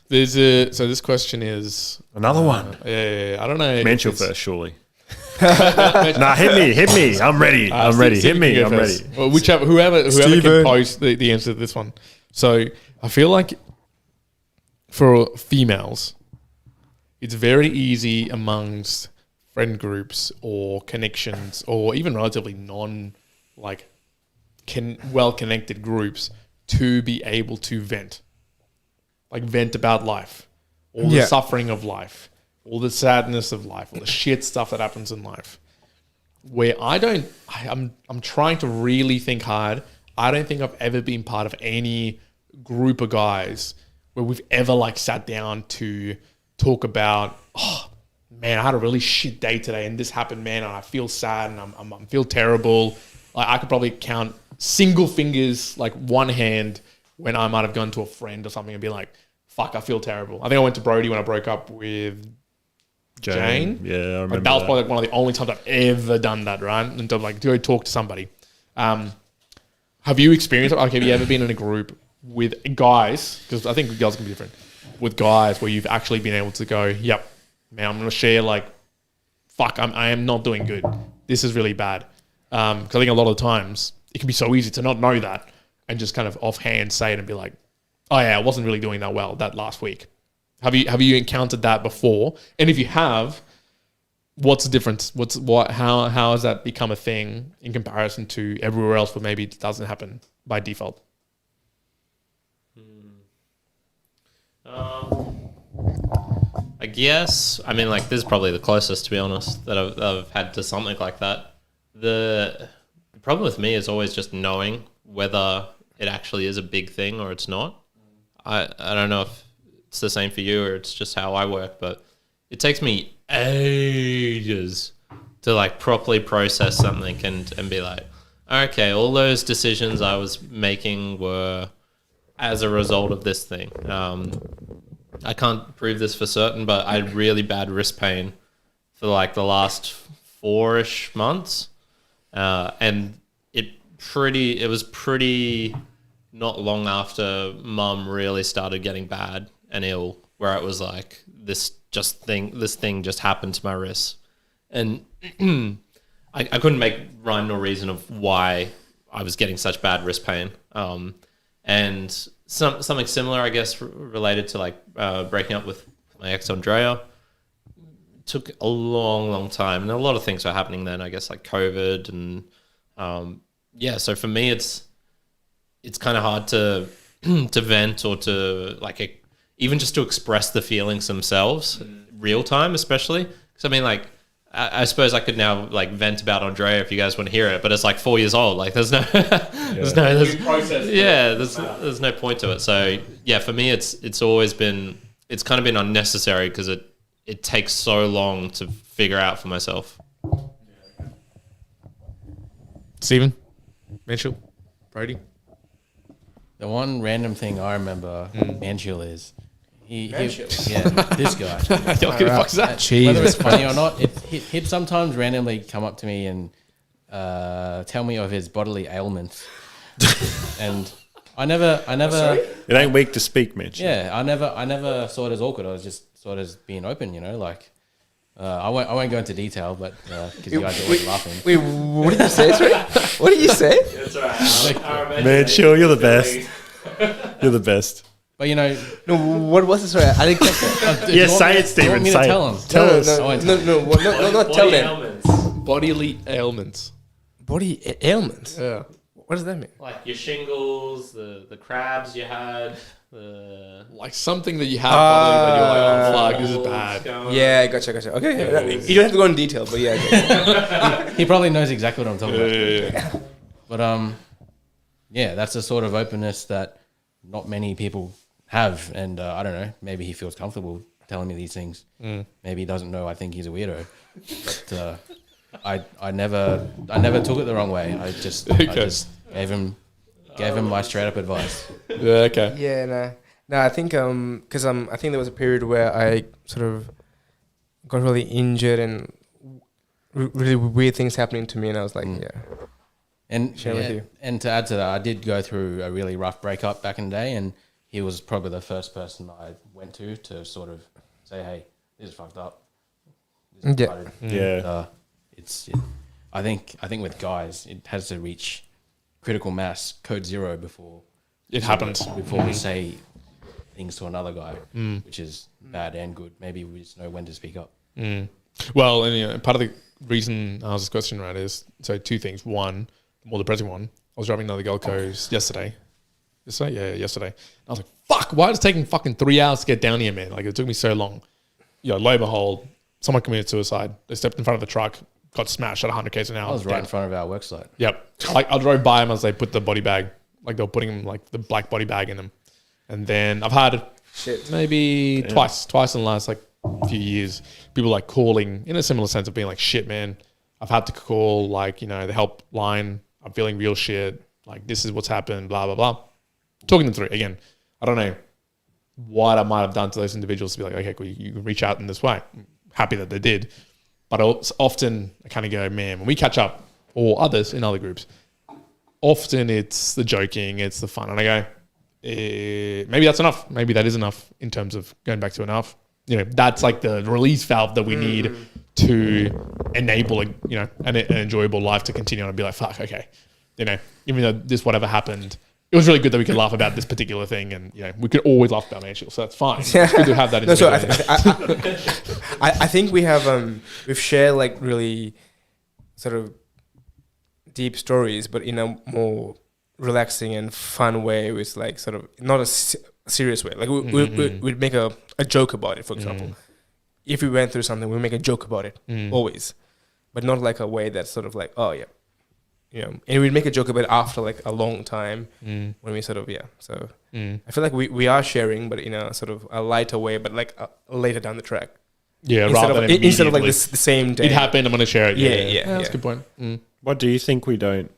Speaker 1: There's so this question is
Speaker 3: another one.
Speaker 1: I don't know.
Speaker 3: Mansheel first, surely. Nah, hit me. I'm ready. Hit me. I'm ready.
Speaker 1: Well, whoever can post the answer to this one. So I feel like for females, it's very easy amongst friend groups or connections, or even relatively well-connected groups, to be able to vent about life, all the suffering of life, all the sadness of life, all the shit stuff that happens in life. Where I'm trying to really think hard. I don't think I've ever been part of any group of guys where we've ever like sat down to talk about, oh man, I had a really shit day today and this happened, man, and I feel sad and I feel terrible. Like I could probably count single fingers, like one hand, when I might have gone to a friend or something and be like, fuck, I feel terrible. I think I went to Brodie when I broke up with Jane. Yeah, I remember that was probably like one of the only times I've ever done that, right? And to like go talk to somebody. Have you experienced it? Like, have you ever been in a group with guys? Because I think girls can be different. With guys where you've actually been able to go, yep, man, I'm going to share like, fuck, I am not doing good. This is really bad. Because I think a lot of the times it can be so easy to not know that and just kind of offhand say it and be like, oh yeah, I wasn't really doing that well that last week. Have you encountered that before? And if you have, what's the difference? How has that become a thing in comparison to everywhere else where maybe it doesn't happen by default?
Speaker 2: I guess, I mean, like, this is probably the closest, to be honest, that I've had to something like that. The problem with me is always just knowing whether it actually is a big thing or it's not. I don't know if it's the same for you or it's just how I work, but it takes me ages to like properly process something and be like, okay, all those decisions I was making were as a result of this thing. I can't prove this for certain, but I had really bad wrist pain for like the last 4-ish months. And it was pretty not long after Mum really started getting bad and ill, where it was like this thing just happened to my wrist, and I couldn't make rhyme nor reason of why I was getting such bad wrist pain. And something similar, I guess, related to like breaking up with my ex Andrea. Took a long time, and a lot of things were happening then. I guess like COVID and so for me it's kind of hard to to vent or to like even just to express the feelings themselves, real time, especially. Because I mean, like, I suppose I could now like vent about Andrea if you guys want to hear it, but it's like 4 years old. Like, there's no, there's no point to it. So yeah, for me, it's always been, it's kind of been unnecessary because it takes so long to figure out for myself.
Speaker 1: Steven, Mansheel, Brodie.
Speaker 5: The one random thing I remember Mansheel is
Speaker 4: Mansheel?
Speaker 5: yeah, this guy.
Speaker 1: Who the fuck's that?
Speaker 5: Whether it's funny or not, he'd sometimes randomly come up to me and tell me of his bodily ailments, and I never.
Speaker 3: It ain't weak to speak, Mitch.
Speaker 5: Yeah, I never saw it as awkward. I was just sort of being open, like. I won't go into detail, but because you guys are always laughing.
Speaker 4: Wait, what did you say? Sorry? What did you say?
Speaker 2: It's all right.
Speaker 3: Man, sure, you're the best. You're the best.
Speaker 5: But
Speaker 4: no, what was it? Sorry, I didn't catch that.
Speaker 3: Yeah, say it, Steven.
Speaker 5: You want me to
Speaker 3: Say
Speaker 5: tell
Speaker 3: it.
Speaker 5: him?
Speaker 3: Tell us.
Speaker 4: No, not tell them.
Speaker 1: Bodily ailments.
Speaker 4: Body ailments?
Speaker 1: Yeah.
Speaker 4: What does that mean?
Speaker 2: Like your shingles, the crabs you had,
Speaker 1: Like something that you have bodily that you're like, oh fuck, this is bad.
Speaker 4: Yeah, gotcha. Okay, you don't have to go in detail, but yeah. Okay.
Speaker 5: He probably knows exactly what I'm talking about.
Speaker 1: Yeah.
Speaker 5: But yeah, that's the sort of openness that not many people have, and I don't know. Maybe he feels comfortable telling me these things. Maybe he doesn't know I think he's a weirdo. But I never took it the wrong way. I just gave him my straight up advice.
Speaker 1: Yeah. Okay.
Speaker 4: Yeah. No. I think because I think there was a period where I sort of got really injured and really weird things happening to me, and I was like,
Speaker 5: And
Speaker 4: share with you.
Speaker 5: And to add to that, I did go through a really rough breakup back in the day, and he was probably the first person I went to sort of say, "Hey, this is fucked up." I think with guys, it has to reach critical mass, code zero before
Speaker 1: it happens.
Speaker 5: Before we say things to another guy, which is bad and good. Maybe we just know when to speak up.
Speaker 1: Well, and part of the reason I asked this question, right, is so two things. One, the more depressing one, I was driving down the Gold Coast yesterday. Yesterday. I was like, fuck, why is it taking fucking 3 hours to get down here, man? Like, it took me so long. Lo and behold, someone committed suicide. They stepped in front of the truck, got smashed at 100 k's an hour.
Speaker 5: I was right in front of our work site.
Speaker 1: Yep. Like, I drove by them as they put the body bag, like they were putting like the black body bag in them. And then I've had maybe twice in the last like few years, people like calling in a similar sense of being like, shit, man, I've had to call like, the helpline. I'm feeling real shit. Like, this is what's happened, blah, blah, blah. Talking them through. Again, I don't know what I might have done to those individuals to be like, okay, cool, you can reach out in this way. I'm happy that they did. But often I kind of go, man, when we catch up, or others in other groups, often it's the joking, it's the fun. And I go, maybe that's enough. Maybe that is enough in terms of going back to enough. That's like the release valve that we need to enable an enjoyable life to continue on and be like, fuck, okay. Even though this whatever happened, it was really good that we could laugh about this particular thing, and we could always laugh about Mansheel, so that's fine. It's good to have that.
Speaker 4: No, so I think we have we've shared like really sort of deep stories, but in a more relaxing and fun way, with like sort of not a serious way. Like we'd make a joke about it, for example. If we went through something, we make a joke about it always, but not like a way that's sort of like, oh yeah. And we'd make a joke about it after like a long time when we sort of, So I feel like we are sharing, but in a sort of a lighter way, but like later down the track.
Speaker 1: Yeah,
Speaker 4: instead of like the same day.
Speaker 1: It happened, I'm going to share it.
Speaker 4: Yeah.
Speaker 1: That's a good point.
Speaker 3: What do you think we don't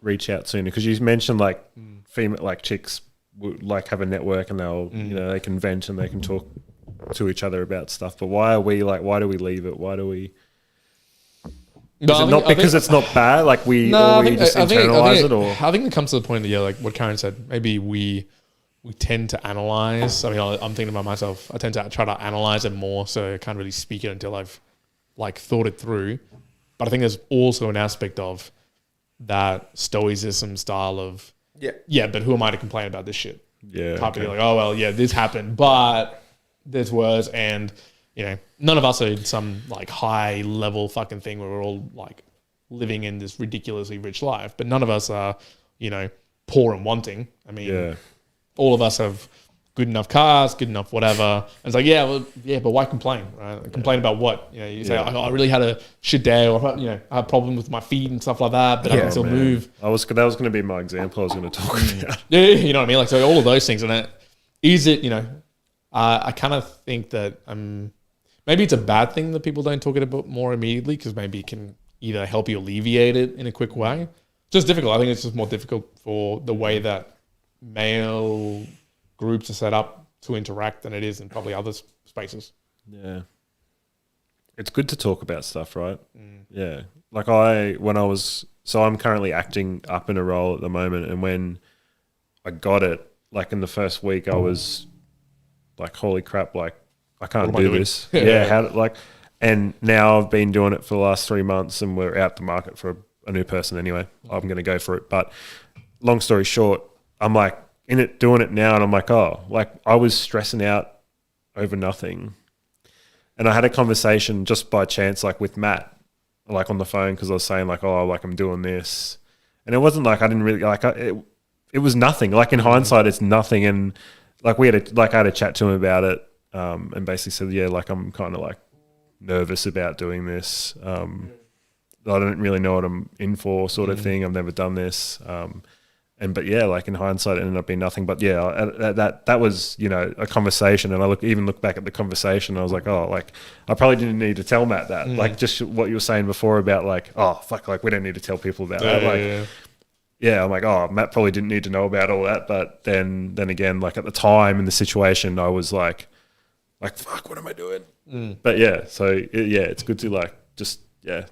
Speaker 3: reach out sooner? Because you mentioned like female, like chicks like have a network and they'll, they can vent and they can talk to each other about stuff. But why do we leave it? Why do we... Is it not because it's not bad? Like we just internalize it, or
Speaker 1: I think it comes to the point that like what Kyrin said. Maybe we tend to analyze. I mean, I'm thinking about myself. I tend to try to analyze it more, so I can't really speak it until I've like thought it through. But I think there's also an aspect of that stoicism style of but who am I to complain about this shit? Yeah, type of like, oh well, yeah, this happened, but there's worse, and none of us are in some like high level fucking thing where we're all like living in this ridiculously rich life, but none of us are, poor and wanting. I mean, all of us have good enough cars, good enough whatever. And it's like, but why complain, right? Like, complain about what? You know, you say, I really had a shit day, or I had a problem with my feet and stuff like that, but I can still move.
Speaker 3: That was going to be my example I was going to talk about.
Speaker 1: Yeah, you know what I mean? Like, so all of those things. And I kind of think that maybe it's a bad thing that people don't talk about more immediately, because maybe it can either help you alleviate it in a quick way. Just difficult. I think it's just more difficult for the way that male groups are set up to interact than it is in probably other spaces.
Speaker 3: Yeah. It's good to talk about stuff, right? Yeah. Like I'm currently acting up in a role at the moment, and when I got it, like in the first week, I was like, holy crap, like I can't do this. And now I've been doing it for the last 3 months, and we're out the market for a new person anyway. I'm going to go for it. But long story short, I'm like in it, doing it now, and I'm like, I was stressing out over nothing. And I had a conversation just by chance, like with Matt, like on the phone, because I was saying like, I'm doing this. And it wasn't like I didn't really, like it was nothing. Like in hindsight, it's nothing. And like I had a chat to him about it, and basically said, like I'm kind of like nervous about doing this. I don't really know what I'm in for, sort of thing. I've never done this. Like in hindsight, it ended up being nothing. But that was, a conversation. And I look back at the conversation, I was like, I probably didn't need to tell Matt that. Like just what you were saying before about like, like we don't need to tell people about that. I'm like, Matt probably didn't need to know about all that. But then again, like at the time in the situation, I was like, fuck, what am I doing? But it's good to like just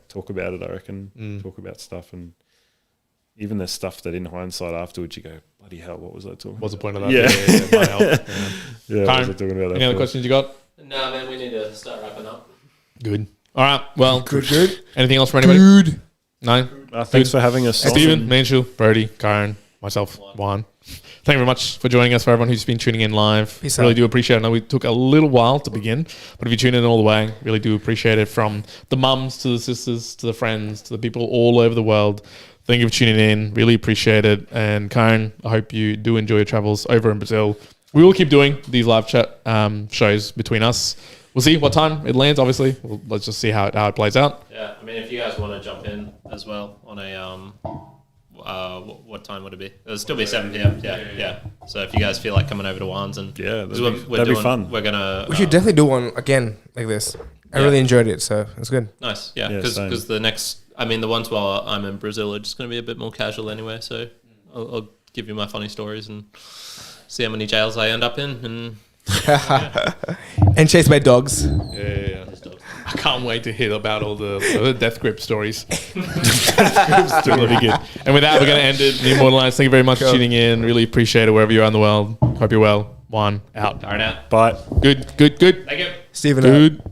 Speaker 3: talk about it. I reckon talk about stuff, and even the stuff that in hindsight afterwards you go, bloody hell, what was I talking?
Speaker 1: What's the point of that?
Speaker 3: What was I talking about?
Speaker 1: Any other questions you got?
Speaker 2: No, man, we need to start wrapping up.
Speaker 1: Good. All right. Well,
Speaker 4: good.
Speaker 1: Anything else for anybody?
Speaker 4: Good.
Speaker 1: No.
Speaker 3: Thanks for having us,
Speaker 1: Stephen, Mansheel, Brodie, Kyrin, myself, Juan. Thank you very much for joining us, for everyone who's been tuning in live.
Speaker 4: Peace
Speaker 1: really
Speaker 4: out.
Speaker 1: do appreciate it. I know we took a little while to begin, but if you tune in all the way, really do appreciate it. From the mums to the sisters to the friends to the people all over the world, thank you for tuning in. Really appreciate it. And Kyrin, I hope you do enjoy your travels over in Brazil. We will keep doing these live chat shows between us. We'll see what time it lands, obviously. Let's just see how it plays out.
Speaker 2: Yeah, I mean, if you guys want to jump in as well on a... what time would it be? It'll still be 7 p.m. Yeah. So if you guys feel like coming over to Juan's, and
Speaker 3: that'd be fun.
Speaker 2: We're gonna.
Speaker 4: We should definitely do one again like this. I really enjoyed it, so it's good.
Speaker 2: Nice, because the next, the ones while I'm in Brazil are just gonna be a bit more casual anyway. So I'll give you my funny stories and see how many jails I end up in, and
Speaker 4: and chased by dogs.
Speaker 1: Yeah. I can't wait to hear about all the death grip stories. It's going to be good. And with that, we're going to end it. Immortalized. Thank you very much for tuning in. Really appreciate it wherever you are in the world. Hope you're well. Juan, out.
Speaker 2: Darn out.
Speaker 3: Bye.
Speaker 1: Good.
Speaker 2: Thank you.
Speaker 4: Stephen,
Speaker 1: Good.